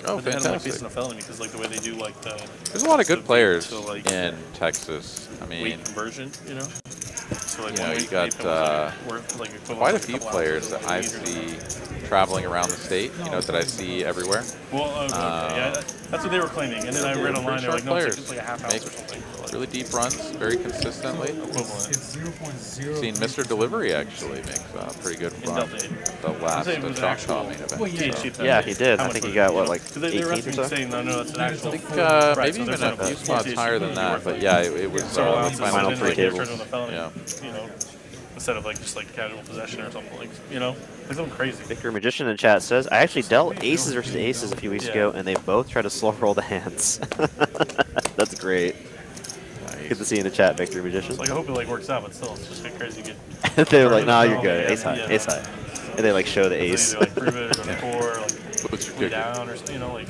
Oh, But they had him, like, fantastic. facing a felony because like the way they do like the There's a lot of good the players to, like, in Texas. I mean, weight conversion, you know. So like You know, one you week got, weight was, like, worth, like, equivalent quite a to few couple players ounces that of I weed or something. see traveling around the state, you know, that I see everywhere. Well, okay, yeah, that's what they were claiming, and then I read online they're like, no, it's like a half ounce Make or something. For, like, really deep runs very consistently. equivalent. It's 0.0. Seen Mr. Delivery actually make a pretty good In run. Delta 8. The last saying it was an Choctaw actual- main event. Well, yeah, so. Yeah, he did. How I much think he was got it, what, you know? like 'Cause they were 18th or asking so? saying, no, that's an actual. I think Right, maybe so even they're a saying few that spots TCH higher than would be that, worth, but like, yeah, it was several ounces, final and then, three like, they were tables. charging them a felony, Yeah. you know, instead of like just like casual possession or something, like, you know, like something crazy. Victor Magician in chat says, I actually dealt aces versus aces a few weeks Yeah. ago, and they both tried to slow roll the hands. That's great. Good to see you in the chat, Victor Magician. So like I hope it like works out, but still, it's just like crazy. You get They were like, nah, you're good. Ace high, Yeah. ace high. And they like show the So ace. either like prove it or go to 4, or like What's your play kicker? down, or you know, like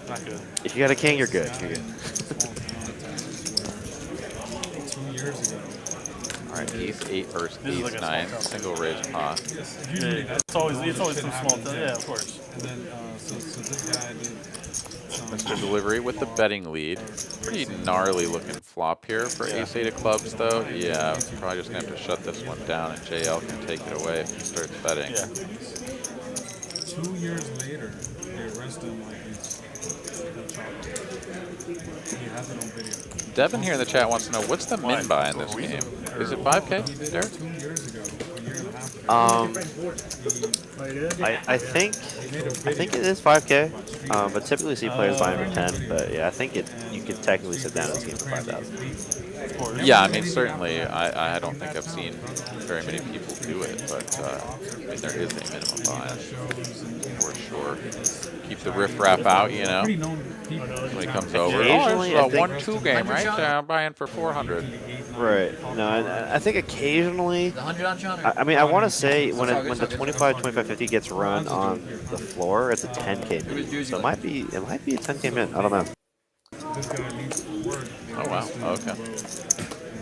not good. If you got a king, you're good. You're good. 2 years ago. All right, ace 8 versus This is ace like a 9, small single raise pot. Usually Yeah, it's always some small. Yeah, of course. And then, so this guy did some. Mr. Delivery with the betting lead. Pretty gnarly looking flop here for ace 8 of clubs, though. Yeah, probably just gonna have to shut this one down, and JL can take it away if he starts betting. Yeah. 2 years later, they arrest him like he's he has it on video. Devin here in the chat wants to know, what's the min buy in this game? Is it 5K, He did it Derek? 2 years ago, a year and a half ago. I think it is 5K, but typically see players buying for 10. But yeah, I think you could technically sit down this game for 5,000. Yeah, I mean, certainly, I don't think I've seen very many people do it, but I mean, there is a minimum buy for sure. Keep the riffraff out, you know, Pretty known people. when he comes over. Occasionally, Oh, I it's a think- 1-2 game, right? I'm buying for 400. Right. No, I think occasionally. The 100 on John? I mean, I want to say when the 25, 25, 50 gets run on the floor, it's a 10K min. So it might be a 10K min. I don't know. This guy leaves for work. Oh, wow. Okay.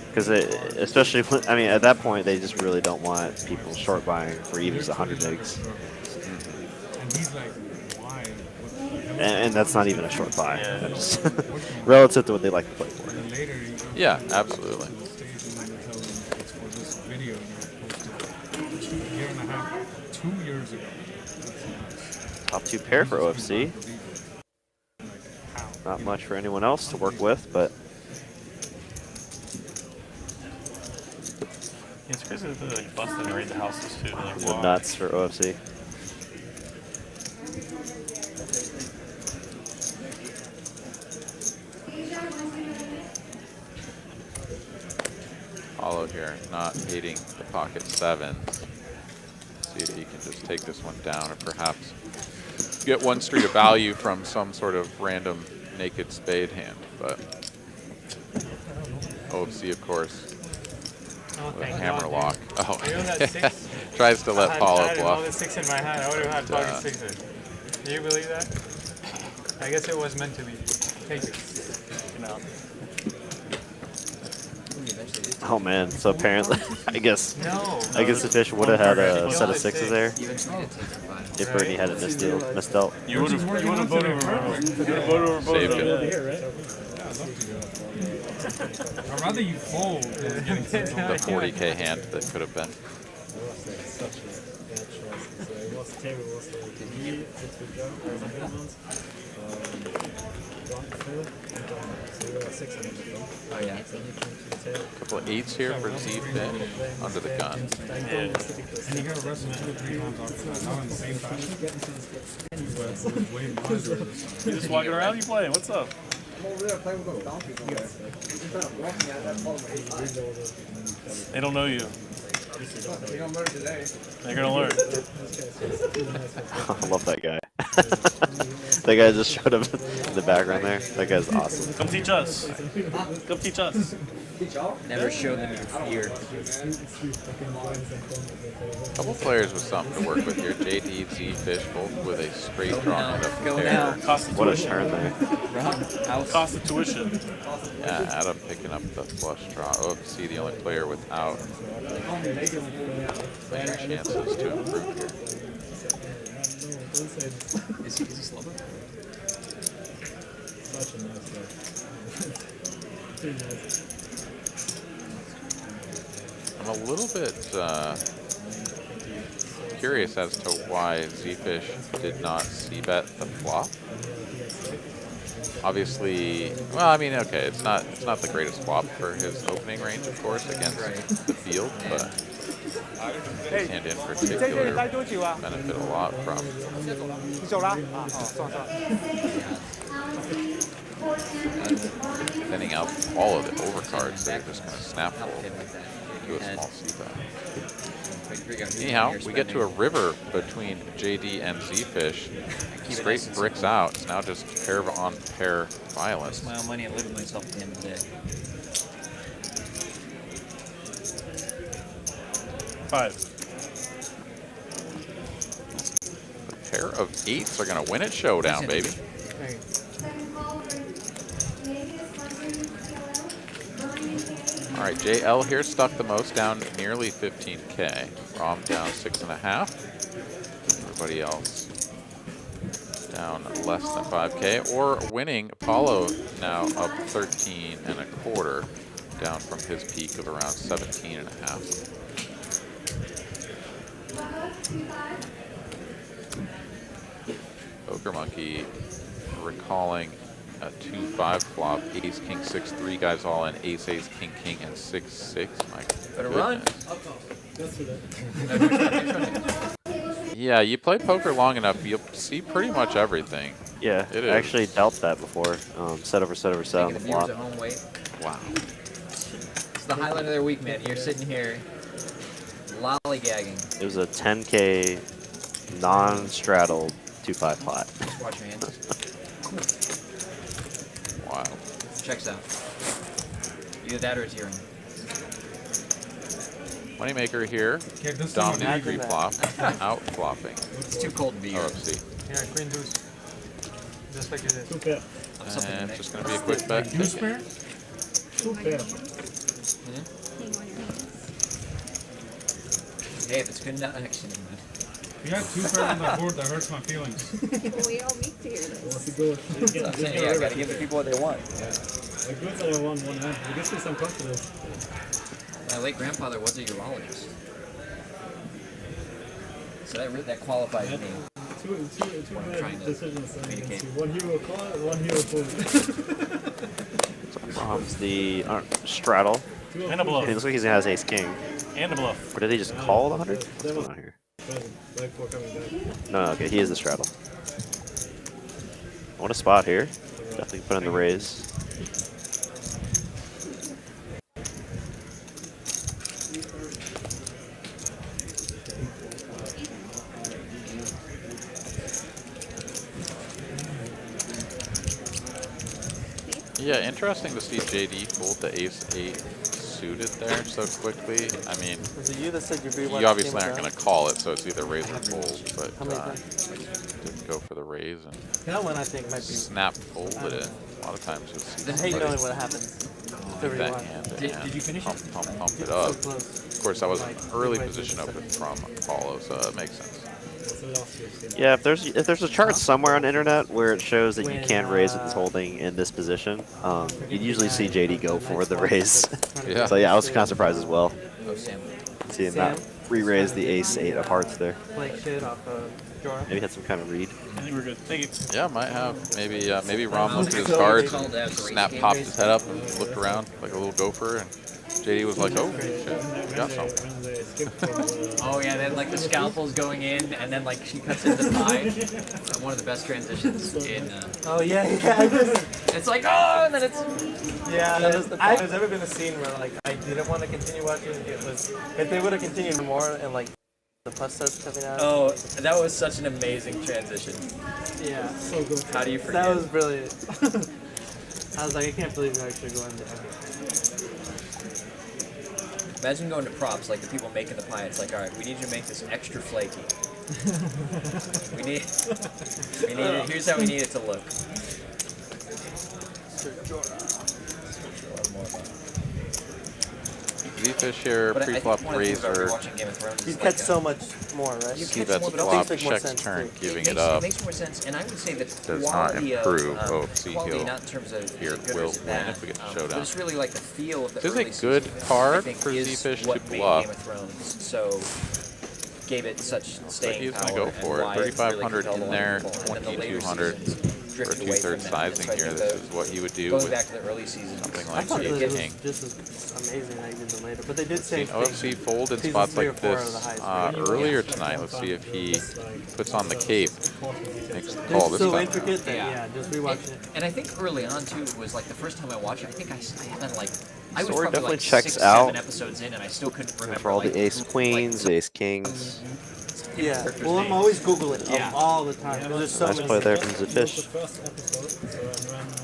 Because especially when, I mean, at that point they just really don't want people short buying for even 100 bigs, And he's like, why? and that's not even a short buy. That's just relative to what they like to play for. And then later he Yeah, absolutely. stays and they tell him it's for this video you posted a year and a half, 2 years ago. Top 2 pair for OFC. Not much for anyone else to work with, but It's crazy that they like bust and raid the houses too. Like, the wow. nuts for OFC. Paolo here, not hating the pocket 7. See if he can just take this one down, or perhaps get one street of value from some sort of random naked spade hand. But OFC, of course, with a hammer lock. Oh, tries to let Paolo I had all the bluff. 6 in my hand. I would have had pocket 6s. Do you believe that? I guess it was meant to be. Take it. No. Oh man, so apparently, I guess No. ZeFish would have had a set of 6s there Even Sweden takes it fine. if Bernie hadn't misdealt. You would have voted over both. Saved it. I'd rather you fold than getting something. The 40K hand that could have been. Oh, yeah. Couple of 8s here for ZeFish under the gun. Yeah. And he got arrested 2 or 3 times after that. Not in the same fashion. But it was way milder this time. You just walking around, you playing. What's up? They don't know you. They're gonna learn. I love that guy. That guy just showed up in the background there. That guy's awesome. Come teach us. Come teach us. Never show them your fear. Couple players with something to work with here. JD, ZeFish, both with a straight draw and a Go pair. now. Cost of What a tuition. turn there. Run. Out. Cost of tuition. Yeah, Adam picking up the flush draw. OFC, the only player without many chances to improve here. Is he slower? I'm a little bit curious as to why ZeFish did not c-bet the flop. Obviously, well, I mean, okay, it's not the greatest flop for his opening range, of course, against the field, but his hand in particular benefit a lot from thinning out all of the overcards, so you're just going to snap fold to a small c-bet. Anyhow, we get to a river between JD and ZeFish. Straight bricks out. It's now just pair on pair violence. My own money and living myself at the end of the day. 5. Pair of eights are going to win it showdown, baby. All right, JL here stuck the most, down nearly 15K. Rom down 6.5. Everybody else down less than 5K, or winning. Paolo now up 13.25, down from his peak of around 17.5. Poker Monkey recalling a 2-5 flop, ace, king, 6, 3 guys all in, ace, ace, king, king, and 6, 6. My Better run. Yeah, you play poker long enough, you'll see pretty much everything. Yeah, It I is. actually dealt that before. Set over set over set on the Making the viewers flop. at home wait. Wow. It's the highlight of their week, man. You're sitting here lollygagging. It was a 10K non-straddled 2-5 pot. Just watch your hands. Wow. Checks out. Either that or it's hearing. Moneymaker here, Okay, this time dominant pre-flop, out flopping. It's too cold to be here. OFC. Yeah, queen deuce. Just like it is. Two pair. And just going to be a quick bet. Deuce pair? Two pair. Hey, if it's good enough, actually, man. You got 2 pairs on that board, that hurts my feelings. We all need to hear this. Once you go, you That's what I'm saying. Yeah, I gotta give the people what they want. The goods are one hand. You get some confidence. My late grandfather was a urologist. So that qualifies me. Two I'm trying bad to decisions. communicate. One hero call, one hero pull. Rom's the straddle. And a bluff. It looks like he has ace king. And a bluff. Or did he just call the 100? What's going on here? Back four coming back. No, okay, he is the straddle. I want a spot here. Definitely put in the raise. Yeah, interesting to see JD fold the ace-8 suited there so quickly. I mean, Was it you that said you you obviously aren't going to call it, so it's either raise or fold, but How many times? didn't go for the raise and That one I think might be. snap folded it. A lot of times you'll see I hate somebody knowing what happens. take that Everyone. hand Did and you finish it? pump it So up. close. Of course, that was an Like, early midway position through the open from Paolo, so it makes sense. Yeah, if there's a chart somewhere on the internet where it shows that you can't raise it and holding in this position, you usually see JD go for the raise. Yeah. So yeah, I was kind of surprised as well. Oh, Sam. Seeing that re-raise the ace-8 of hearts there. Like shit off of Jorah. Maybe had some kind of read. I think we're good. Thank you. Yeah, might have. Maybe Rom looked at his So cards called and out the snap raise popped game. his head up and looked around like a little gopher, and JD was like, "Oh shit, got some." Oh yeah, then like the scalpel's going in, and then like she cuts into pie. One of the best transitions in. Oh yeah, yeah. It's like oh, and then it's. Yeah, there's ever been a scene where like I didn't want to continue watching. It was if they would have continued more and like the pus starts coming out. Oh, that was such an amazing transition. Yeah, So good. How do you forget? that was brilliant. I was like, I can't believe you're actually going there. Imagine going to props, like the people making the pie. It's like, all right, we need you to make this extra flaky. we need it. Here's how we need it to look. ZeFish here, But I think pre-flop one of the things about razor, rewatching Game of Thrones You is catch like, so much more, right? You see catch bets more, but it flop, makes more checks sense, turn, too. giving it it up. makes more sense, and I would say that Does not quality improve. of, Oh, see, quality, he'll- not in terms of here, good will versus win bad, if we get to but showdown. it's really like the feel of the This is a early good season, card I think, for is ZeFish what to made bluff. Game of Thrones so gave it such staying he's power gonna go and for it. why really 3,500 compelled a in lot of there, people. And then the later 2,200 seasons for drifted a away from 2/3 them. sizing So I here. think This is what you would do going with back to the early seasons, something I like thought King it was King. just as amazing as I did the later, but they did Seen say OFC fold in season spots 3 or like 4 are this the highest rated. earlier tonight. Let's see if he puts on the cape, makes the call It's this so time intricate that Yeah. yeah, just rewatching it. And I think early on too was like the first time I watched it. I think I haven't like I was Story probably definitely like checks 6, out 7 episodes in, and I still couldn't remember For all like, the ace queens, ace kings. Yeah, well, I'm always Googling Yeah. all the time. 'Cause there's so Nice many. play there from That was ZeFish. the first episode. So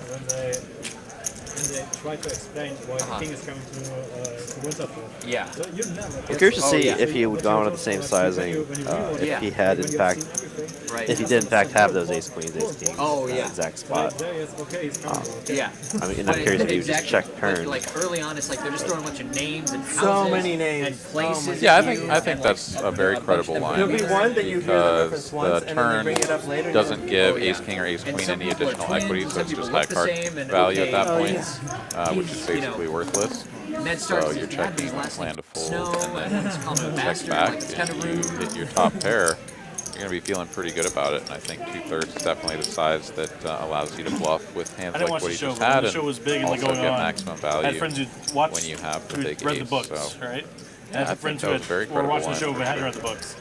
when they try to explain why the king is coming to Winterfell. Yeah. So you never. I'm curious to Oh, see yeah. if he would go on at the same sizing if he had, in fact, Right. if he did in fact have those ace queens, ace kings, Oh, in that yeah. exact spot. Yeah. I mean, and I'm curious if he would just check turn. Like early on, it's like they're just throwing a bunch of names and houses So many names. and places. Yeah, in I you, think and, that's a very credible line. There'll be one that you hear the because reference the once, and then they turn bring it up later. doesn't give Oh, yeah. ace king or ace And queen some any people are additional twins, equity, and so some it's just people high look the card same, and value okay, at that oh, point, yeah. which is basically worthless. And then starts So his you're dad, checking his last land name to fold, Snow, and and it's called a then check bastard. back, Like, it's kind of and rude. you hit your top pair. You're going to be feeling pretty good about it, and I think 2/3 is definitely the size that allows you to bluff with hands I didn't like watch what the he show, just but when had, the show was big and like also going get on, maximum I had value friends who watched, when you have the who big read the ace. books, So. right? Yeah, I I had think friends that who was very were credible watching the line. show but hadn't read the books.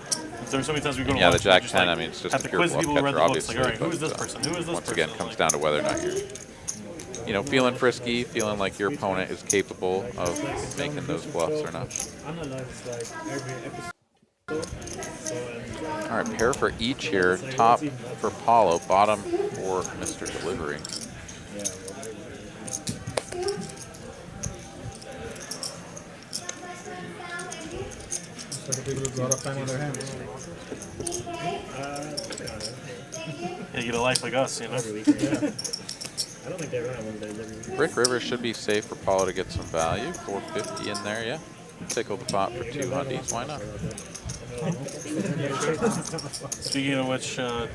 There were so many times we go to Yeah, watch the Jack just 10, like, I mean, it's just have a to pure quiz bluff people who read catcher, the books. Like, all right, who is this obviously, person? Who is this once person? again, comes down to whether or not you're, you know, feeling frisky, feeling like your opponent is capable of making those bluffs or not. Analyze like every episode. All right, pair for each here. Top for Paolo, bottom for Mr. Delivery. So the people with a lot of time on their hands. Yeah, you get a life like us, you know? I don't think they run one day every week. Brick River should be safe for Paolo to get some value. 450 in there, yeah. Tickle the pot for 2 hundies, why not? Speaking of which, I'm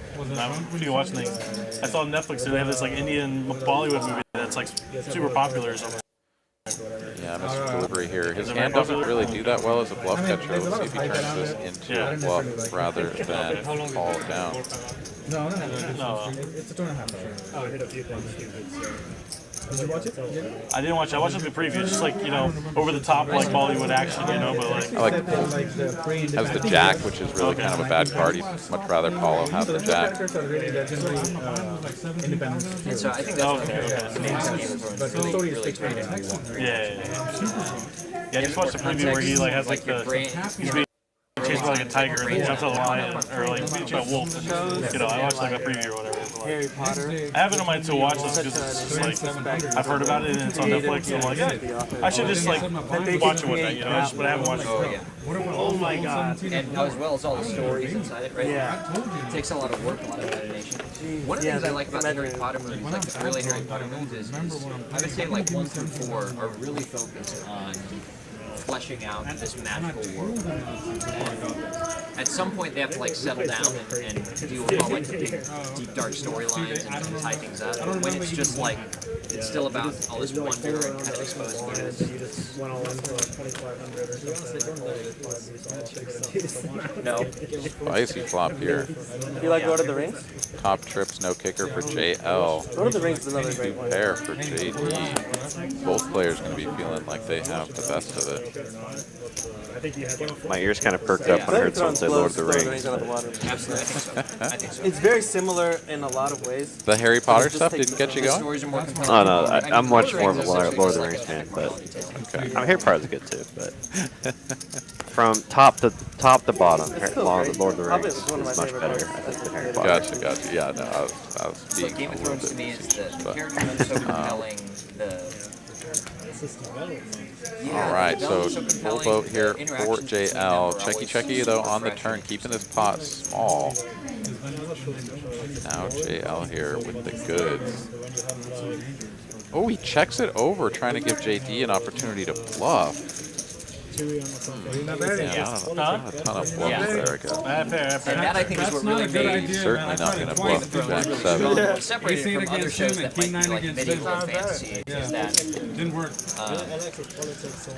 watching things. I saw on Netflix they have this like Indian Bollywood movie that's like super popular or something. Yeah, Mr. Delivery here. His hand doesn't really do that well as a bluff catcher. Let's see if he turns this into a bluff rather than call it down. No. It's a 2.5. Oh, I did a few things stupid, so. Did you watch it? I didn't watch it. I watched the preview. It's just like, you know, over the top like Bollywood action, you know, but like. I like has the jack, which is really kind of a bad card. He'd much rather Paolo have the jack. And so I think that's what the names of the game is really great. Yeah, I just watched the preview where he like has like the he's being chased by like a tiger and then jumps out a lion or like being a wolf. You know, I watched like a preview or whatever. But, like, Harry Potter. I have it on my to watch list because it's just like I've heard about it and it's on Netflix. And I'm like, yeah, I should just like watch it one night, you know. But I haven't watched it. Oh yeah. Oh my god. And as well as all the stories inside it, right? Yeah. It takes a lot of work, a lot of imagination. One of the things I like about the Harry Potter movies, like the early Harry Potter movies, is I would say like 1 through 4 are really focused on fleshing out this magical world. And at some point they have to like settle down and deal with all like the big, deep, dark storylines and tie things up. When it's just like, it's still about all this wonder and kind of exposing you to this. You just went all in for like 2,500 or something. No. Spicy flop here. You like Lord of the Rings? Top trips, no kicker for JL. Lord of the Rings is another great one. Pair for JD. Both players going to be feeling like they have the best of it. My ears kind of perked up when I heard someone say Lord of the Rings. Absolutely, I think so. I think so. It's very similar in a lot of ways. The Harry Potter stuff didn't get you The going? stories are more compelling. Oh no, I'm much more of a Lord Lord of the Rings fan, but I mean, Harry Potter's good too. But from top to bottom, Lord of the Rings is much better, I think, than Harry Potter. Gotcha. Yeah, no, I was So being Game a of little Thrones to bit me is facetious, the but characters are so compelling. all right, so so full compelling, vote here the for interactions between them JL. are Checky always though so on the refreshing. turn, keeping this pot small. Now JL here with the goods. Oh, he checks it over, trying to give JD an opportunity to bluff. Yeah, not a ton of bluff there, I guess. And that I think is what really made He's certainly not going to bluff the Jack 7. separated from other shows that might be like medieval fantasy. Is that Didn't work.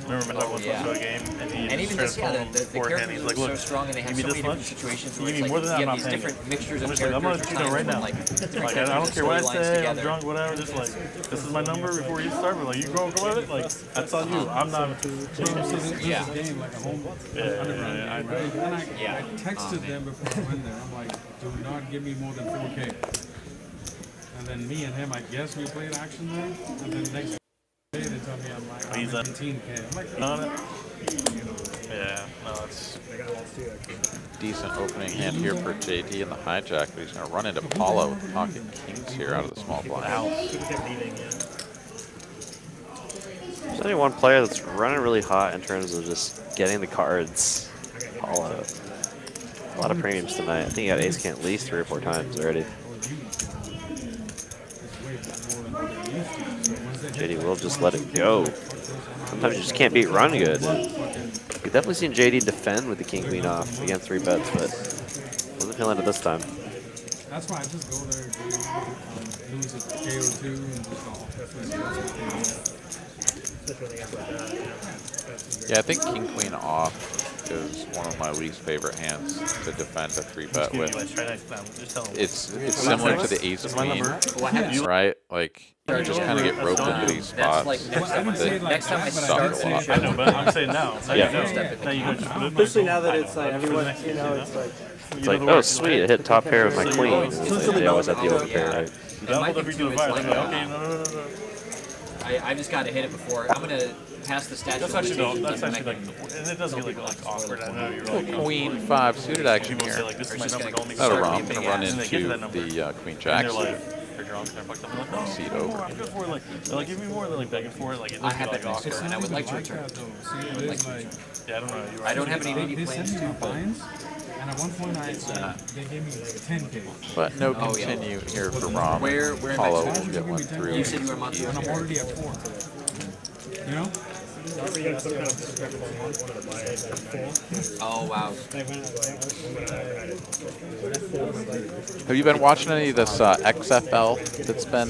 Remember when I went to a game and he and even just this, tried to yeah, phone the beforehand. characters He's are like, so look, strong and they have give so me many this different much. situations You where give it's me more like than that, you I'm have not these paying different you. mixtures I'm of just like, I'm gonna characters let you know right now. like Like, I don't care what I say, I'm drunk, whatever. Just like, this is my number before you start. But like, you go with it. Like, that's on you. I'm not. Yeah. Game like a home. I know. Yeah. I texted them before I went there. I'm like, do not give me more than 4K. And then me and him, I guess we played action there. And then next day they tell me I'm like, He's 19K. I'm like, on it. Yeah, no, it's. Decent opening hand here for JD in the hijack, but he's going to run into Paolo with pocket kings here out of the small blind. There's only one player that's running really hot in terms of just getting the cards. Paolo. A lot of premiums tonight. I think he got ace king at least 3 or 4 times already. JD will just let it go. Sometimes you just can't beat run good. You've definitely seen JD defend with the king queen off against 3 bets, but wasn't feeling it this time. That's why I just go there, lose a KO2 and just go. Yeah, I think king queen off is one of my least favorite hands to defend a 3-bet with. It's similar to the ace queen, right? Like you just kind of get roped into these spots. Next time I start suck a lot. I know, but I'm saying now. Now you know. Now you know. Especially now that it's like everyone, you know, it's like. It's like, oh sweet, I hit top pair with my queen. It's like they always have the open pair, right? My thing too is like, I just got to hit it before. I'm going to pass the statue of limitations. That's actually like, and it does get like awkward. I know you're like, Queen 5 suited action here. like, this is my number, don't make Not a me romp, gonna run and they get to into that number. the queen jack. And they're like, they're drunk, they're fucked up. I'm like, no, Seat give me more, over. I'm good for it. Like, they're like, give me more, they're like begging for it. Like, it I does had get that like next awkward. turn, and I would like to return. Yeah, I don't know. You're right. I don't have any They immediate sent plans me to, my but fines, and at one point they gave me like 10K. But no Oh, yeah. continue here for Rom. Where in Paolo Mexico? will get one through. You said you were a month And I'm already at 4. You know? Oh, wow. Have you been watching any of this XFL that's been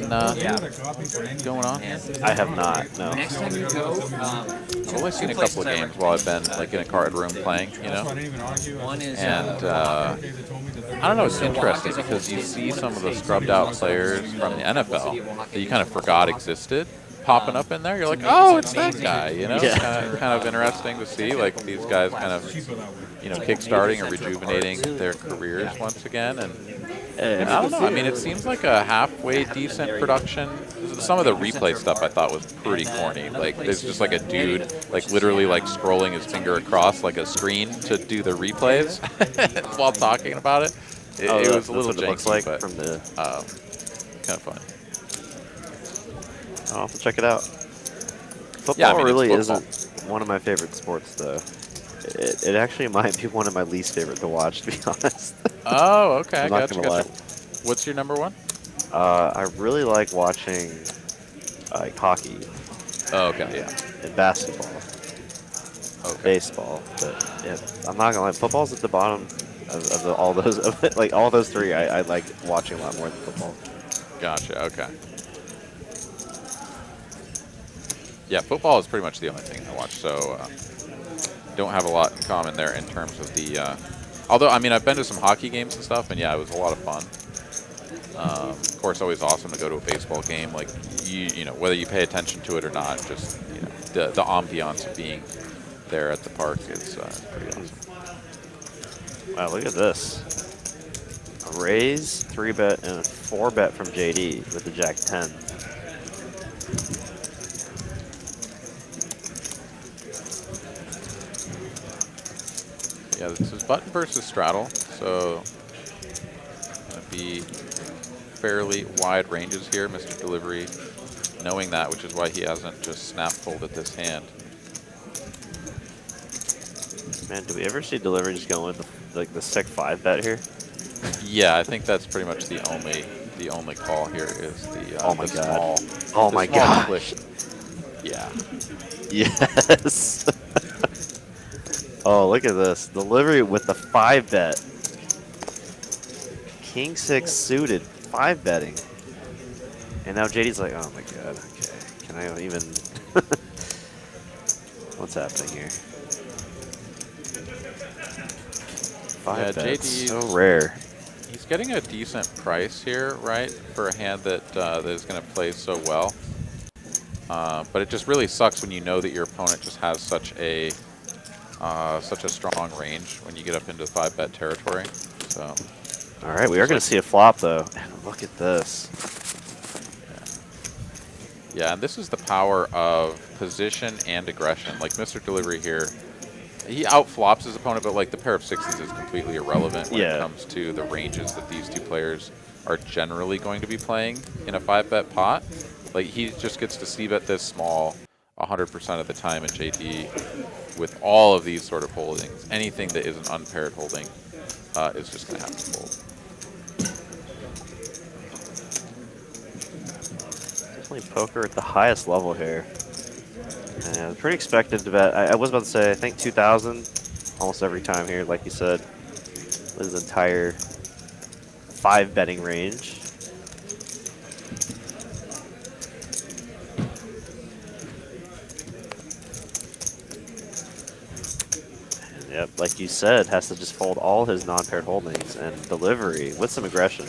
going on? I have not, no. Next time you go, I've only seen a couple of games while I've been like in a card room playing, you know? one is And I don't know, it's interesting because you see some of the scrubbed out players from the NFL that you kind of forgot existed popping up in there. You're like, oh, it's that guy, you know? Yeah. Kind of interesting to see, like these guys kind of, you know, kickstarting or rejuvenating their careers once again. And I don't know. I mean, it seems like a halfway decent production. Some of the replay stuff I thought was pretty corny. Like, there's just like a dude, like literally like scrolling his finger across like a screen to do the replays while talking about it. It was a little what it looks janky, like but from the. kind of fun. I'll have to check it out. Football Yeah, I mean, really it's football. isn't one of my favorite sports, though. It actually might be one of my least favorite to watch, to be honest. Oh, okay. I'm not Gotcha, gonna gotcha. lie. What's your number one? I really like watching like hockey Oh, okay, yeah. and basketball, Okay. baseball. But yeah, I'm not gonna lie, football's at the bottom of all those. Like all those three, I like watching a lot more than football. Gotcha, okay. Yeah, football is pretty much the only thing I watch, so don't have a lot in common there in terms of the... although, I mean, I've been to some hockey games and stuff, and yeah, it was a lot of fun. Of course, always awesome to go to a baseball game. Like, you know, whether you pay attention to it or not, just, you know, the ambiance of being there at the park is pretty awesome. Wow, look at this. A raise, 3-bet, and a 4-bet from JD with the Jack 10. Yeah, this is button versus straddle, so gonna be fairly wide ranges here. Mr. Delivery knowing that, which is why he hasn't just snap folded this hand. Man, do we ever see Delivery just going with the sick 5-bet here? Yeah, I think that's pretty much the only call here is the Oh my the God. small, Oh the my small gosh. click. Yeah. Yes. Oh, look at this. Delivery with the 5-bet. King 6 suited, 5-betting. And now JD's like, oh my God, okay. Can I even... What's happening here? 5 bets, JD's so rare. He's getting a decent price here, right, for a hand that that is going to play so well. But it just really sucks when you know that your opponent just has such a strong range when you get up into 5-bet territory. So, All right, we are going to see a flop though. And look at this. yeah, and this is the power of position and aggression. Like Mr. Delivery here, he outflops his opponent, but like the pair of 60s is completely irrelevant when it comes to the ranges that these two players are generally going to be playing in a 5-bet pot. Like he just gets to c-bet this small, 100% of the time in JD with all of these sort of holdings. Anything that is an unpaired holding is just going to have to fold. Definitely poker at the highest level here. And pretty expected to bet. I was about to say, I think 2,000 almost every time here, like you said. With his entire 5 betting range. And yep, like you said, has to just fold all his non-paired holdings and delivery with some aggression.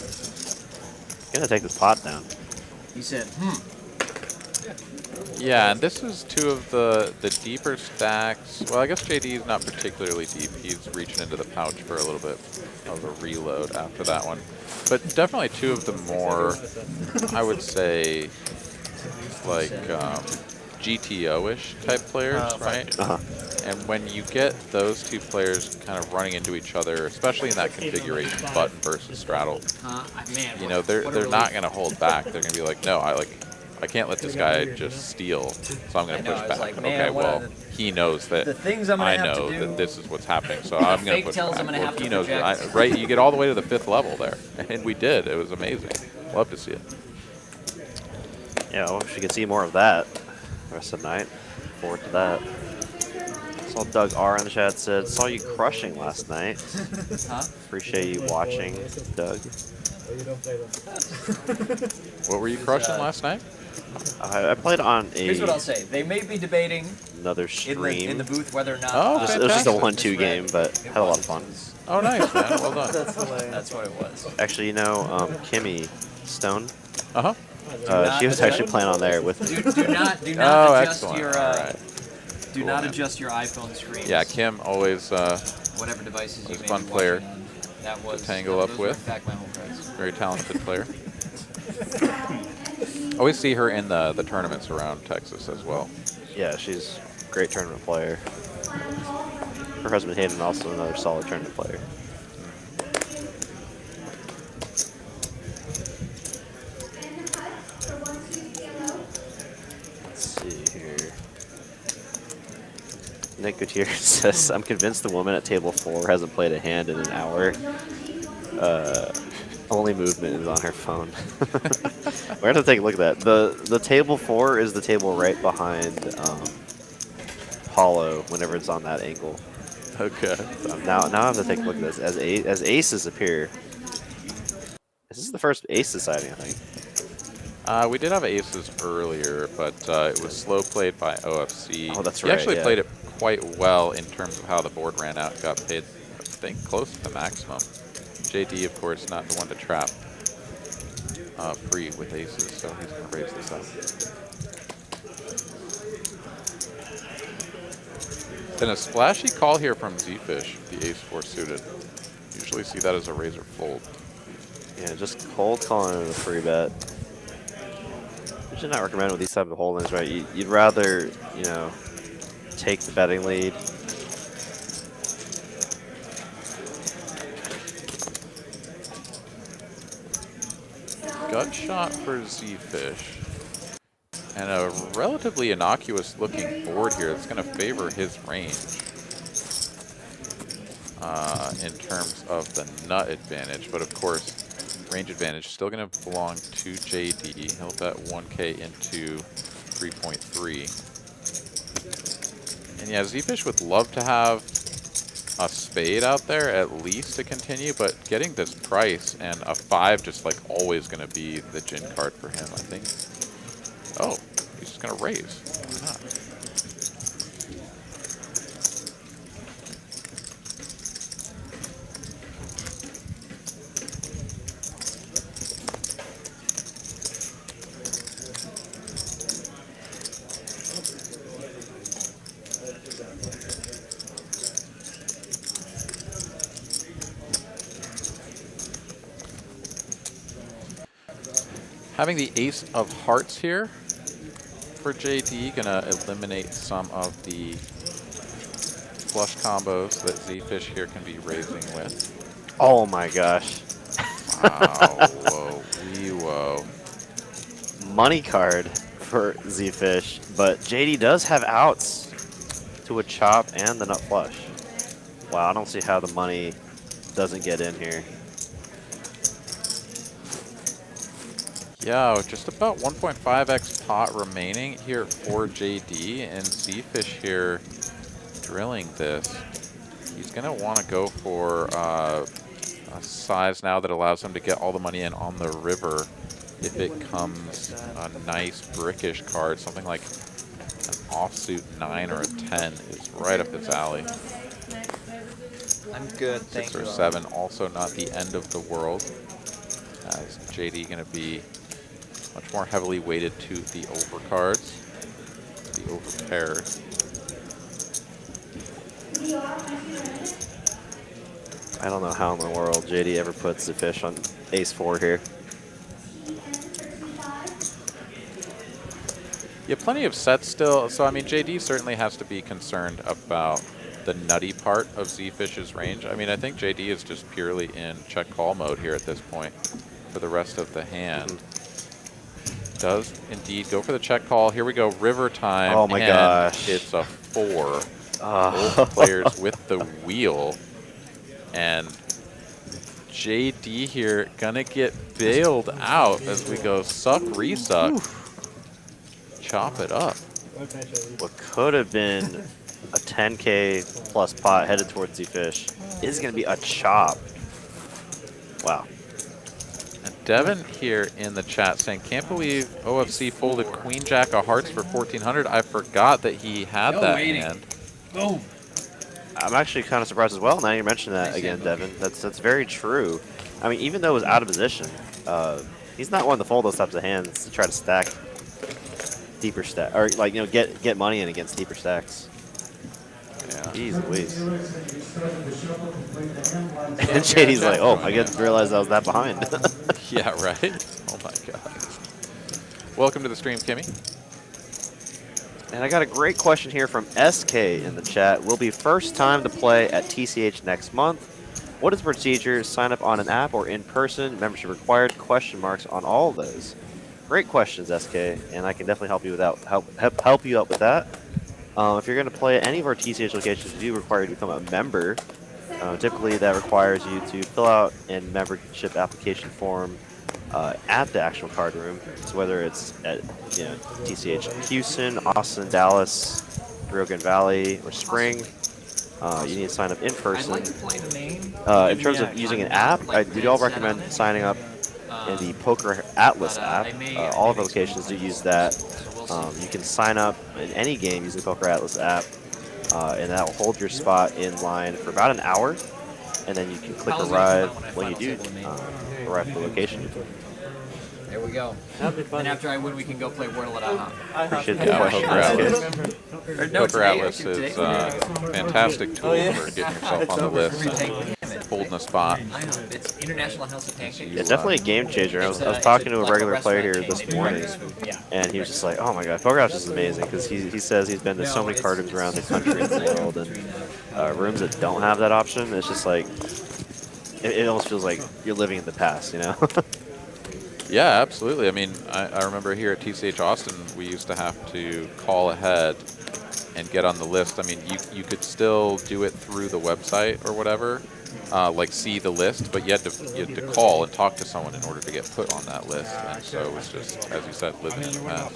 Gonna take this pot down. He said, Yeah, and this is 2 of the deeper stacks. Well, I guess JD is not particularly deep. He's reaching into the pouch for a little bit of a reload after that one. But definitely 2 of the more, I would say, like GTO-ish type players, right? And when you get those 2 players kind of running into each other, especially in that configuration, button versus straddle, you know, they're not going to hold back. They're going to be like, no, I can't let this guy just steal, so I'm going to push back. like, Okay, well, he knows that I know that this is what's happening, so I'm going to push back. Well, he knows that right? You get all the way to the 5th level there, and we did. It was amazing. Love to see it. Yeah, I wish we could see more of that the rest of the night. Forward to that. Saw Doug R in the chat said, saw you crushing last night. Appreciate you watching, Doug. What were you crushing last night? I played on here's what I'll say. They may be debating another stream. in the booth whether or not. It was just a 1-2 game, but had a lot of fun. Oh, nice, man. Well done. That's what it was. Actually, you know, Kimmy Stone. Uh-huh. She was actually playing on there with. Do not oh, adjust excellent. your. Right. Do cool, not man. adjust your iPhone screen. Yeah, Kim always. Whatever devices you was a may fun be player watching on. That was to tangle up those were, with. in fact, my home price. Very talented player. Always see her in the tournaments around Texas as well. Yeah, she's a great tournament player. Her husband Hayden also another solid tournament player. Let's see here. Nick Gutierrez says, I'm convinced the woman at table 4 hasn't played a hand in an hour. Only movement is on her phone. We're gonna take a look at that. The table 4 is the table right behind Paolo whenever it's on that angle. Okay. So now I have to take a look at this as aces appear. This is the first ace deciding, I think. We did have aces earlier, but it was slow played by OFC. Oh, that's he right. actually yeah. played it quite well in terms of how the board ran out. Got paid, I think, close to the maximum. JD, of course, not the one to trap pre with aces, so he's going to raise this up. Then a splashy call here from ZeFish, the ace-4 suited. Usually see that as a razor fold. Yeah, just cold calling it a free bet. Which is not recommended with these type of holdings, right? You'd rather, you know, take the betting lead. Gut shot for ZeFish. And a relatively innocuous looking board here that's going to favor his range. In terms of the nut advantage, but of course, range advantage still going to belong to JD. He'll bet 1K into 3.3. And yeah, ZeFish would love to have a spade out there at least to continue, but getting this price and a 5 just like always going to be the gin card for him, I think. Oh, he's just going to raise. Why not? Having the ace of hearts here for JD, gonna eliminate some of the flush combos that ZeFish here can be raising with. Oh my gosh. Wow, whoa, wee whoa. Money card for ZeFish, but JD does have outs to a chop and the nut flush. Wow, I don't see how the money doesn't get in here. Yeah, just about 1.5x pot remaining here for JD, and ZeFish here drilling this. He's going to want to go for a size now that allows him to get all the money in on the river if it comes a nice brickish card, something like an offsuit 9 or a 10 is right up his alley. I'm good, thank 6 or you. 7, also not the end of the world, as JD going to be much more heavily weighted to the overcards, the over pairs. I don't know how in the world JD ever puts the fish on ace-4 here. Yeah, plenty of sets still. So, I mean, JD certainly has to be concerned about the nutty part of ZeFish's range. I mean, I think JD is just purely in check call mode here at this point for the rest of the hand. Does indeed go for the check call. Here we go, river time. Oh my gosh. It's a 4. Both players with the wheel. And JD here gonna get bailed out as we go suck, resuck. Chop it up. What could have been a 10K plus pot headed towards ZeFish is going to be a chop. Wow. And Devin here in the chat saying, can't believe OFC folded Queen Jack of Hearts for 1,400. I forgot that he had that hand. Boom. I'm actually kind of surprised as well. Now you mention that again, Devin. That's very true. I mean, even though it was out of position, he's not one to fold those types of hands to try to stack deeper stack, or like, you know, get money in against deeper stacks. Yeah. Jeez Louise. And JD's like, oh, I didn't realize I was that behind. Yeah, right? Oh my god. Welcome to the stream, Kimmy. And I got a great question here from SK in the chat. Will be first time to play at TCH next month. What is the procedure? Sign up on an app or in person? Membership required? Question marks on all of those. Great questions, SK, and I can definitely help you help you out with that. If you're going to play at any of our TCH locations, we do require you to become a member. Typically, that requires you to fill out a membership application form at the actual card room. So whether it's at TCH Houston, Austin, Dallas, Rio Grande Valley, or Spring, you need to sign up in person. In terms of using an app, we do all recommend signing up in the Poker Atlas app. All of our locations do use that. You can sign up in any game using the Poker Atlas app, and that will hold your spot in line for about an hour, and then you can click arrive when you do arrive at the location. There we go. And after I win, we can go play Wordle at IHOP. Appreciate the Yeah, question. Poker Atlas is a fantastic tool for getting yourself on the list and holding a spot. It's International House of Pancakes. It's definitely a game changer. I was talking to a regular player here this morning, and he was just like, "Oh my god, Poker Atlas is amazing," because he says he's been to so many card rooms around the country and the world, and rooms that don't have that option. It's just like it almost feels like you're living in the past, you know? Yeah, absolutely. I mean, I remember here at TCH Austin, we used to have to call ahead and get on the list. I mean, you could still do it through the website or whatever, like see the list, but you had to call and talk to someone in order to get put on that list. And so it was just, as you said, living in the past.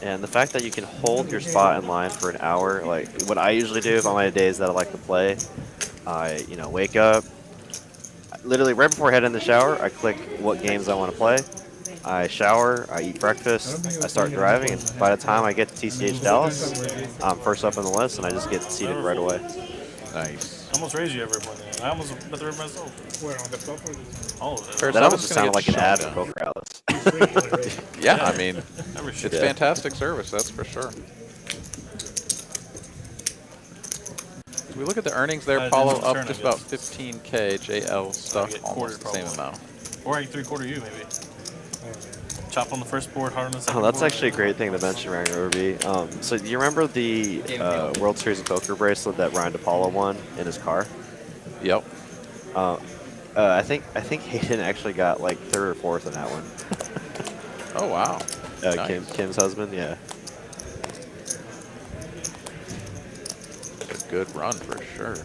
And the fact that you can hold your spot in line for an hour, like what I usually do on my days that I like to play, I wake up, literally right before I head in the shower, I click what games I want to play. I shower, I eat breakfast, I start driving, and by the time I get to TCH Dallas, I'm first up on the list, and I just get seated right away. Nice. I almost raised you every morning. I almost bet the river myself. Where, on the top or All of it. First, That I almost was just gonna sounded get like an ad shot for down. Poker Atlas. Yeah, I mean, Every it's shit. fantastic service, that's for sure. We look at the earnings there, Paolo didn't up turn, just I about guess. 15K, JL stuck get almost the quartered same amount. Or I 3/4 you, maybe. Chop on the first board, hard on the second Oh, that's board. actually a great thing to mention, Ryan Overby. So do you remember the World Series of Poker bracelet that Ryan DePaulo won in his car? Yep. I think Hayden actually got like 3rd or 4th in that one. Oh, wow. Nice. Kim's husband, yeah. A good run for sure.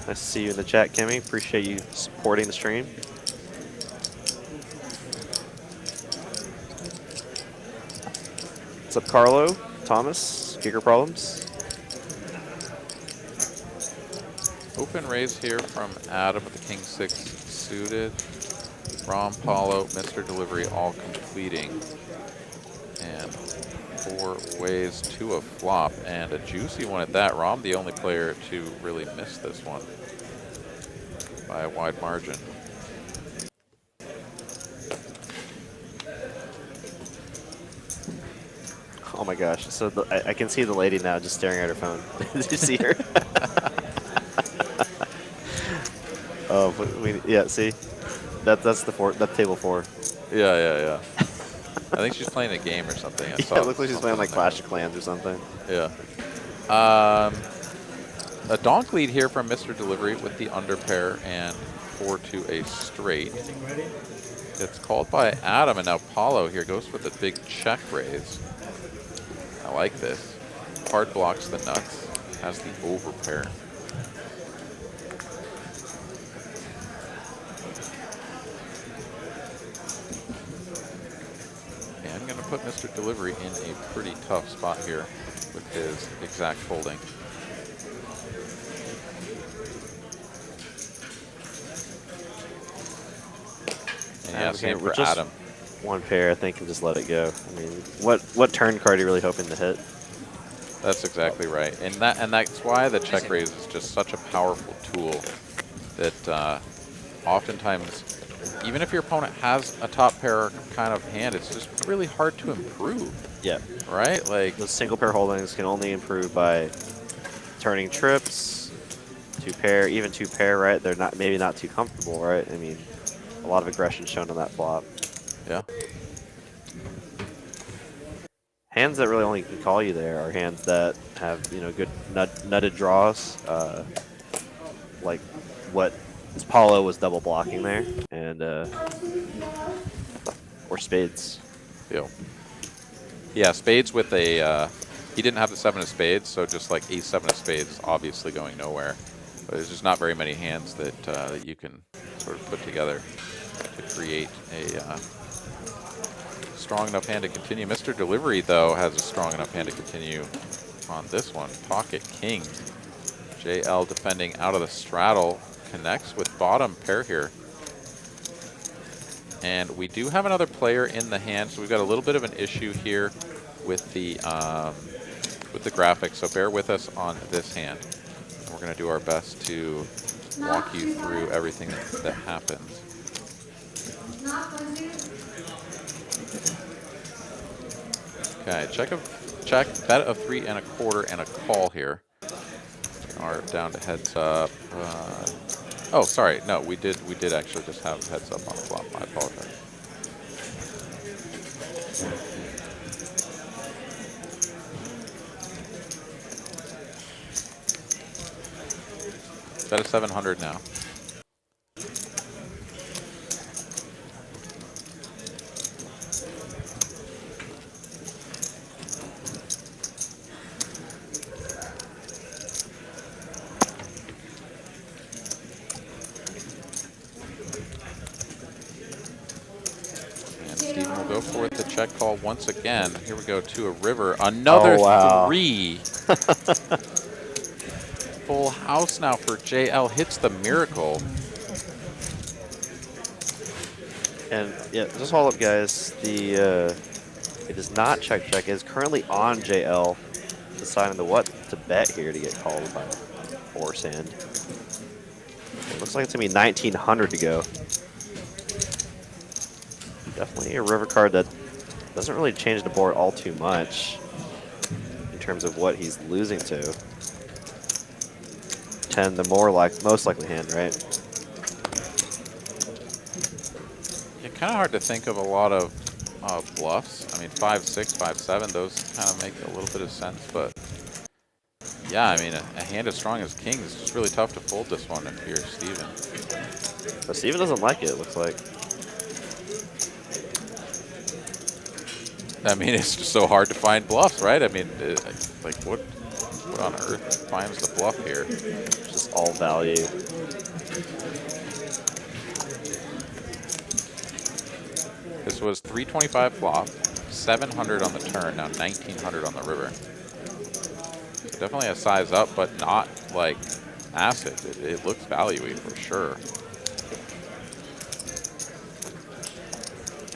Nice to see you in the chat, Kimmy. Appreciate you supporting the stream. What's up, Carlo? Thomas? Giger Problems? Open raise here from Adam with the King 6 suited. Rom, Paolo, Mr. Delivery all completing. And 4 ways to a flop, and a juicy one at that. Rom, the only player to really miss this one by a wide margin. Oh my gosh! So I can see the lady now just staring at her phone. Did you see her? Oh, yeah. See, that's table 4. Yeah. I think she's playing a game or something. I saw it looks like she's playing like Clash of Clans or something. Yeah. A donk lead here from Mr. Delivery with the under pair and 4 to a straight. It's called by Adam, and now Paolo here goes for the big check raise. I like this. Hard blocks the nuts, has the over pair. And I'm going to put Mr. Delivery in a pretty tough spot here with his exact folding. And yeah, same for Adam. One pair, I think, and just let it go. I mean, what turn card are you really hoping to hit? That's exactly right, and that's why the check raise is just such a powerful tool. That oftentimes, even if your opponent has a top pair kind of hand, it's just really hard to improve. Yeah. Right? Like the single pair holdings can only improve by turning trips, 2 pair, even 2 pair. Right? They're maybe not too comfortable. Right? I mean, a lot of aggression shown on that flop. Yeah. Hands that really only can call you there are hands that have, you know, good nutted draws, like what Paolo was double blocking there, and or spades. Yeah, spades with a. He didn't have the 7 of spades, so just like ace 7 of spades, obviously going nowhere. But there's just not very many hands that that you can sort of put together to create a strong enough hand to continue. Mr. Delivery, though, has a strong enough hand to continue on this one. Pocket King. JL defending out of the straddle. Connects with bottom pair here. And we do have another player in the hand, so we've got a little bit of an issue here with the graphics, so bear with us on this hand. And we're going to do our best to walk you through everything that happens. Okay, check, bet of 3 1/4 and a call here. We are down to heads up. Oh, sorry, no, we did actually just have heads up on the flop. I apologize. Bet of 700 now. Go for it, the check call once again. Here we go to a river. Another 3. Full house now for JL. Hits the miracle. And yeah, just hold up, guys. It is not check. It is currently on JL, deciding what to bet here to get called by horse hand. It looks like it's gonna be 1900 to go. Definitely a river card that doesn't really change the board all too much in terms of what he's losing to. 10, the most likely hand, right? Yeah, kind of hard to think of a lot of bluffs. I mean, 5-6, 5-7, those kind of make a little bit of sense, but yeah, Yeah, I mean, a hand as strong as King is just really tough to fold this one if you're Steven. But Steven doesn't like it looks like. I mean, it's just so hard to find bluffs, right? I mean, like what on earth finds the bluff here? Just all value. This was 325 flop, 700 on the turn, now 1900 on the river. So definitely a size up, but not like massive. It looks value-y for sure.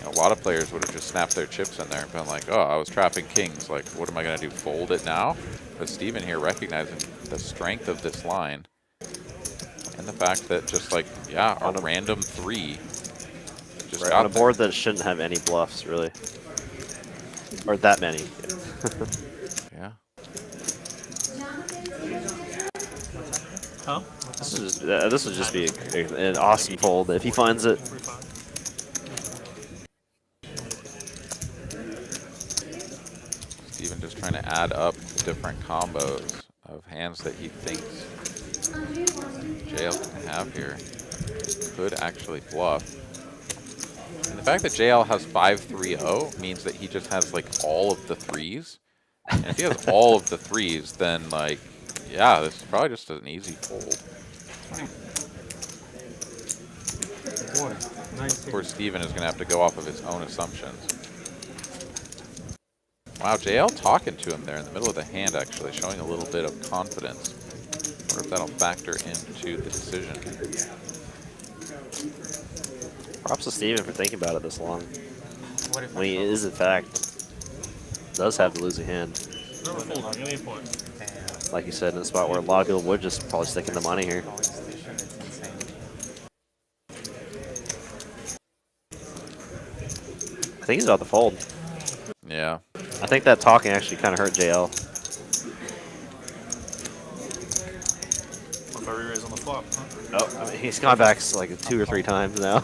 A lot of players would have just snapped their chips in there and been like, oh, I was trapping kings. Like, what am I going to do, fold it now? But Steven here recognizing the strength of this line and the fact that just like, yeah, a random 3 just Right, got on a board that shouldn't have any bluffs, really. Or that many. Yeah. Huh? This would just be an awesome fold if he finds it. Steven just trying to add up different combos of hands that he thinks JL can have here. Could actually bluff. And the fact that JL has 5-3-0 means that he just has like all of the 3s. And if he has all of the 3s, then like, yeah, this is probably just an easy fold. Of course, Steven is going to have to go off of his own assumptions. Wow, JL talking to him there in the middle of the hand, actually, showing a little bit of confidence. I wonder if that'll factor into the decision. Props to Steven for thinking about it this long. What if When he is, in fact, does have the losing hand. Never folding at any point. Like you said, in a spot where a lot of people would just probably stick in the money here. I think he's about to fold. Yeah. I think that talking actually kind of hurt JL. What if I re-raise on the flop? Huh? Oh, I mean, he's gone back like 2 or 3 times now.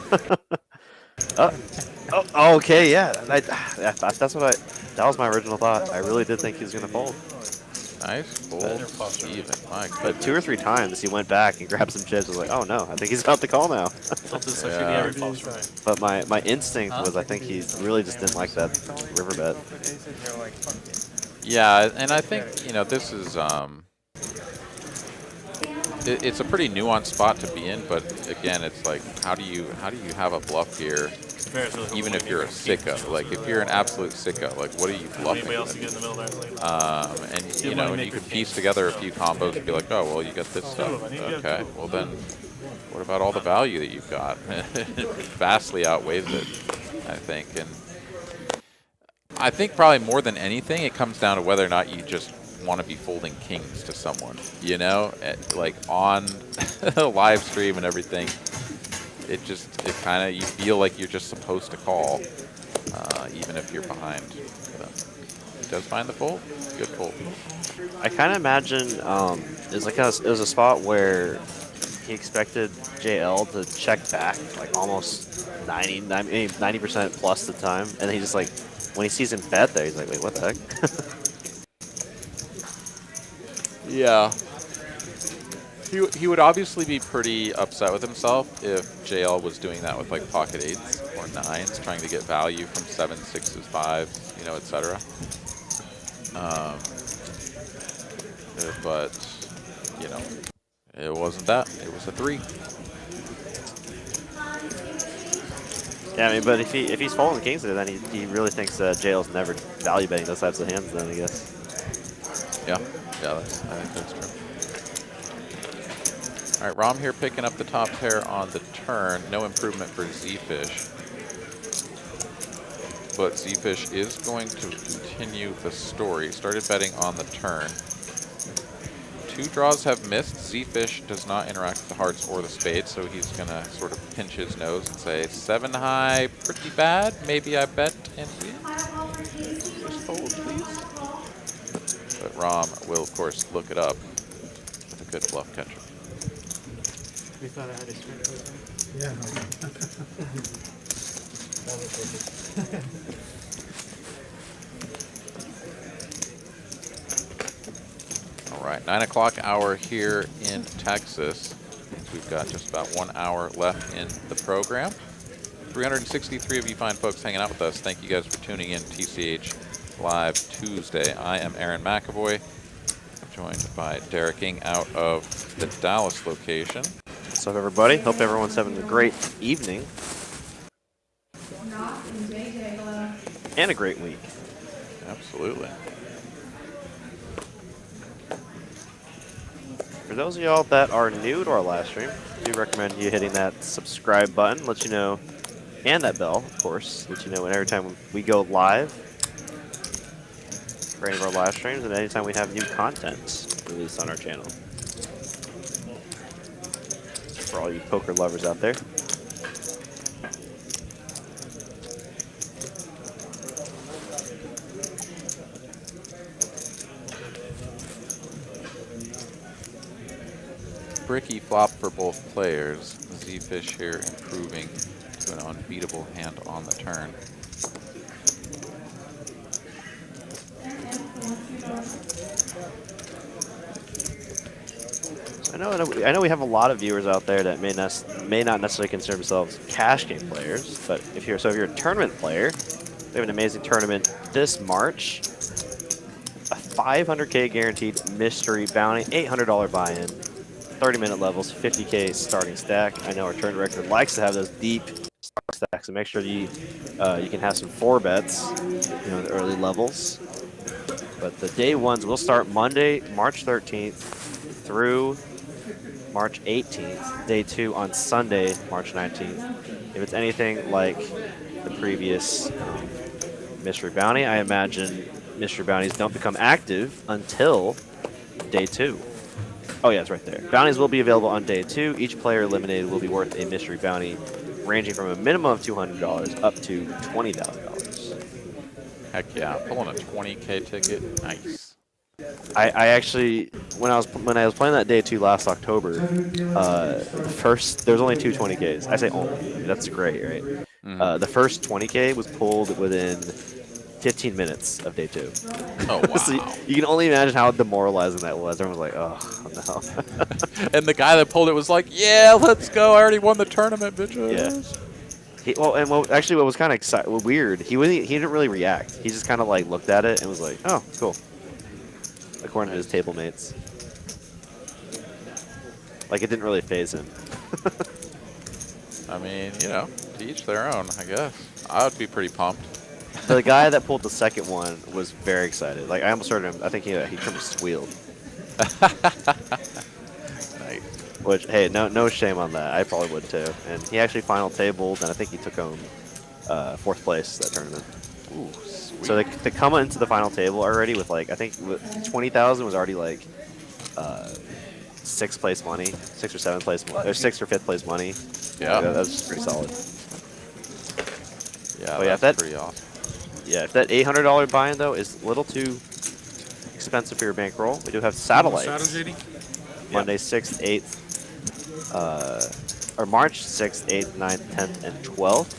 Okay, yeah. That's what that was my original thought. I really did think he was going to fold. Nice fold, Steven. My But goodness. 2 or 3 times he went back and grabbed some chips. I was like, oh no, I think he's about to call now. Yeah. But my instinct was I think he really just didn't like that river bet. Yeah, and I think, you know, this is it's a pretty nuanced spot to be in, but again, it's like how do you have a bluff here, even if you're a sicko? Like if you're an absolute sicko, like what are you bluffing with? And you know, and you can piece together a few combos and be like, oh well, you got this stuff. Okay, well then, what about all the value that you've got? It vastly outweighs it, I think. And I think probably more than anything, it comes down to whether or not you just want to be folding kings to someone, you know, like on a live stream and everything. It kind of, you feel like you're just supposed to call, even if you're behind. He does find the fold. Good fold. I kind of imagine it was a spot where he expected JL to check back like almost 90% plus the time, and then he just like when he sees him bet there, he's like, wait, what the heck? Yeah. He would obviously be pretty upset with himself if JL was doing that with like pocket 8s or 9s, trying to get value from 7s, 6s, 5s, you know, etc. But, you know, it wasn't that. It was a 3. Yeah, I mean, but if he's folding kings there, then he really thinks that JL's never value betting those types of hands. Then I guess. Yeah, I think that's true. All right, Rom here picking up the top pair on the turn. No improvement for ZeFish. But ZeFish is going to continue the story. Started betting on the turn. 2 draws have missed. ZeFish does not interact with the hearts or the spades, so he's going to sort of pinch his nose and say, 7 high, pretty bad. Maybe I bet and win. Just fold, please. But Rom will, of course, look it up with a good bluff catcher. We thought I had a strength with him. Yeah. All right, 9 o'clock hour here in Texas. We've got just about 1 hour left in the program. 363 of you fine folks hanging out with us. Thank you guys for tuning in. TCH Live Tuesday. I am Aaron McAvoy. I'm joined by Derek Ing out of the Dallas location. What's up, everybody? Hope everyone's having a great evening. And a great week. Absolutely. For those of y'all that are new to our live stream, I do recommend you hitting that subscribe button, let you know, and that bell, of course, let you know every time we go live for any of our live streams and anytime we have new content released on our channel. For all you poker lovers out there. Bricky flop for both players. ZeFish here improving to an unbeatable hand on the turn. I know we have a lot of viewers out there that may not necessarily consider themselves cash game players, but if you're a tournament player, we have an amazing tournament this March. A 500K guaranteed mystery bounty, $800 buy-in, 30-minute levels, 50K starting stack. I know our tournament record likes to have those deep stacks, so make sure you can have some 4-bets, in the early levels. But the day ones will start Monday, March 13th through March 18th. Day 2 on Sunday, March 19th. If it's anything like the previous mystery bounty, I imagine mystery bounties don't become active until day 2. Oh yeah, it's right there. Bounties will be available on day 2. Each player eliminated will be worth a mystery bounty ranging from a minimum of $200 up to $20,000. Heck yeah, pulling a 20K ticket, nice. I actually, when I was playing that day 2 last October, there's only 2 20Ks. I say only, that's great, right? Mm-hmm. The first 20K was pulled within 15 minutes of day 2. Oh, wow. So you can only imagine how demoralizing that was. Everyone was like, oh, no. And the guy that pulled it was like, yeah, let's go. I already won the tournament, bitches. Yeah. Actually, what was kind of weird, he didn't really react. He just kind of like looked at it and was like, oh, cool. According to his table mates. Like, it didn't really faze him. I mean, to each their own, I guess. I would be pretty pumped. The guy that pulled the second one was very excited. Like, I almost heard him. I think he turned squealed. Nice. Which, hey, no shame on that. I probably would too. And he actually final tabled, and I think he took home 4th place that tournament. Ooh, sweet. So they come into the final table already with like, I think 20,000 was already like 6th place money, 6th or 7th place, or 6th or 5th place money. Yeah, that was pretty solid. Yeah, that's pretty awesome. Yeah, if that $800 buy-in though is a little too expensive for your bankroll, we do have satellites. Monday 6th, 8th, or March 6th, 8th, 9th, 10th, and 12th.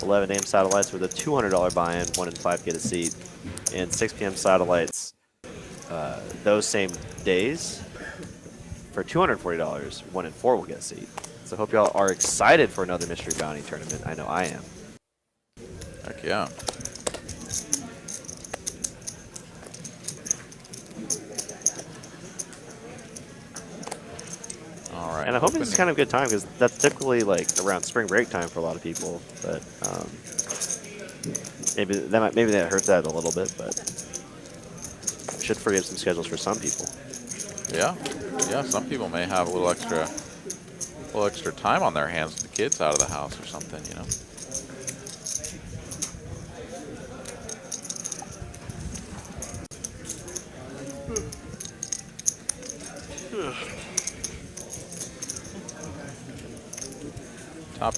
11 a.m. satellites with a $200 buy-in, 1 in 5 get a seat, and 6 p.m. satellites those same days for $240, 1 in 4 will get a seat. So I hope y'all are excited for another mystery bounty tournament. I know I am. Heck yeah. All right. And I hope it's kind of a good time because that's typically like around spring break time for a lot of people. But maybe that hurts that a little bit, but should free up some schedules for some people. Yeah, some people may have a little extra time on their hands with the kids out of the house or something,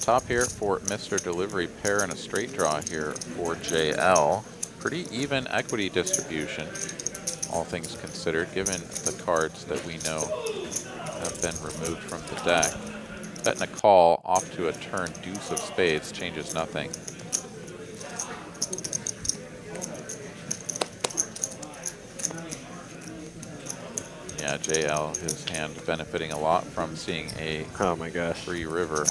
Top here for Mr. Delivery, pair and a straight draw here for JL. Pretty even equity distribution, all things considered, given the cards that we know have been removed from the deck. Betting a call off to a turn deuce of spades changes nothing. Yeah, Yeah, JL, his hand benefiting a lot from seeing a Oh my gosh. free river.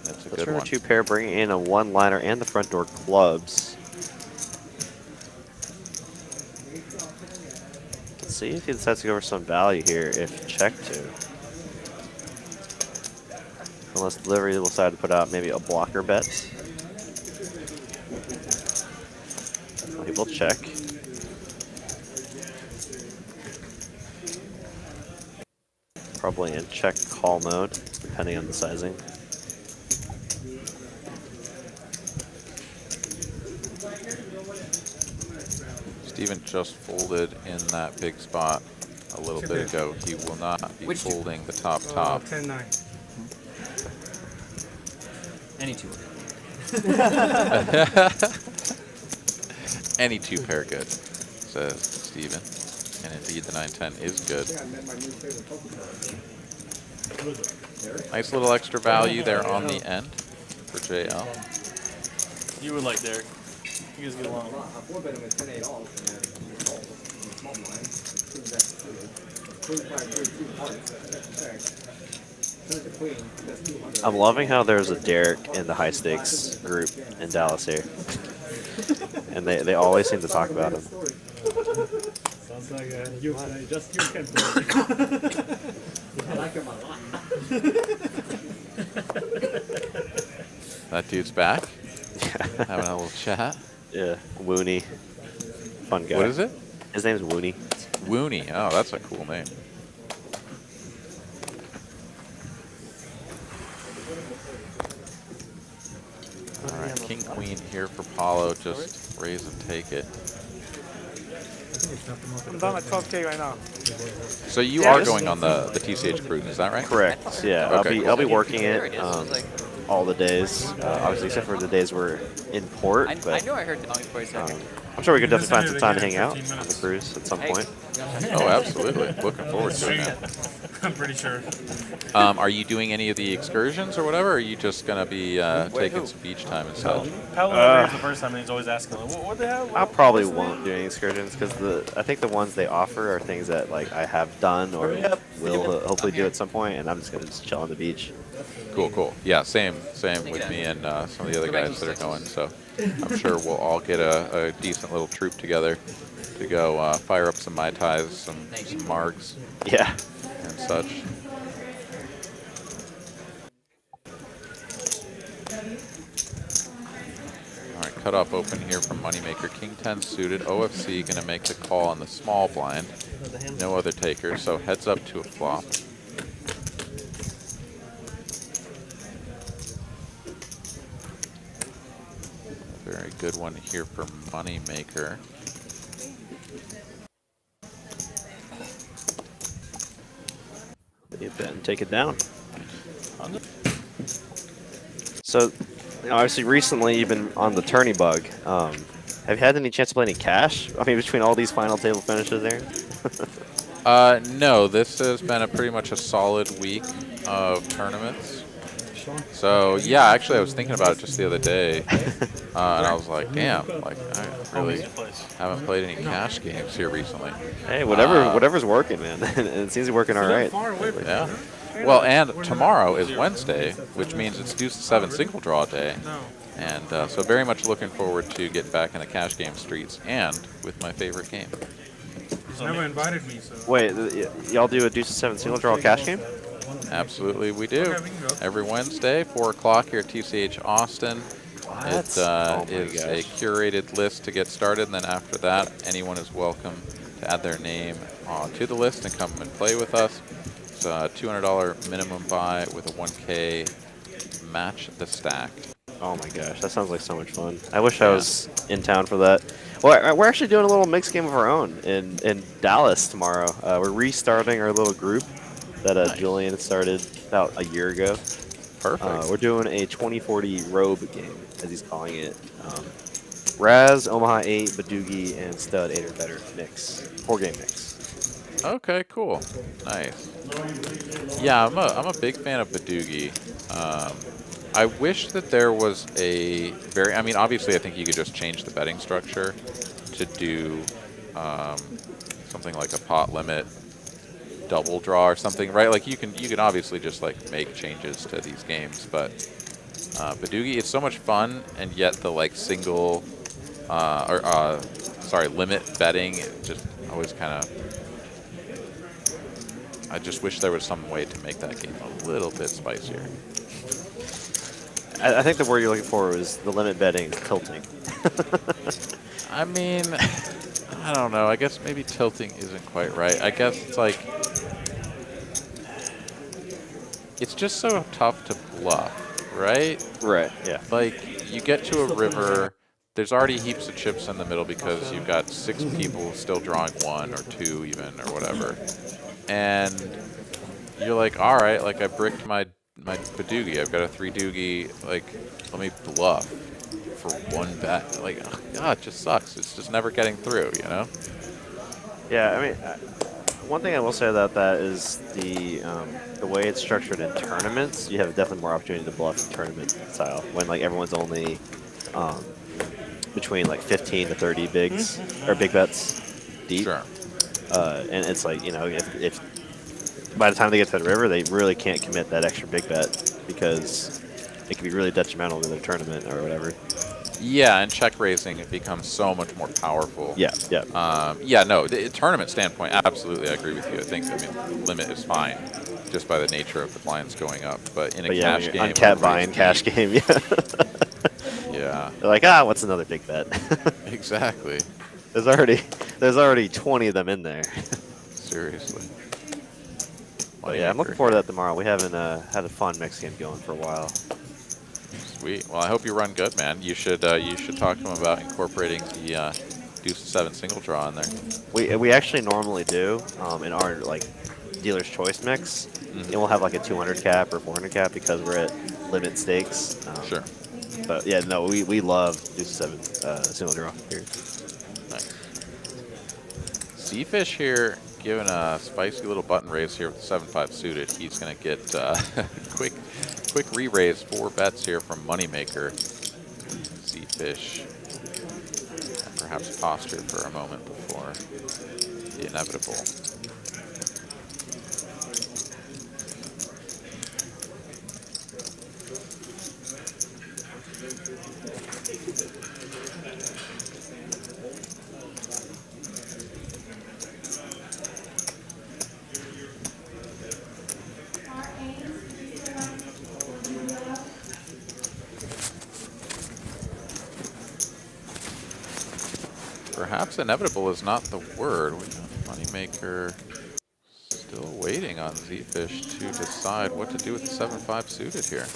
That's a good River one. 2 pair bringing in a one-liner and the front door clubs. Let's see if he decides to go for some value here if check to. Unless delivery will decide to put out maybe a blocker bet. He will check. Probably in check call mode, depending on the sizing. Steven just folded in that big spot a little bit ago. He will not be folding the top. 10-9. Any two. Any 2 pair good, says Steven. And indeed, the 9-10 is good. Nice little extra value there on the end for JL. You would like Derek. You guys get along. I'm loving how there's a Derek in the high stakes group in Dallas here. And they always seem to talk about him. Sounds like you just you can I like him a lot. That dude's back. Having a little chat. Yeah, Wooney. Fun guy. What is it? His name's Wooney. Wooney. Oh, that's a cool name. All right, King Queen here for Paolo. Just raise and take it. I'm down at 12K right now. So you are going on the TCH cruise, is that right? Correct. Yeah, Okay, I'll be working it all the days, obviously except for the days we're in port. I But know I heard Dolly for a second. I'm sure we could definitely find some time to hang out on the cruise at some point. Oh, absolutely. Looking forward to it, man. I'm pretty sure. Are you doing any of the excursions or whatever? Or are you just going to be taking some beach time and stuff? Paolo never is the first time, and he's always asking, like, what they have? I probably won't do any excursions because I think the ones they offer are things that like I have done or will hopefully do at some point, and I'm just gonna chill on the beach. Cool, cool. Yeah, same with me and some of the other guys that are going. So I'm sure we'll all get a decent little troop together to go fire up some Mai Tais, some margs. Yeah. And such. All right, cutoff open here from Moneymaker. King 10 suited. OFC going to make the call on the small blind. No other takers, so heads up to a flop. Very good one here for Moneymaker. You bet and take it down. So, obviously, recently you've been on the tourney bug. Have you had any chance to play any cash? I mean, between all these final table finishes there? No, this has been pretty much a solid week of tournaments. So, yeah, actually, I was thinking about it just the other day, and I was like, damn, like, I really haven't played any cash games here recently. Hey, whatever's working, man. And it seems to be working all right. Yeah. Well, and tomorrow is Wednesday, which means it's deuce to 7 single draw day. And so very much looking forward to getting back in the cash game streets and with my favorite game. Never invited me, so. Wait, y'all do a deuce to 7 single draw cash game? Absolutely, we do. Okay, we can go. Every Wednesday, 4 o'clock here at TCH Austin. It is a curated list to get started, and then after that, anyone is welcome to add their name to the list and come and play with us. It's a $200 minimum buy with a 1K match the stack. Oh my gosh, that sounds like so much fun. I wish I was in town for that. Well, we're actually doing a little mixed game of our own in Dallas tomorrow. We're restarting our little group that Nice. Julian started about a year ago. Perfect. We're doing a 2040 robe game, as he's calling it. Raz, Omaha 8, Badoogie, and Stud 8 or better mix. 4-game mix. Okay, cool. Nice. Yeah, I'm a big fan of Badoogie. I wish that there was a I mean, obviously, I think you could just change the betting structure to do something like a pot limit double draw or something, right? Like you can obviously just like make changes to these games, but Badoogie, it's so much fun, and yet the like single limit betting, it just always kind of. I just wish there was some way to make that game a little bit spicier. I think the word you're looking for was the limit betting tilting. I mean, I don't know. I guess maybe tilting isn't quite right. I guess it's like, it's just so tough to bluff, right? Right, yeah. Like, you get to a river, there's already heaps of chips in the middle because you've got 6 people still drawing 1 or 2 even or whatever. And you're like, all right, like I bricked my Badoogie. I've got a 3 doogie. Like, let me bluff for 1 bet. Like, oh God, it just sucks. It's just never getting through, you know? Yeah, I mean, one thing I will say about that is the way it's structured in tournaments. You have definitely more opportunity to bluff in tournament style when like everyone's only between like 15 to 30 bigs or big bets deep. Sure. And it's like, you know, if by the time they get to the river, they really can't commit that extra big bet because it can be really detrimental to their tournament or whatever. Yeah, and check raising, it becomes so much more powerful. Yeah, yeah. Yeah, no, the tournament standpoint, absolutely, I agree with you. I think, I mean, limit is fine just by the nature of the blinds going up. But in a cash game, uncapped buy-in cash game, yeah. Yeah. They're like, what's another big bet? Exactly. There's already 20 of them in there. Seriously. But yeah, I'm looking forward to that tomorrow. We haven't had a fun mix game going for a while. Sweet. Well, I hope you run good, man. You should talk to him about incorporating the Deuce 7 single draw in there. We actually normally do in our like dealer's choice mix, and we'll have like a 200 cap or 400 cap because we're at limit stakes. Sure. But yeah, no, we love Deuce 7 single draw here. Nice. ZeFish here, giving a spicy little button raise here with the 7-5 suited. He's going to get quick re-raise, 4 bets here from Moneymaker. ZeFish, and perhaps posture for a moment before the inevitable. Perhaps inevitable is not the word. We got Moneymaker still waiting on ZeFish to decide what to do with the 7-5 suited here.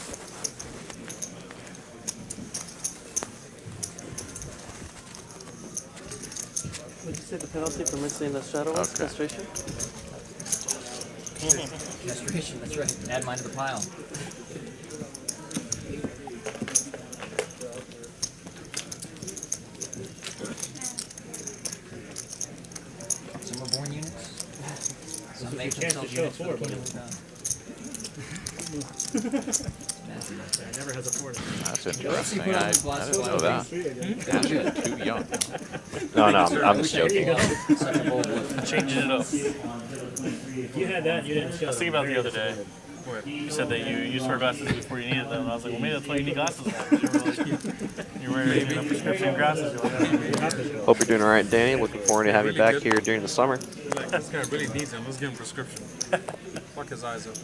Would you say the penalty for missing the shadow was castration? Castration, that's right. Add mine to the pile. Some are born units. Some make themselves units for the kingdom of God. It never has a 4. That's interesting. I didn't know that. Actually, too young. No, I'm just joking. Changing it up. If you had that, you didn't show. I was thinking about it the other day. Where you said that you used for glasses before you needed them. And I was like, well, maybe that's why you need glasses now. You're wearing prescription glasses. Hope you're doing all right, Danny. Looking forward to having you back here during the summer. Like, this guy really needs him. Let's give him prescription. Fuck his eyes up.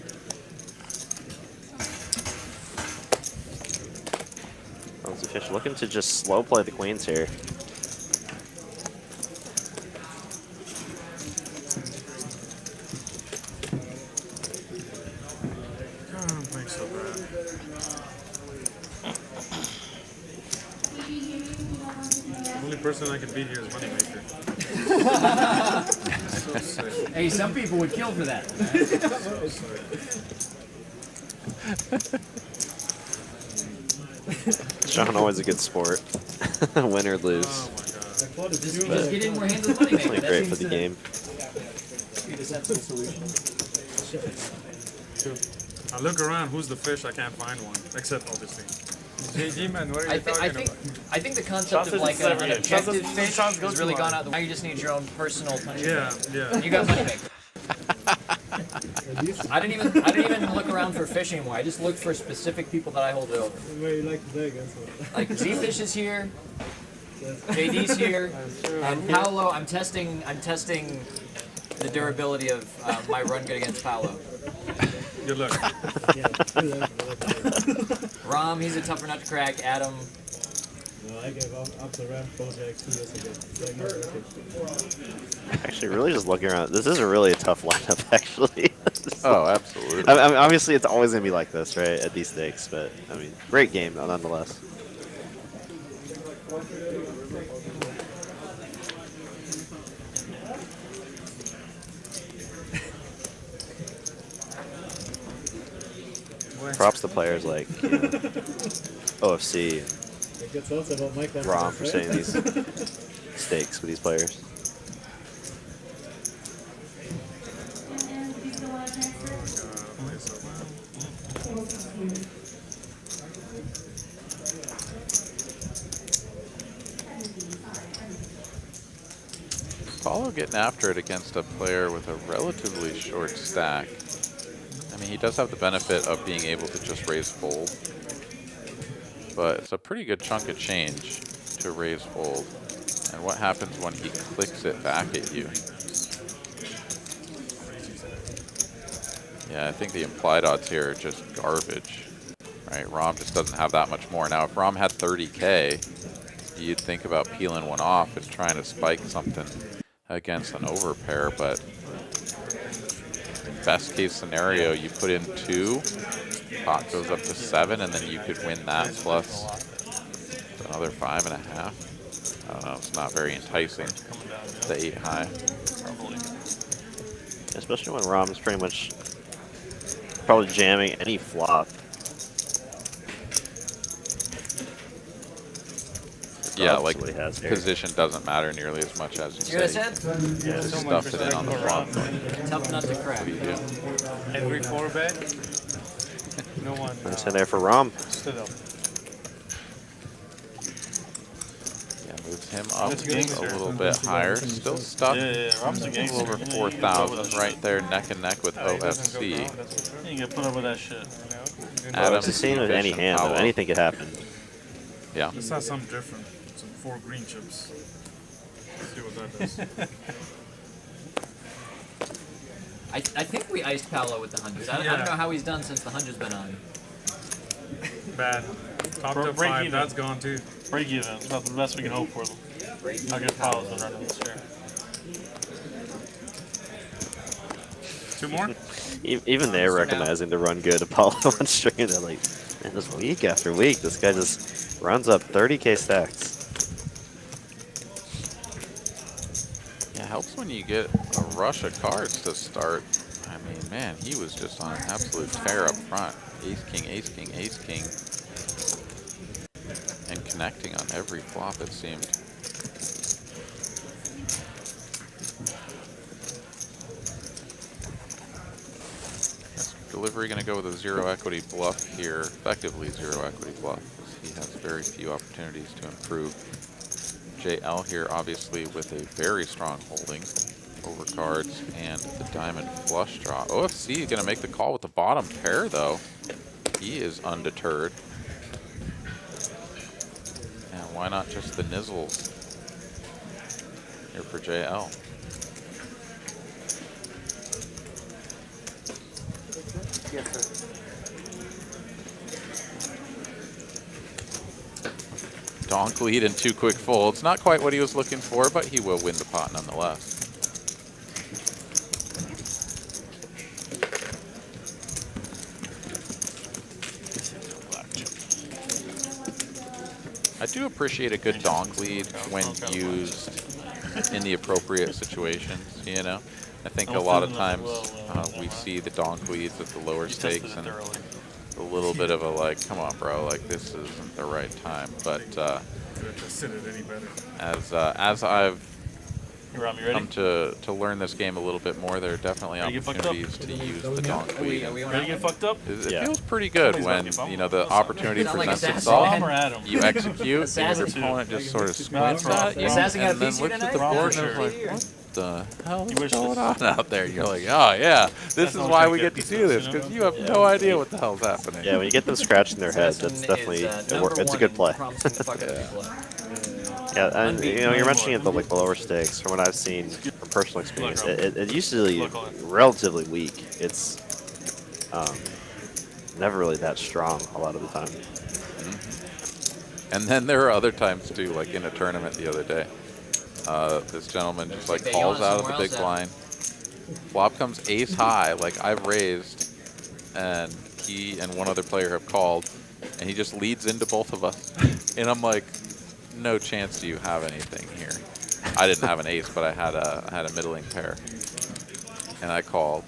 God, I'm playing so bad. The only person I can beat here is Moneymaker. So sick. Hey, some people would kill for that. Sean always a good sport. Win or lose. Oh my god. Just get in more hands of the money maker. Definitely great for the game. I look around, who's the fish? I can't find one. Except, obviously, JG man, what are you I talking about? think the concept Shots of is like every an day. Shots objective is- fish shots go has really too gone hard. out the way. Now you just need your own personal punch. Yeah, yeah. You got Moneymaker. I didn't even look around for fish anymore. I just looked for specific people that I hold it over. Where you like today, guess what? Like ZeFish is here, JD's here, and Paolo. I'm testing the durability of my run good against Paolo. Good luck. Rom, he's a tougher nut to crack. Adam, No, I gave up the ramp project 2 years ago. Like, no, okay. Actually, really just looking around, this is really a tough lineup, actually. Oh, absolutely. I mean, obviously, it's always going to be like this, right, at these stakes, but, I mean, great game, nonetheless. Props to players like OFC It gets also about my and Rom for confidence, setting right? these stakes with these players. Paolo getting after it against a player with a relatively short stack. I mean, he does have the benefit of being able to just raise fold, but it's a pretty good chunk of change to raise fold. And what happens when he clicks it back at you? Yeah, I think the implied odds here are just garbage, right? Rom just doesn't have that much more. Now, if Rom had 30K, you'd think about peeling one off and trying to spike something against an overpair, but best case scenario, you put in 2, pot goes up to 7, and then you could win that plus another 5.5. I don't know, it's not very enticing, the 8 high. Especially when Rom's pretty much probably jamming any flop. Yeah, like what he has here. position doesn't matter nearly as much as you you guys say. said You just stuff it in on the flop. tough nut to crack. What do you do? Every 4-bet, no one Nice in there for Rom. stood up. Yeah, moves him up That's a a gangster. little bit higher. Still stuck. Yeah, Rom's a A gangster. little over 4,000 right there, neck and neck with OFC. You can put up with that shit. Adam, It's the same with any ZeFish, and hand, though. Paolo. Anything could happen. Yeah. Let's have something different. Some 4 green chips. See what that does. I think we iced Paolo with the hundreds. I don't know how he's done since the hundred's been on. Bad. Top Break to 5, even. that's gone too. Break even. It's about the best we can hope for them. How good Paolo's been running this year. 2 more? Even they're recognizing the run good Apollo on stream. They're like, man, this week after week, this guy just runs up 30K stacks. Yeah, it helps when you get a rush of cards to start. I mean, man, he was just on an absolute tear up front. Ace, king, ace, king, ace, king. And connecting on every flop, it seemed. Delivery going to go with a 0 equity bluff here, effectively 0 equity bluff. He has very few opportunities to improve. JL here, obviously, with a very strong holding over cards and the diamond flush draw. OFC is going to make the call with the bottom pair, though. He is undeterred. And why not just the nizzles here for JL? Donk lead and 2 quick folds. Not quite what he was looking for, but he will win the pot nonetheless. I do appreciate a good donk lead when used in the appropriate situations, you know? I think a lot of times we see the donk leads at the lower stakes and a little bit of a like, come on, bro, like this isn't the right time. But as I've Hey, Rom, you ready? come to learn this game a little bit more, there are definitely Ready to get fucked up? opportunities to use the donk weed. Are we on Ready to get fucked up? It Yeah. feels pretty good Somebody's when, about to the opportunity Sound like presents Assassin. itself. Bomb or Adam? You execute, and your Assassin. opponent just sort of Not squints for at you, Assassin got a and then PC looks at the tonight? board For and is sure. like, what the hell You is wish going this- on out there? And you're like, oh yeah, this is not why what we you get to get do these this, days, because you you have no idea what the hell's happening. Yeah, when you get them scratching their head, that's definitely it's a good play. Yeah, and you're mentioning the lower stakes. From what I've seen from personal experience, it usually relatively weak. It's never really that strong a lot of the time. And then there are other times too, like in a tournament the other day. This gentleman just like calls out of the big blind. Flop comes ace high, like I've raised, and he and one other player have called, and he just leads into both of us. And I'm like, no chance do you have anything here. I didn't have an ace, but I had a middling pair. And I called,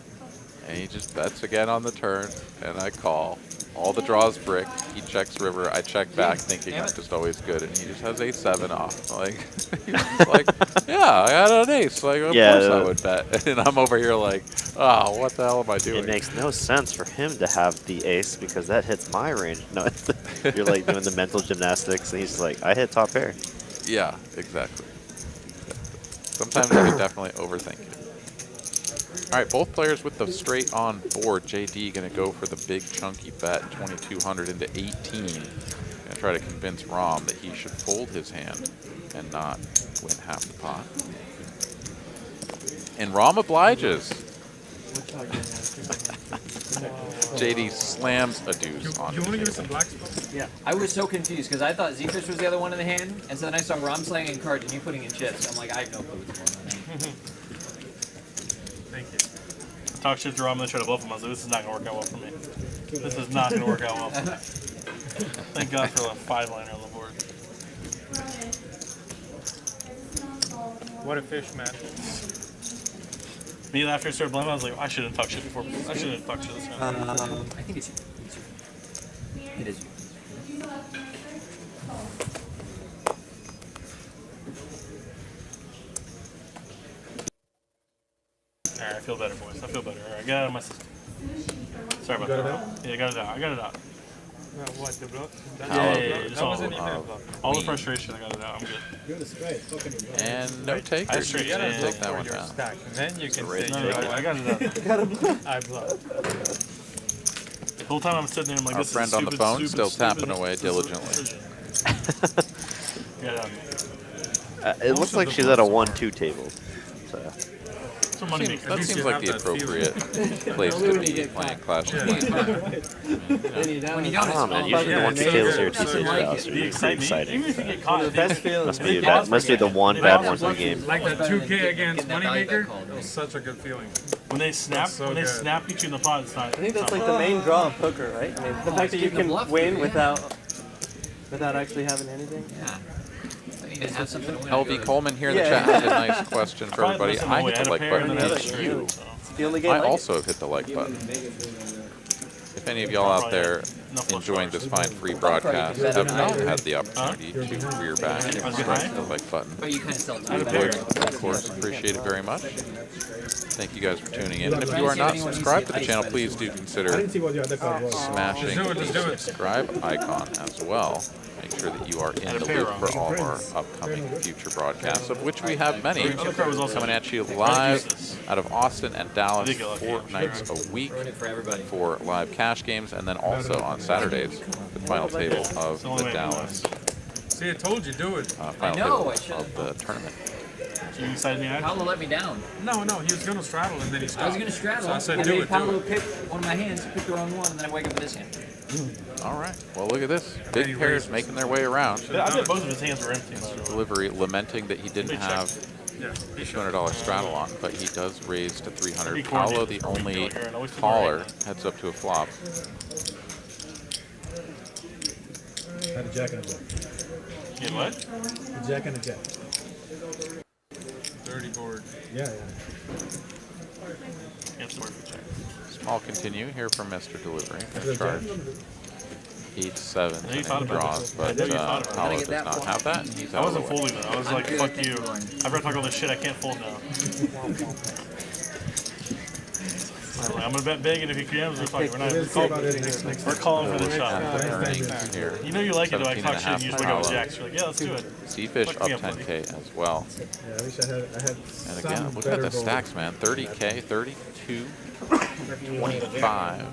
and he just bets again on the turn, and I call. All the draws brick. He checks river. I check back, thinking I'm just always good, and he just has ace-7 off. Like, he's just like, yeah, I had an ace. Like, of course I would bet. And I'm over here like, oh, what the hell am I doing? It makes no sense for him to have the ace because that hits my range. No, you're like doing the mental gymnastics, and he's like, I hit top pair. Yeah, exactly. Sometimes you can definitely overthink it. All right, both players with the straight on board. JD going to go for the big chunky bet, 2,200 into 18. Going to try to convince Rom that he should fold his hand and not win half the pot. And Rom obliges. JD slams a deuce on You the want to give me table. some black spots? Yeah, I was so confused because I thought ZeFish was the other one in the hand, and so then I saw Rom slanging in cards and you putting in chips. I'm like, I have no clue what's going on. Thank you. Talk shit to Rom and then try to bluff him. I was like, this is not going to work out well for me. This is not going to work out well for me. Thank God for the 5-liner on the board. What a fish, man. Me after I started bluffing, I was like, I shouldn't talk shit before. I shouldn't talk shit this time. I think it's you. It is you. Alright, I feel better, boys. I feel better. Alright, get out of my system. Sorry about that. Yeah, I got it out. I got it out. What, the bluff? Just That wasn't even a bluff. all the frustration, I got it out. I'm good. And no takers. I straight You gotta yeah. take that For one your down. stack. And then you can raise say, No, you no, know I what? got it out. I bluff. The whole time I'm sitting there, I'm like, Our this friend is on the stupid, phone stupid, still stupid. tapping away This is a diligently. decision. Got it out. It looks like she's at a 1-2 table. So. It's a Moneymaker. That seems like the appropriate place to be playing Clash of Clans. When you don't, Oh man, usually the 1-2 tables here at TCH house are The usually excitement. exciting. Even if you get caught, The best feeling. Must be the one bad one for the game. Like the 2K against Getting that value Moneymaker? back called, It was such a good feeling. when they snap, so when they good. snap you in the pot, it's not. I think that's like the main draw of poker, right? I mean, the fact that you can win without actually having anything. Yeah. I need to have something to win. LV Coleman here in the chat has a nice question for everybody. I hit the like button. It's you. Feel the game. I like also have hit the like button. If any of y'all out there enjoying this fine free broadcast have not had the opportunity to rear back and press the like button, But you kind of sell we time. would, of course, appreciate it very much. Thank you guys for tuning in. And if you are not subscribed to the channel, please do consider smashing the subscribe icon as well. Make sure that you are in the loop for all of our upcoming future broadcasts, of which we have many coming at you live out of Austin and Dallas 4 nights a week for live cash games, and then also on Saturdays, the final table of the Dallas See, I told you, do it. final know, I table of the tournament. You excited me? Paolo let me down. No, he was going to straddle and then he stopped. I was going to straddle, So I said, and do then it, Paolo do it. picked one of my hands, picked the wrong one, and then I wake up with this hand. All right. Well, look at this. Big pairs making their way around. I bet both of his hands were empty. Delivery lamenting that he didn't have Yeah. the $200 straddle on, but he does raise to 300. Be Paolo, coordinated. the only Here, and always to the caller, right. heads up to a flop. Had a jack and a jack. Get what? A jack and a jack. Dirty board. Yeah. Can't swear for check. Small continue here from Mr. Delivery. Is it a Charge. jack? 8-7 I know you and thought about draws, it. but I know you thought about it. Paolo does not have that. And he's I out of wasn't the way. folding though. I was like, fuck you. I've read all this shit. I can't fold now. I'm gonna bet big, and if he jams, we're calling for the shot. Earnings here. You know you like it though. I talk shit and you just wake up with Paolo. jacks. You're like, yeah, let's do it. ZeFish Fuck up me up, buddy. 10K as well. Yeah, I wish I had And again, look at the stacks, man. 30K, 32, 25,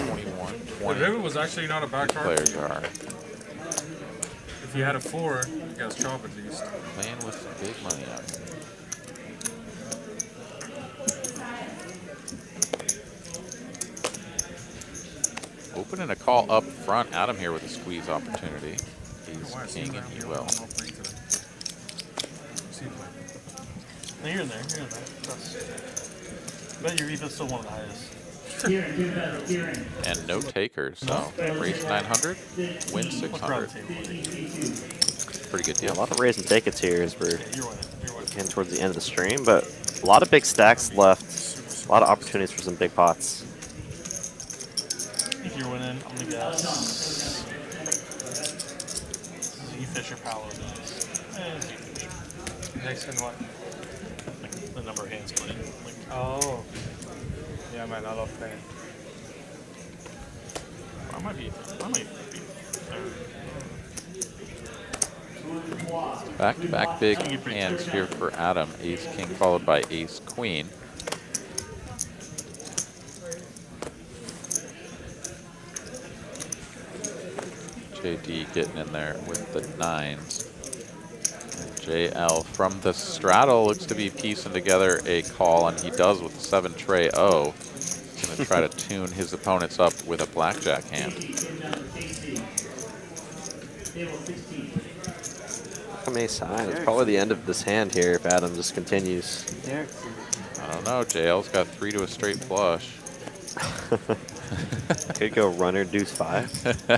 21, The 20. river was actually not a bad card. Players are If you had a 4, you guys chop at least. playing with some big money out here. Opening a call up front. Adam here with a squeeze opportunity. He's king and he will. No, you're in there. You're in there. Trust. Bet your ETH's still one of the highest. And no takers, so raise 900, win 600. Pretty good Yeah, deal. a lot of raise and take it's here as we're You're winning. You're winning. getting towards the end of the stream, but a lot of big stacks left. A lot of opportunities for some big pots. If you're winning, I'm gonna guess. ZeFish or Paolo does. ZeFish. Next one what? Like the number of hands played. Like, Oh. Yeah, man, I love playing. I might be third. Back-to-back big hands here for Adam. Ace King followed by Ace Queen. JD getting in there with the 9s. And JL from the straddle looks to be piecing together a call, and he does with the 7 tray O. He's going to try to tune his opponents up with a blackjack hand. Come ace high. It's probably the end of this hand here if Adam just continues. I don't know. JL's got 3 to a straight flush. Could go runner deuce 5.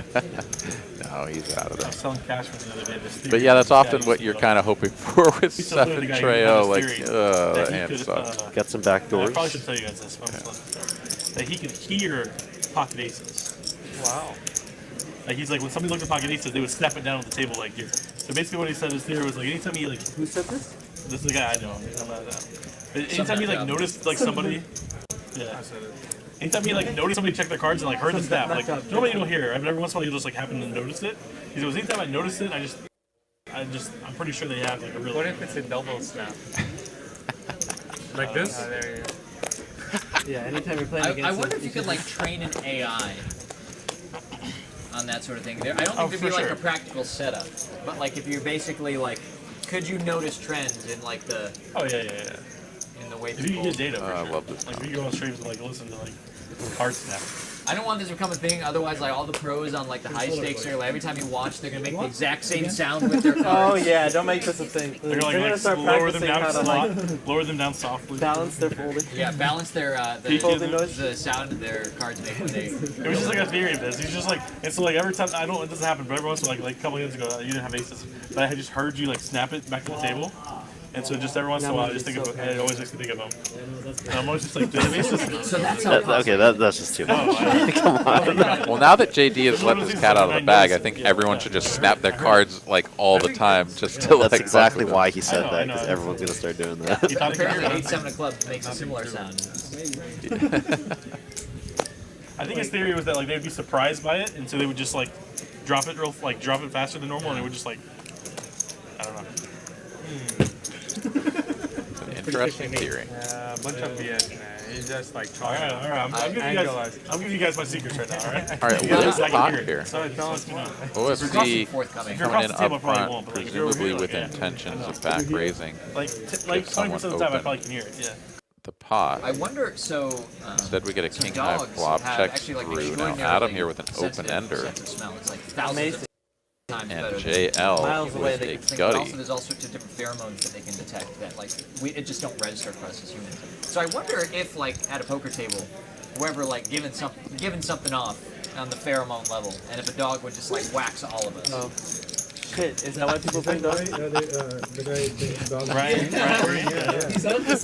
No, he's out of I there. was selling cash for the other day. This theory But yeah, that's that often he what still you're don't- kind of hoping for with He's still doing 7 the guy who tray had O. this Like, theory that that he hand could, sucks. Got some back I doors. probably should tell you guys this. But I'm still- that he can hear pocket aces. Wow. Like he's like when somebody looked at pocket aces, they would snap it down on the table like here. So basically, what he said his theory was like anytime he like Who said this? this is the guy I know. I'm not that. But anytime he like noticed like somebody, yeah. Anytime he like noticed somebody check their cards and like heard the snap, like normally you don't hear. But every once in a while you just like happen to notice it. He goes, anytime I noticed it, I'm pretty sure they have like a real. What if it's a double snap? Like this? There you go. Yeah, anytime you're playing I against wonder it, if you could like train an AI on that sort of thing. I don't think there'd be like a practical setup, but like if you're basically like, could you notice trends in like the Oh yeah. in the way If you can people? get data, for I sure. love this Like if you go on streams and like listen to like card snap. I don't want this to become a thing. Otherwise, like all the pros on like the high stakes are like every time you watch, they're gonna make the exact same sound with their Oh cards. yeah, don't make this a thing. They're They're gonna gonna start lower them practicing down how to like lower them down softly. balance their folding. Yeah, balance their Folding noise. the sound their cards make when they. It was just like a theory of this. He's just like, and so like every time it doesn't happen, but every once in a while, like a couple of years ago, you didn't have aces, but I had just heard you like snap it back to the table, and so just every once in a while, I just think of it. It always makes me think of him. And I'm always just like, do they have aces? So that's how. Okay, that's just too much. Come on. Well, now that JD has let this cat out of the bag, I think everyone should just snap their cards like all the time, just to like. That's exactly fuck with why he said I that, know. because everyone's gonna start doing that. He thought he could Apparently, do it. 8-7 of clubs makes a similar sound. I think his theory was that like they'd be surprised by it, and so they would just like drop it faster than normal, and it would just like, I don't know. It's an interesting theory. Yeah, a bunch of BS, man. He's just like All trying right. to I'm giving you guys my secrets right now. All right. All right, You guys where's the I can pot hear it. here? Sorry, tell us, you know. OSC Forthcoming. If you're coming in across the table, I up probably front, won't, but, like, if you're over presumably here, with like, yeah. intentions of back raising Like If 20% someone of the time, I open. probably can hear it. Yeah. the pot. I wonder. So. Instead, we get a so king high dogs flop, have check actually, like, through. Now, extraordinarily Adam here with an sensitive open ender, sense of smell. It's like thousands Amazing. of times and better. JL Miles away with they a can But also, gutty. there's all sorts of different pheromones that they can detect that like it just don't register for us as humans. So I wonder if like at a poker table, whoever like given something off on the pheromone level, and if a dog would just like wax all of us. Oh. Shit, is that why people play dogs? Right.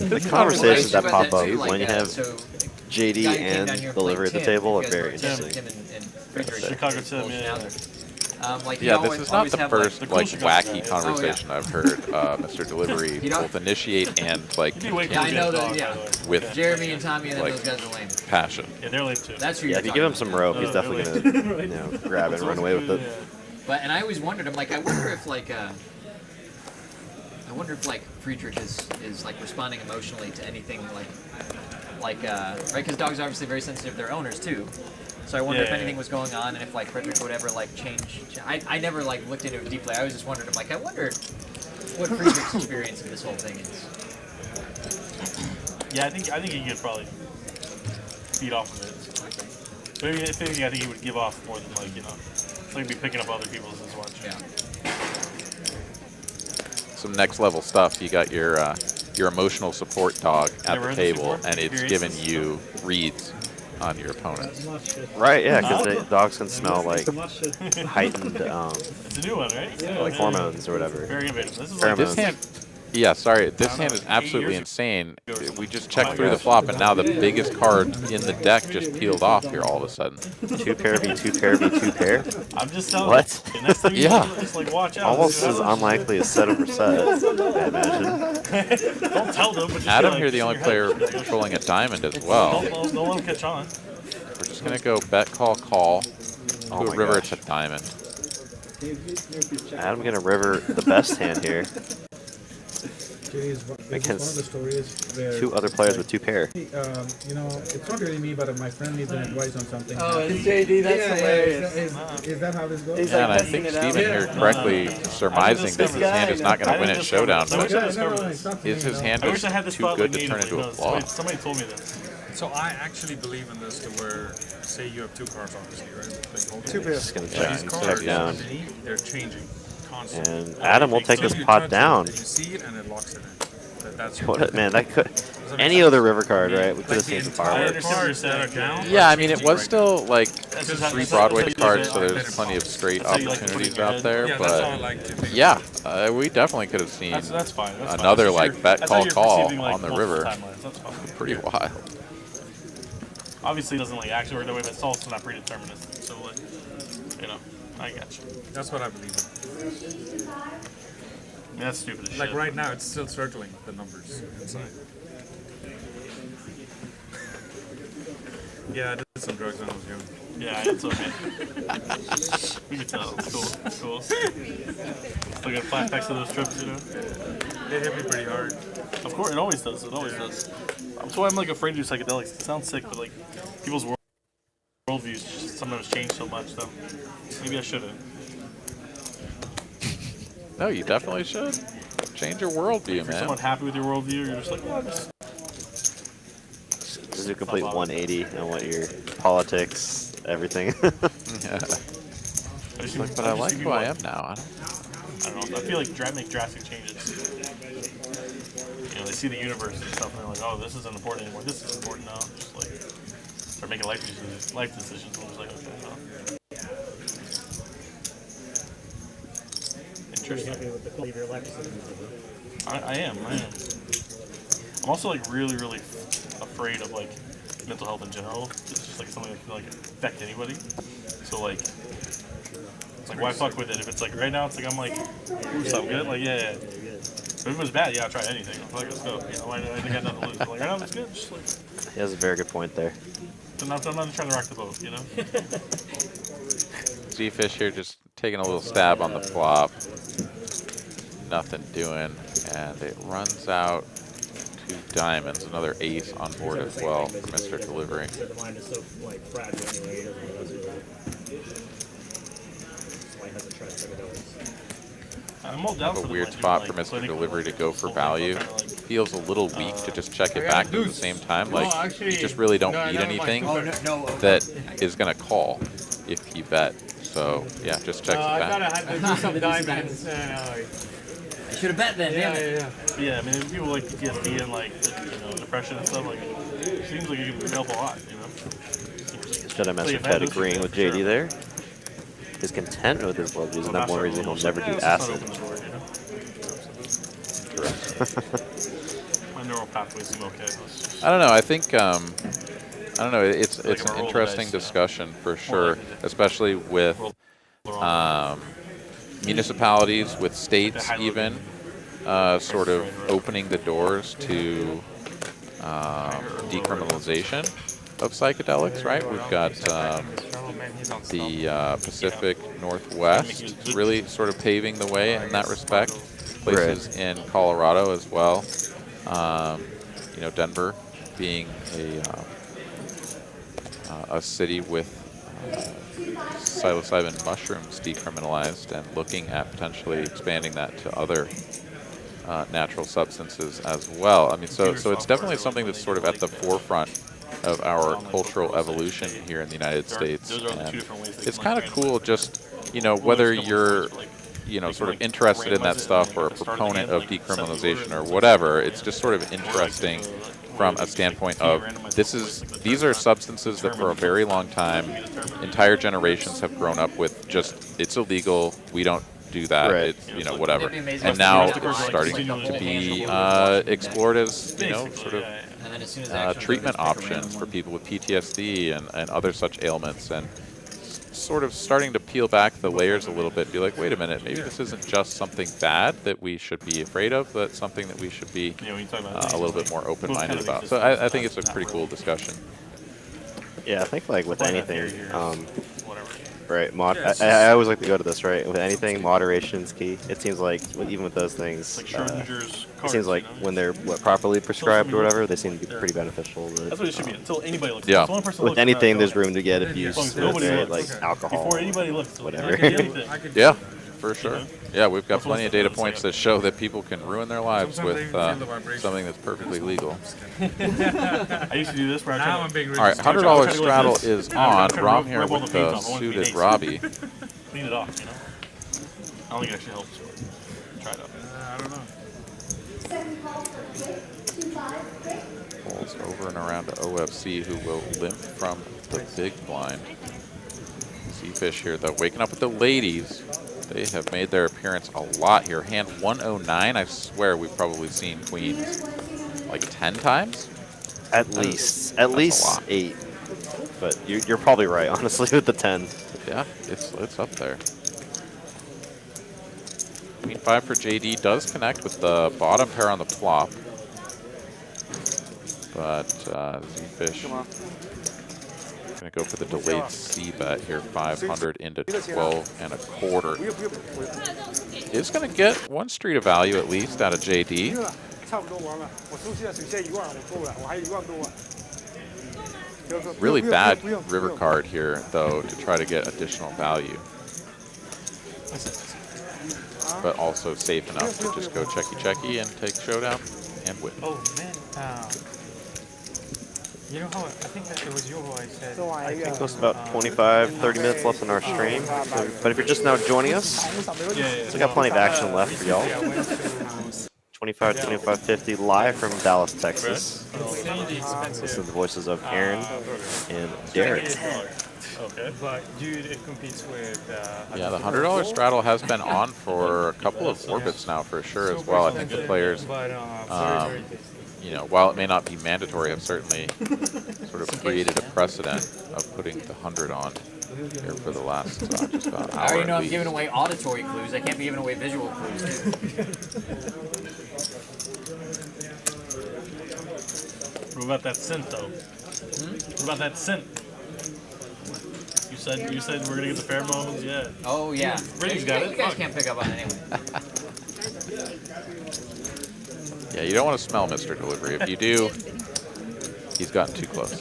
The conversations that pop up Too, like, when you have so JD guy came and down here and the liver played at the Tim. table You are guys very were Tim interesting. and Frederick. Chicago Tim, yeah. Like Yeah, he this is not always the have, first the like cool Chicago wacky guy. conversation I've heard Mr. Delivery You know- both initiate and like He'd be way Yeah, I cooler know than that. Dog, Yeah, by the way. with Jeremy and Tommy and then like those guys are lame. passion. Yeah, they're lame too. That's who Yeah, you're if you give him talking some rope, he's No, definitely really. gonna you know grab it and run away with it. But and I always wondered, I'm like, I wonder if like Friedrich is like responding emotionally to anything right? Because dogs are obviously very sensitive to their owners too. So I wonder if anything was going on and if like Frederick would ever like change. I never like looked into it deeply. I always just wondered. I'm like, I wonder what Friedrich's experience of this whole thing is. Yeah, I think he could probably feed off of it. Maybe if anything, I think he would give off more than like like be picking up other people's as much. Yeah. Some next level stuff. You got your emotional support dog at Never the heard this table, before? and it's Experiences giving you reads on your opponents. Right? Yeah, because dogs can smell like heightened It's a new one, right? Yeah, like hormones or whatever. Very innovative. This is Pheromones. This hand, yeah, sorry, this hand is absolutely insane. We just checked through the flop, and now the biggest card in the deck just peeled off here all of a sudden. 2 pair v 2 pair v 2 pair. I'm just telling What? you. Next time you Yeah. just like watch out. Almost as unlikely as set over set, I imagine. Don't tell them. But just Adam be here, like, the only just in player your head. controlling a diamond as well. Don't let them catch on. We're just gonna go bet, call, call. Oh To a my river, gosh. it's a diamond. Adam gonna river the best hand here. One of the Against stories where 2 other players with 2 pair. you know, it's not really me, but my friend needs an advice on something. Oh, it's JD. That's hilarious. Is that how this goes? He's Yeah, and I testing think it out. Steven here correctly surmising that his hand is not going to win at Showdown, I wish but I discovered this. is his hand I wish just I had this too thought good like to turn natively. into a No, flaw? somebody told me this. So I actually believe in this to where, say you have 2 cards, obviously, right? Like, hold 2 pairs. Just gonna These check cards down. underneath, they're changing constantly. And Adam will take So this you pot touch down. it, You see it and it locks it in. That's What man, that could any other river card, right? We could have seen some I fireworks. understand what you're saying. down. Yeah, I mean, it was still like That's just 3 that's Broadway how you cards, do so it. there's plenty of straight That's how you like to put it in opportunities your out head. there. Yeah, that's how I But like to think. yeah, we definitely could have seen That's fine. That's fine. another That's like your- bet, that's how call, you're call perceiving, like, on the multiple river. timelines. That's fine. Pretty wild. Obviously, it doesn't like actually work that way, but it's also not predeterministic. So like, I got you. That's what I believe in. I mean, that's stupid as Like shit. right now, it's still circling the numbers inside. Yeah, I did some drugs when I was young. Yeah, it's okay. We can tell. It's cool. It's cool. Still got flashbacks to those trips, It hit me pretty hard. Of course, it always does. It always does. That's why I'm like afraid to do psychedelics. It sounds sick, but like people's worldviews just sometimes change so much. So maybe I shouldn't. No, you definitely should. Change your worldview, If you're man. somewhat happy with your worldview, you're just like, oh, just This is a complete 180 on what your politics, everything. Yeah. But I like who I am now. I don't know. I feel like make drastic changes. They see the universe and stuff, and they're like, "Oh, this isn't important anymore. This is important now." Just like start making life decisions. And I'm just like, okay, well. Pretty happy with the quality of your life. I am. I'm also like really, really afraid of like mental health in general. It's just like something that can like affect anybody. So like, it's like why fuck with it if it's like right now it's like I'm like, ooh, something good. Like yeah. But if it was bad, yeah, I'll try anything. I'm like, let's go. I think I got nothing to lose. But like right now it's good. Just like. He has a very good point there. I'm not trying to rock the boat, ZeFish here just taking a little stab on the flop. Nothing doing, and it runs out 2 diamonds, another ace on board as well for Mr. Delivery. The mind is so like fragile anyway. It doesn't really. That's why he hasn't tried psychedelics. I'm all down Have for a the weird like, spot doing, for like, Mr. clinical, Delivery to go for like, value. kinda, like, Feels a little weak to just check it back, but at the same time, like, actually, you just really don't no, I need never mind. anything Oh, no, that is going to call if you bet. So, yeah, just checks it I thought I back. had to do some diamonds. I should have bet then. Damn it. Yeah, I mean, if people like PTSD and like depression and stuff, like it seems like it can help a lot, Should I mess with Ted agreeing with JD there? He's content with his worldviews, and that one reason he'll never do acid. My neural pathways seem okay. I don't know. I think I don't know. It's Like an a roll of interesting dice, you know. discussion for sure, especially with municipalities, with states even sort of opening the doors to decriminalization of psychedelics. Right? We've got the Pacific Northwest really sort of paving the way in that respect. Places in Colorado as well. You know, Denver being a city with psilocybin mushrooms decriminalized and looking at potentially expanding that to other natural substances as well. I mean, so it's definitely something that's sort of at the forefront of our cultural evolution here in the United States. And it's kind of cool just, you know, whether you're, you know, sort of interested in that stuff or a proponent of decriminalization or whatever, it's just sort of interesting from a standpoint of these are substances that for a very long time, entire generations have grown up with just, it's illegal, we don't do that, it's, you know, whatever. And now it's starting to be explored as, you know, sort of treatment options for people with PTSD and other such ailments, and sort of starting to peel back the layers a little bit, be like, wait a minute, maybe this isn't just something bad that we should be afraid of, but something that we should be a little bit more open-minded about. So I think it's a pretty cool discussion. Yeah, I think like with anything, right? I always like to go to this, right? With anything, moderation is key. It seems like even with those things, it seems like when they're properly prescribed or whatever, they seem to be pretty beneficial. That's what it should be until anybody looks. Yeah. One person With looks, anything, there's room to get abuse, nobody right? looks. Like alcohol, Before anybody looks, whatever. Yeah, for sure. Yeah, we've got plenty of data points that show that people can ruin their lives with something that's perfectly legal. I used to do this where I All right, $100 straddle is on. Rom here with the suited Robbie. Clean it off, you know. I don't think it actually helps. But try it out. I don't know. Pulls over and around to OFC, who will limp from the big blind. ZeFish here, though, waking up with the ladies. They have made their appearance a lot here. Hand 109. I swear we've probably seen queens like 10 times. At least 8. But you're probably right, honestly, with the 10. Yeah, it's up there. Queen 5 for JD does connect with the bottom pair on the flop. But ZeFish going to go for the delayed C bet here, 500 into 12 and a quarter. Is going to get one street of value at least out of JD. Really bad river card here, though, to try to get additional value. But also safe enough to just go checky and take showdown and win. Oh man, you know how I think that it was you who I said. I think there's about 25, 30 minutes left in our stream. So, but if you're just now joining us, we got plenty of action left for y'all. 25, 25, 50 live from Dallas, Texas. Listen to the voices of Aaron and Derek. Okay. But dude, it competes with. Yeah, the $100 straddle has been on for a couple of orbits now for sure as well. I think the players, you know, while it may not be mandatory, have certainly sort of created a precedent of putting the 100 on here for the last just about an hour. I already know I'm giving away auditory clues. I can't be giving away visual clues too. What about that scent, though? What about that scent? You said we're gonna get the pheromones, yeah. Oh yeah. Brady's got it. You guys can't pick up on it anyway. Yeah, you don't want to smell Mr. Delivery. If you do, he's gotten too close.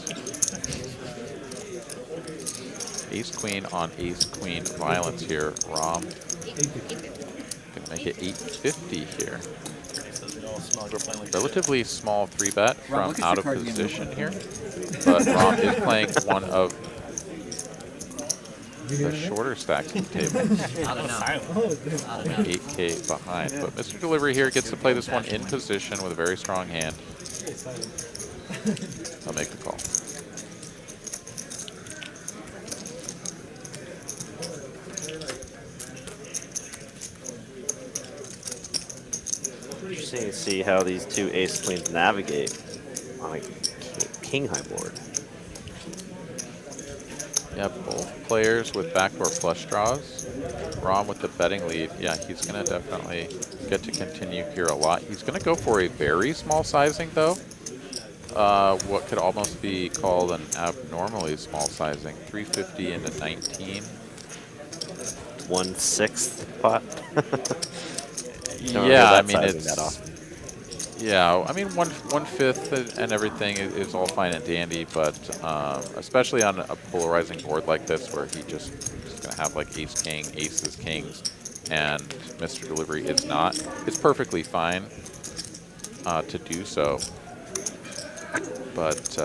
Ace-Queen on Ace-Queen violence here. Rom can make it 850 here. Relatively small 3-bet from out of position here. But Rom is playing one of the shorter stacks of the table. I don't know. 8K behind. But Mr. Delivery here gets to play this one in position with a very strong hand. I'll make the call. Interesting to see how these two ace queens navigate on a king high board. Yeah, both players with backdoor flush draws. Rom with the betting lead. Yeah, he's going to definitely get to continue here a lot. He's going to go for a very small sizing, though. What could almost be called an abnormally small sizing. 350 into 19. 1/6 pot. Yeah, I mean, that it's... often. Yeah, I mean, 1/5 and everything is all fine and dandy, but especially on a polarizing board like this, where he's going to have like ace king, aces, kings, and Mr. Delivery is not, it's perfectly fine to do so. But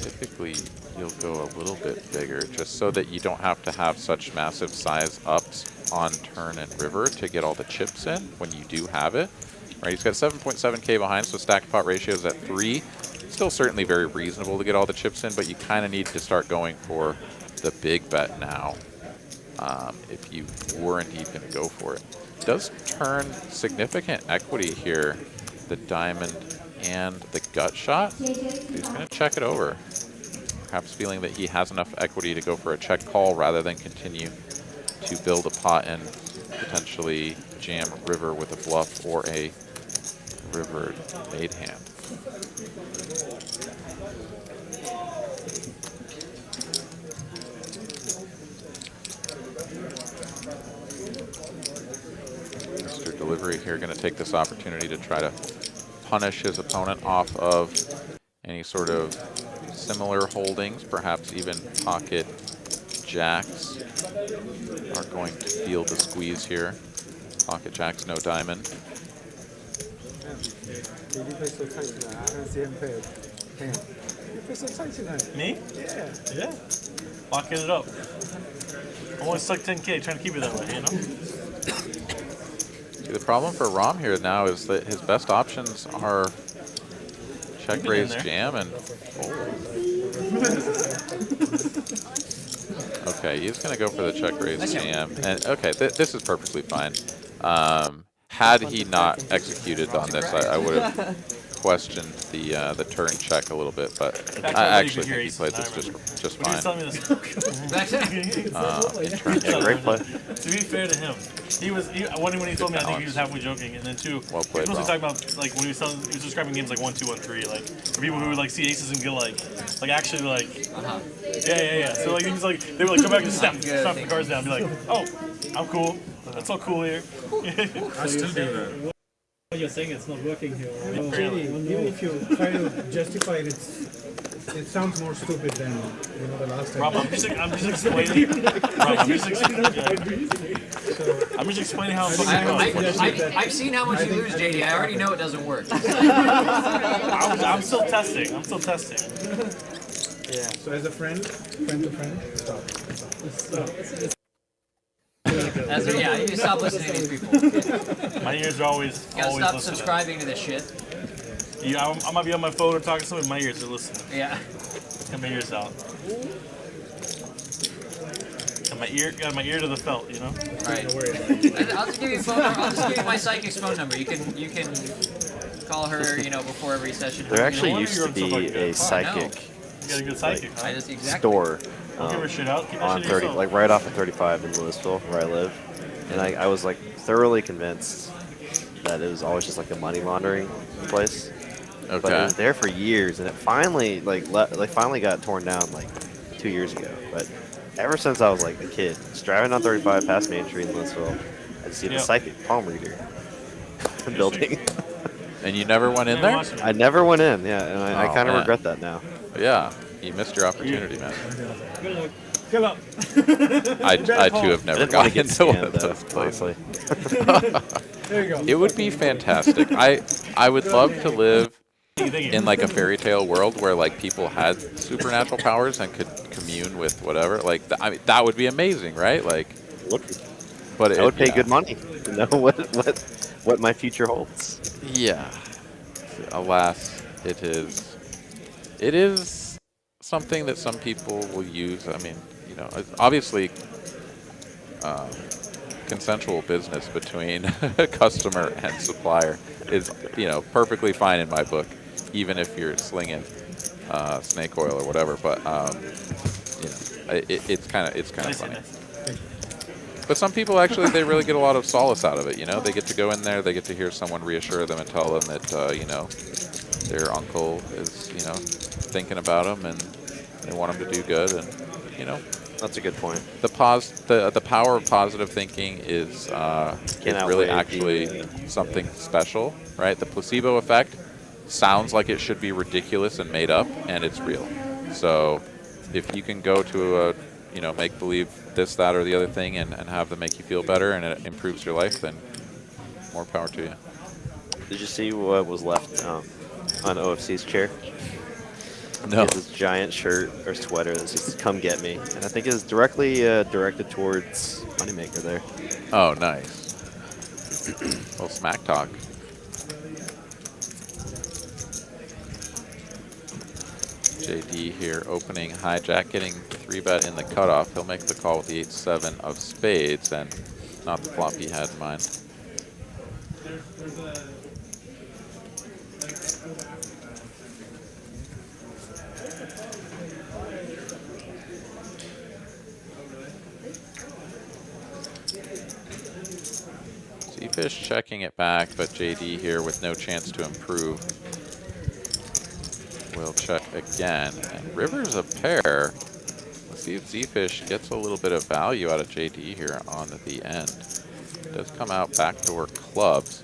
typically you'll go a little bit bigger, just so that you don't have to have such massive size ups on turn and river to get all the chips in when you do have it. Right, he's got 7.7k behind, so stack pot ratio is at 3. Still certainly very reasonable to get all the chips in, but you kind of need to start going for the big bet now if you weren't even going to go for it. Does turn significant equity here, the diamond and the gut shot. He's going to check it over, perhaps feeling that he has enough equity to go for a check call rather than continue to build a pot and potentially jam river with a bluff or a river made hand. Mr. Delivery here going to take this opportunity to try to punish his opponent off of any sort of similar holdings, perhaps even pocket jacks are going to feel the squeeze here. Pocket jacks, no diamond. Me? Yeah. Yeah. Locking it up. I'm only stuck 10k, trying to keep it that way, you know? See, the problem for Rom here now is that his best options are check raise jam and fold. Okay, he's going to go for the check raise jam. And okay, this is perfectly fine. Had he not executed on this, I would have questioned the turn check a little bit, but I actually think he played this just fine. Yeah, great play. To be fair to him, when he told me, I think he was halfway joking, and then two, well played, he was mostly talking about like when he was describing games like 1, 2, 1, 3, like for people who like see aces and get like actually like yeah. So like he's like they were like come back and snap the cards down, and be like, oh, I'm cool. That's all cool here. I still do that. You're saying it's not working here. Even if you try to justify it, it sounds more stupid than the last time. Rob, I'm just explaining. Rob, I'm just explaining how it's I've seen how much you lose, JD. I already know it doesn't work. I'm still testing. Yeah. So as a friend to friend, stop. Yeah, you need to stop listening to these people. My ears are always You gotta always stop listening. subscribing to this shit. Yeah, I might be on my phone or talking to somebody, my ears are listening. Yeah. Got my ears out. Got my ear to the felt, you know? Right. I'll just give you a phone number. I'll just give you my psychic's phone number. You can call her, before every session. There actually used to be a psychic, You got a good psychic, huh? store Don't give her shit out. Keep that on shit 30, yourself. like right off of 35 in Louisville, where I live, and I was like thoroughly convinced that it was always just like a money laundering place. Okay. But it was there for years, and it finally finally got torn down like 2 years ago. But ever since I was like a kid, just driving on 35 past Main Street in Louisville, I see the psychic palm reader building. And you never went in there? I never went in, yeah, and I kind of man. regret that now. Yeah, you missed your opportunity, man. Kill up. I too have never gotten into one of those places. There you go. It would be fantastic. I would love to live in like a fairy tale world where like people had supernatural powers and could commune with whatever. Like I mean, that would be amazing, right? Like, but I would pay good money to know what my future holds. Yeah. Alas, it is something that some people will use. I mean, obviously consensual business between customer and supplier is, perfectly fine in my book, even if you're slinging snake oil or whatever. But you know, it's kind of Nice, funny. nice. But some people actually, they really get a lot of solace out of it. You know, they get to go in there, they get to hear someone reassure them and tell them that you know, their uncle is, you know, thinking about them and they want them to do good, and you know. That's a good point. The power of positive thinking is really actually something special, right? The placebo effect sounds like it should be ridiculous and made up, and it's real. So if you can go to a, you know, make believe this, that, or the other thing, and have them make you feel better, and it improves your life, then more power to you. Did you see what was left on OFC's chair? No. He has this giant shirt or sweater that says "Come get me," and I think it's directly directed towards Moneymaker there. Oh, nice. Little smack talk. JD here opening hijack, getting 3-bet in the cutoff. He'll make the call with the 8-7 of spades, and not the flop he had in mind. ZeFish checking it back, but JD here with no chance to improve. We'll check again. And river's a pair. Let's see if ZeFish gets a little bit of value out of JD here on the end. Does come out backdoor clubs.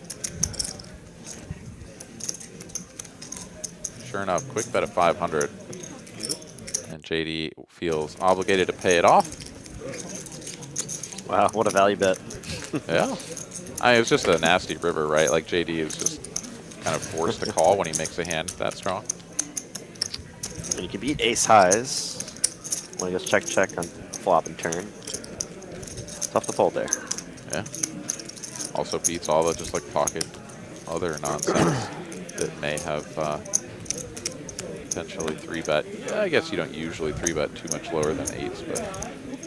Sure enough, quick bet of 500. And JD feels obligated to pay it off. Wow, what a value bet. Yeah. I mean, it was just a nasty river, right? Like JD is just kind of forced to call when he makes a hand that strong. And you can beat ace highs when you just check on flop and turn. Tough to fold there. Yeah. Also beats all the just like pocket other nonsense that may have potentially 3-bet. Yeah, I guess you don't usually 3-bet too much lower than 8s, but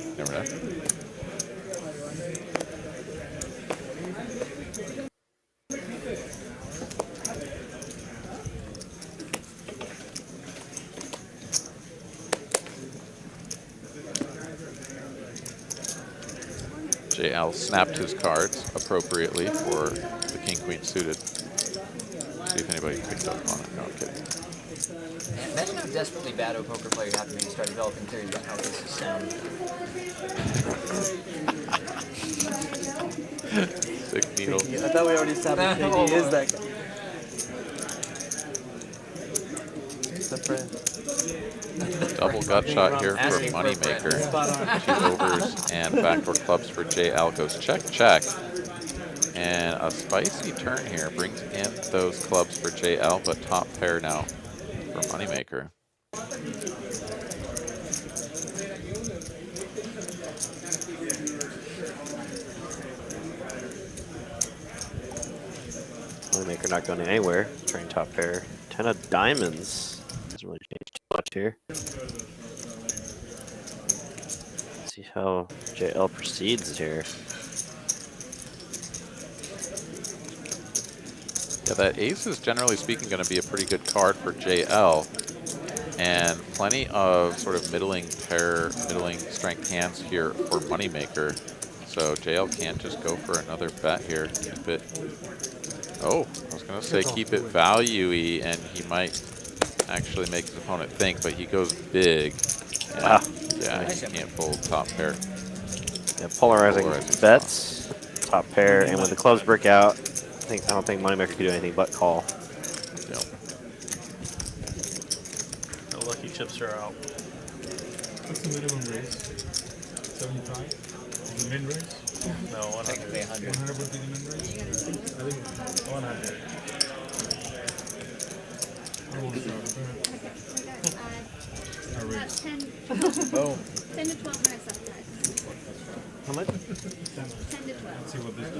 you never know. JL snapped his cards appropriately for the king-queen suited. See if anybody picked up on it. No, I'm kidding. Imagine how desperately bad a poker player you have to be to start developing theories about how this is sound. Sick needle. I thought we already established JD is that guy. It's a friend. Double gut shot here for Moneymaker. 2 overs and backdoor clubs for JL goes check, check. And a spicy turn here brings in those clubs for JL, but top pair now for Moneymaker. Moneymaker not going anywhere. Turning top pair. 10 of diamonds. Doesn't really change too much here. Let's see how JL proceeds here. Yeah, that ace is generally speaking going to be a pretty good card for JL. And plenty of sort of middling pair, middling strength hands here for Moneymaker. So JL can't just go for another bet here. Keep it. Oh, I was going to say keep it value-y, and he might actually make his opponent think, but he goes big. Yeah, wow. Yeah, he can't fold top pair. Yeah, polarizing bets, top pair, and when the clubs break out, I don't think Moneymaker could do anything but call. Yep. The lucky chips are out. What's the minimum raise? 75? The min raise? No, 100. Technically 100. 100 would be the min raise? I think 100. I won't start. Oh. 10 to 12 minutes after. How much? 10 to 12. Let's see what this